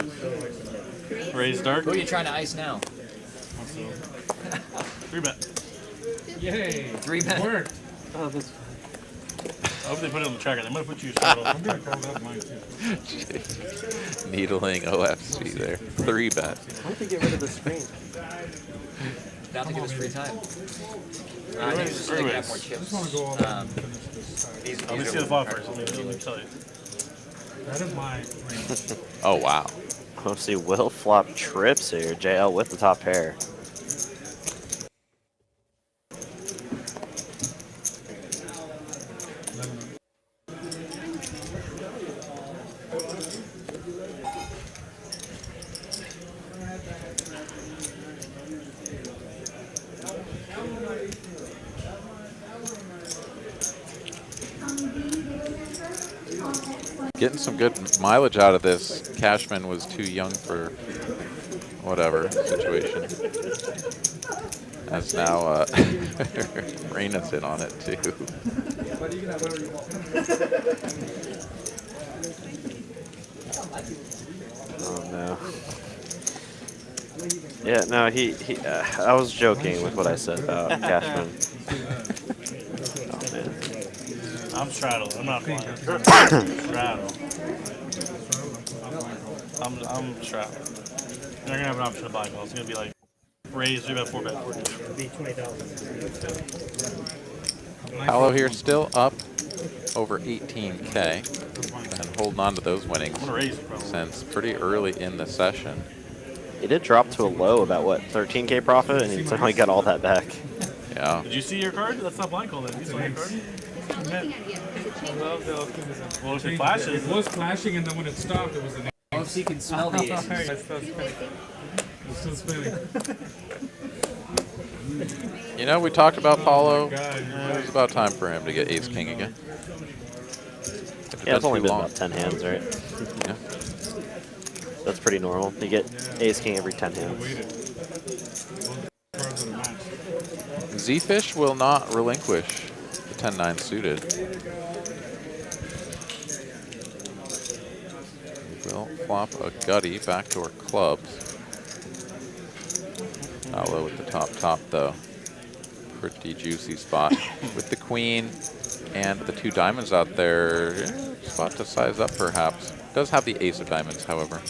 does. Raise dark. Who are you trying to ice now? 3-bet. Yay! 3-bet. Worked! Oh, that's I hope they put it on the tracker. They might put you straight I'm gonna call that mine too. Needling OFC there. 3-bet. Why don't you get rid of the screen? Now to give us free time. I think it's just to get more chips. I just want to go all out and finish this. Let me see the flop first. Let me tell you. That is my range. Oh, wow. Let's see, Will flop trips here. JL with the top pair. Getting some good mileage out of this. Cashman was too young for whatever situation. As now Reina's in on it too. Oh no. Yeah, no, I was joking with what I said about Cashman. Oh man. I'm straddled. I'm not flying. Straddled. I'm straddled. They're gonna have an option to buy call. It's gonna be like raise 3-bet, 4-bet. It'll be 20,000. Paolo here still up over 18K and holding on to those winnings I'm gonna raise it, probably. since pretty early in the session. He did drop to a low about what, 13K profit, and he suddenly got all that back. Yeah. Did you see your card? That's not blind call then. You saw your card? It's not looking at you. Is it I changing? love the optimism. Well, if it flashes. It was flashing, and then when it stopped, it was an. Oh, so you can smell the aces. It's still spinning. You know, we talked about Paolo. God, It was about time for him to get ace king again. Yeah, it's only too been long. about 10 hands, right? Yeah. That's pretty normal. You get ace king every 10 hands. ZeFish will not relinquish the 10-9 suited. We'll flop a gutty backdoor clubs. Paolo with the top though. Pretty juicy spot with the queen and the 2 diamonds out there. Spot to size up perhaps. Does have the ace of diamonds, however.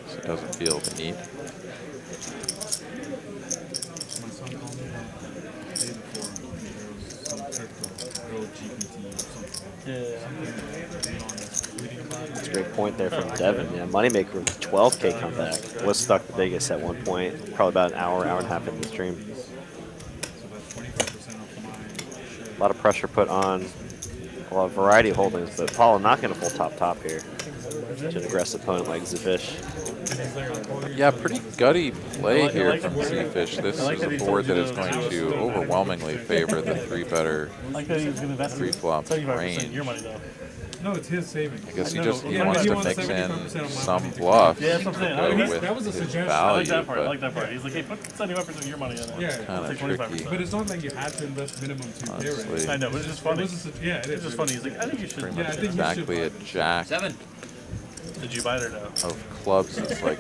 So it doesn't feel the need. That's a great point there from Devin. Yeah, Moneymaker with 12K comeback. Was stuck the biggest at one point. Probably about an hour and a half into the stream. A lot of pressure put on a lot of variety of holdings, but Paolo not going to full top here. To an aggressive opponent like ZeFish. Yeah, pretty gutty play here from ZeFish. This is a board that is going to overwhelmingly favor the 3-better pre-flop range. No, it's his savings. I guess he wants to mix in some bluffs Yeah, to that's what I'm go saying. with That was a his suggestion. I like value, that part. I like but that part. He's like, hey, put 75% of your money in it. Yeah. kind of Take tricky. 25%. But it's not like you had to invest minimum 2K, right? Honestly, I know, but it's just funny. It was yeah, it It's is. just funny. He's like, I think you should. pretty Yeah, much I think you exactly a should. jack 7. Did you buy it or no? of clubs is like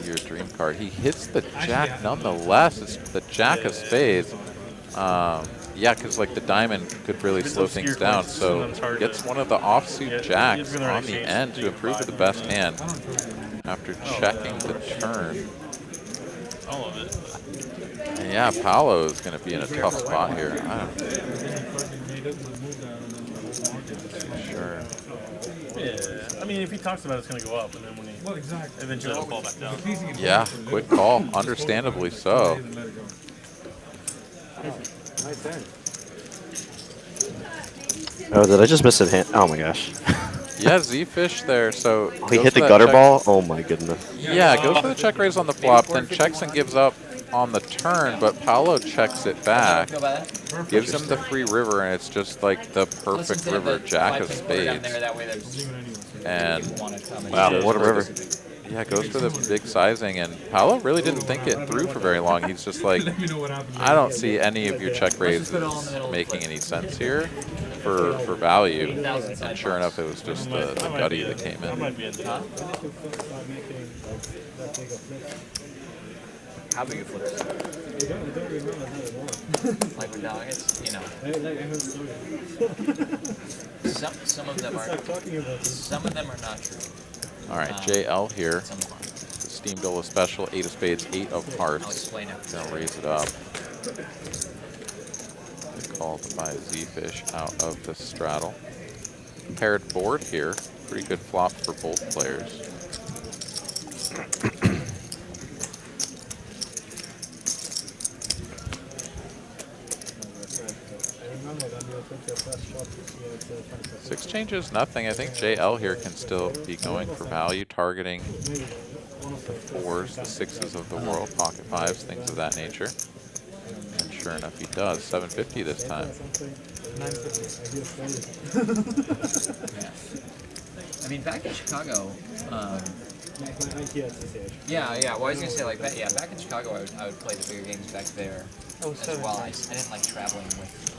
your dream card. He hits the jack nonetheless. It's the jack of spades. Yeah, because like the diamond could really slow things down. So gets one of the offsuit jacks on the end to improve to the best hand after checking the turn. All of it. And yeah, Paolo is going to be in a tough spot here. Sure. Yeah. I mean, if he talks about it, it's going to go up, and then when he eventually it'll fall back down. Yeah, quick call. Understandably so. Oh, did I just miss a hand? Oh my gosh. Yeah, ZeFish there. So Oh, he goes hit for the that gutter check- ball? Oh my goodness. Yeah, goes for the check raise on the flop, then checks and gives up on the turn, but Paolo checks it back, gives him the free river, and it's just like the perfect river, jack of spades. And Wow, what a river. yeah, goes for the big sizing, and Paolo really didn't think it through for very long. He's just like, I don't see any of your check raises making any sense here for value. And sure enough, it was just the gutty that came in. How big a flip? Like we're down, it's, you know. Some of them are. Some of them are not true. All right, JL here. The Steam Dola special, 8 of spades, 8 of hearts. I'll explain it. Gonna raise it up. Called by ZeFish out of the straddle. Paired board here. Pretty good flop for both players. Six changes, nothing. I think JL here can still be going for value, targeting the fours, the sixes of the world, pocket fives, things of that nature. And sure enough, he does. 750 this time. I mean, back in Chicago, yeah. Well, I was gonna say like back in Chicago, I would play the bigger games back there as well. I didn't like traveling with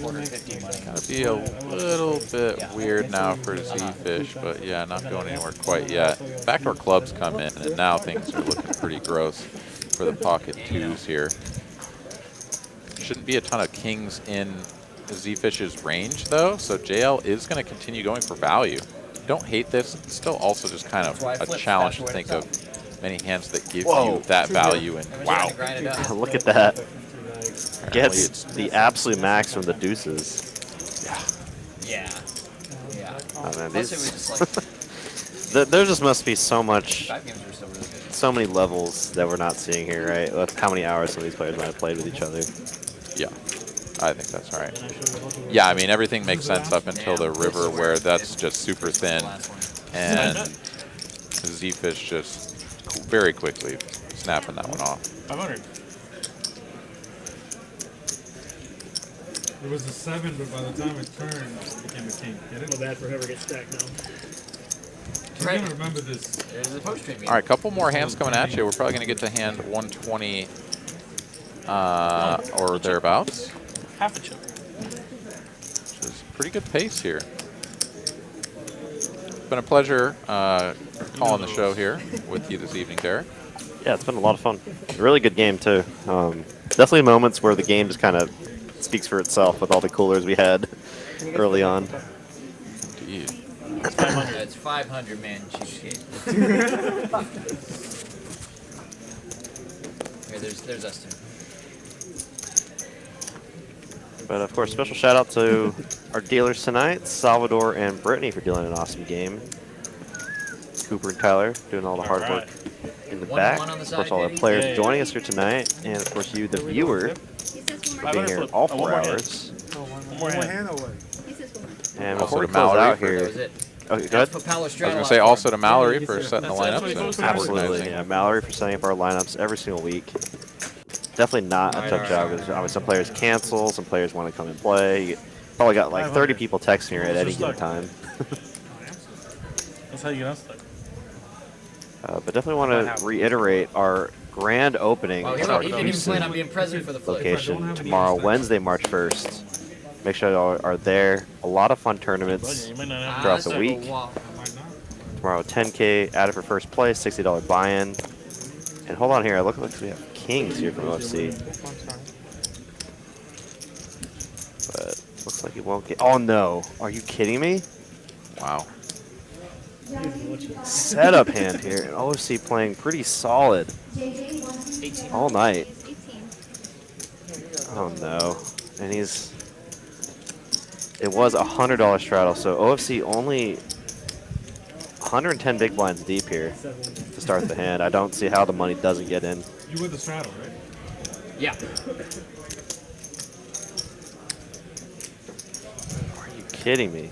quarter 50 money. Gotta be a little bit weird now for ZeFish, but yeah, not going anywhere quite yet. Backdoor clubs come in, and now things are looking pretty gross for the pocket twos here. Shouldn't be a ton of kings in ZeFish's range though, so JL is going to continue going for value. Don't hate this. It's still also just kind of a challenge to think of many hands that give you that value. And wow, look at that. Gets the absolute max from the deuces. Yeah. Oh man, these there just must be so much, so many levels that we're not seeing here, right? With how many hours some of these players might have played with each other. Yeah, I think that's right. Yeah, I mean, everything makes sense up until the river where that's just super thin. And ZeFish just very quickly snapping that one off. 500. It was a 7, but by the time it turned, it became a king. Get it? Well, bad for whoever gets stacked now. I'm going to remember this. There's a post-trade meeting. All right, couple more hands coming at you. We're probably going to get to hand 120 or thereabouts. Half a chip. Which is pretty good pace here. It's been a pleasure calling the show here with you this evening, Derek. Yeah, it's been a lot of fun. Really good game, too. Definitely moments where the game just kind of speaks for itself with all the coolers we had early on. Indeed. It's 500, man. Cheapskate. Here, there's us two. But of course, special shout out to our dealers tonight, Salvador and Brittany, for dealing an awesome game. Cooper and Tyler doing all the hard work in the back. Of course, all our players joining us here tonight, and of course you, the viewer, being here all 4 hours. One more hand. And Also before we to close Mallory out here, okay, good. I was going to say also to Mallory for setting the lineups. And Absolutely, organizing. yeah. Mallory for setting up our lineups every single week. Definitely not a tough job. Because some players cancel, some players want to come and play. You probably got like 30 people texting here at any given time. That's how you get unstuck. But definitely want to reiterate our grand opening Well, of our he didn't even plan on being present for the flip. location tomorrow, Wednesday, March 1st. Make sure you all are there. A lot of fun tournaments throughout the week. Tomorrow, 10K added for first place, $60 buy-in. And hold on here, it looks like we have kings here from OFC. But looks like it won't get. Oh no! Are you kidding me? Wow. Setup hand here, and OFC playing pretty solid all night. Oh no! And he's. It was a $100 straddle, so OFC only 110 big blinds deep here to start the hand. I don't see how the money doesn't get in. You win the straddle, right? Yeah. Are you kidding me?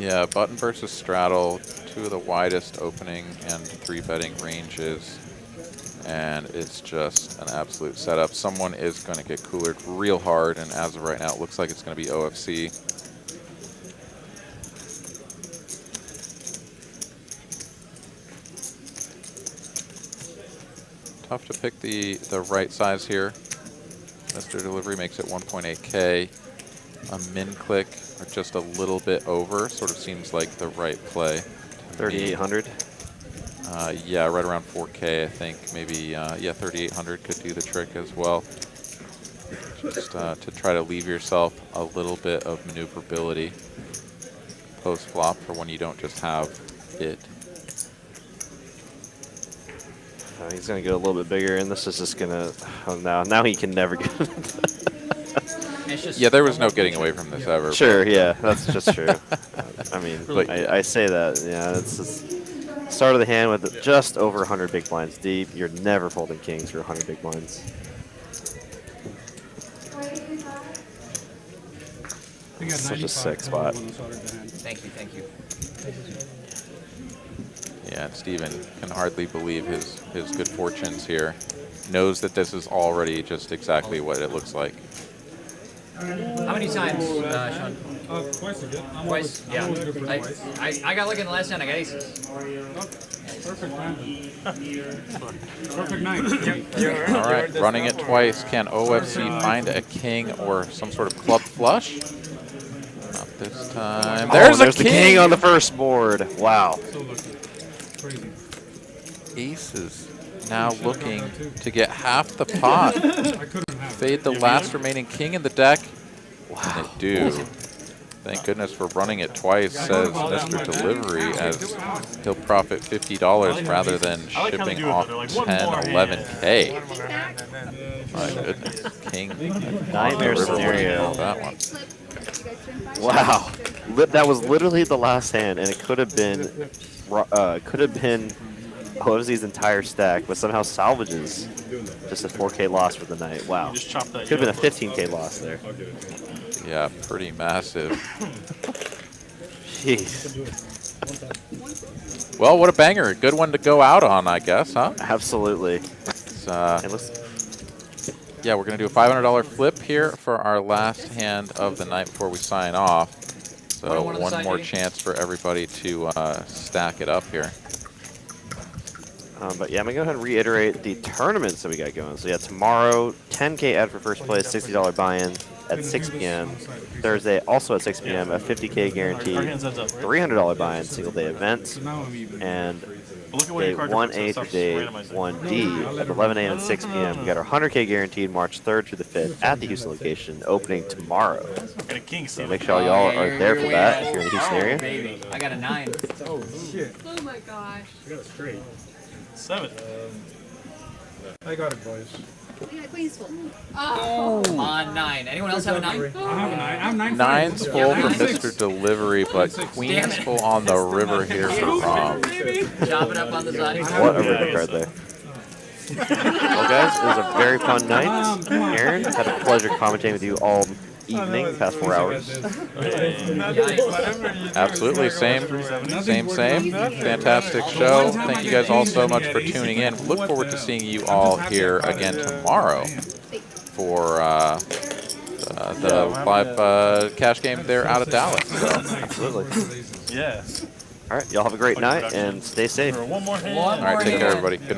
Yeah, button versus straddle, 2 of the widest opening and 3 betting ranges. And it's just an absolute setup. Someone is going to get coolered real hard, and as of right now, it looks like it's going to be OFC. Tough to pick the right size here. Mr. Delivery makes it 1.8K. A min click or just a little bit over sort of seems like the right play. 3,800. Yeah, right around 4K, I think. Maybe, yeah, 3,800 could do the trick as well. Just to try to leave yourself a little bit of maneuverability post-flop for when you don't just have it. He's going to get a little bit bigger, and this is just going to... Oh, now he can never get It's just Yeah, there was no getting away from this ever. Sure, yeah, that's just true. I mean, But- I say that, yeah, it's just start of the hand with just over 100 big blinds deep. You're never folding kings for 100 big blinds. Such a sick spot. Thank you, thank you. Yeah, and Steven can hardly believe his good fortunes here. Knows that this is already just exactly what it looks like. How many times, Sean? Twice again. Twice? Yeah. Twice. I got lucky in the last hand. I got aces. Perfect hand. Perfect night. All right, running it twice. Can OFC find a king or some sort of club flush? Not this time. There's the king. king on the first board. Wow. So lucky. Crazy. Aces now looking to get half the pot. I couldn't have. Fade the last remaining king in the deck. Wow. They do. Thank goodness for running it twice, says Mr. Delivery, as he'll profit $50 rather than shipping off 10, 11K. My goodness. King. Nightmare scenario. That one. Wow. That was literally the last hand, and it could have been OFZ's entire stack, but somehow salvages just a 4K loss for the night. Wow. Just chop that. Could have been a 15K loss there. Yeah, pretty massive. Jeez. Well, what a banger. Good one to go out on, I guess, huh? Absolutely. It looks, yeah, we're going to do a $500 flip here for our last hand of the night before we sign off. So one more chance for everybody to stack it up here. But yeah, I'm going to go ahead and reiterate the tournaments that we got going. So yeah, tomorrow, 10K ad for first place, $60 buy-in at 6 p.m. Thursday, also at 6 p.m., a 50K guaranteed, $300 buy-in single day event. And day 1A through day 1D at 11 a.m. and 6 p.m. We got our 100K guaranteed March 3rd through the 5th at the Houston location, opening tomorrow. So make sure y'all are there for that if you're in the Houston area. Baby. I got a 9. Oh, shit. Oh my gosh. I got it straight. 7. I got it, boys. We got Queen's full. Come on, 9. Anyone else have a 9? I have a 9. I have 9. Nine's full for Nine. Mr. Delivery, but Queen's full on the river here for Rob. Chop it up on the side. What a river card there. Well, guys, it was a very fun night. Aaron, had a pleasure commentating with you all evening, past 4 hours. Absolutely, same. Fantastic show. Thank you guys all so much for tuning in. Look forward to seeing you all here again tomorrow for the live cash game there out of Dallas. So. Absolutely. Yeah. All right, y'all have a great night and stay safe. One more hand. All right, take care, everybody. Good night.